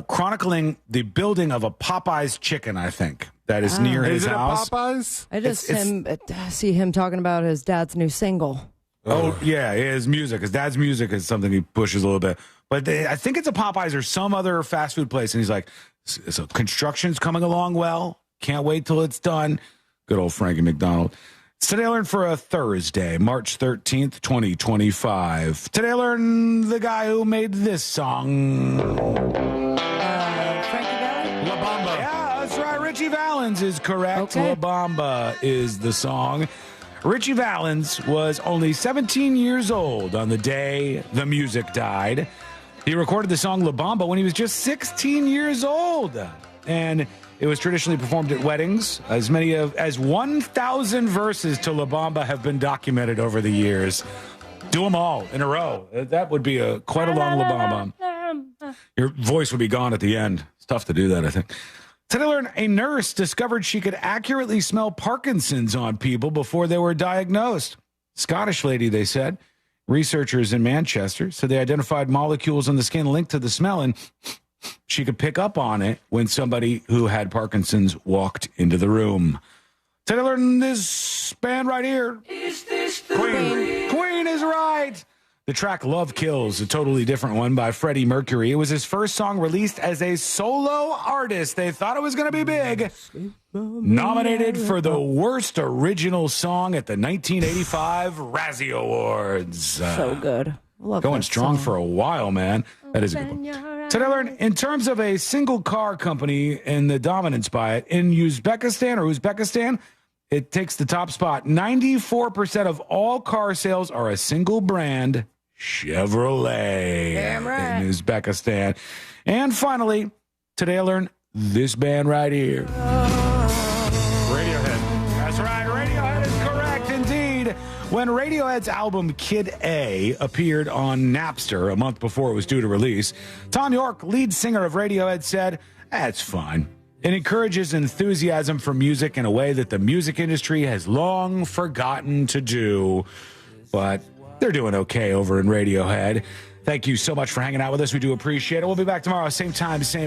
chronicling the building of a Popeyes chicken, I think, that is near his house. Is it a Popeyes? I just see him talking about his dad's new single. Oh, yeah, his music. His dad's music is something he pushes a little bit. But I think it's a Popeyes or some other fast food place. And he's like, so construction's coming along well. Can't wait till it's done. Good old Frankie McDonald. Today I Learned for a Thursday, March 13th, 2025. Today I Learned the guy who made this song. Frankie Valli? La Bamba. Yeah, that's right. Richie Valens is correct. Okay. La Bamba is the song. Richie Valens was only 17 years old on the day the music died. He recorded the song La Bamba when he was just 16 years old. And it was traditionally performed at weddings. As many as 1,000 verses to La Bamba have been documented over the years. Do them all in a row. That would be quite a long La Bamba. Your voice would be gone at the end. It's tough to do that, I think. Today I Learned a nurse discovered she could accurately smell Parkinson's on people before they were diagnosed. Scottish lady, they said. Researchers in Manchester said they identified molecules on the skin linked to the smell, and she could pick up on it when somebody who had Parkinson's walked into the room. Today I Learned this band right here. Is this the Queen. Queen is right. The track Love Kills, a totally different one by Freddie Mercury. It was his first song released as a solo artist. They thought it was going to be big. Nominated for the worst original song at the 1985 Razzie Awards. So good. Love Going that strong song. for a while, man. That is a good one. Today I Learned, in terms of a single car company and the dominance by it, in Uzbekistan, it takes the top spot. 94% of all car sales are a single brand, Chevrolet. Damn right. In Uzbekistan. And finally, today I Learned this band right here. Radiohead. That's right. Radiohead is correct indeed. When Radiohead's album Kid A appeared on Napster a month before it was due to release, Tom York, lead singer of Radiohead, said, "That's fine. It encourages enthusiasm for music in a way that the music industry has long forgotten to do." But they're doing okay over in Radiohead. Thank you so much for hanging out with us. We do appreciate it. We'll be back tomorrow, same time, same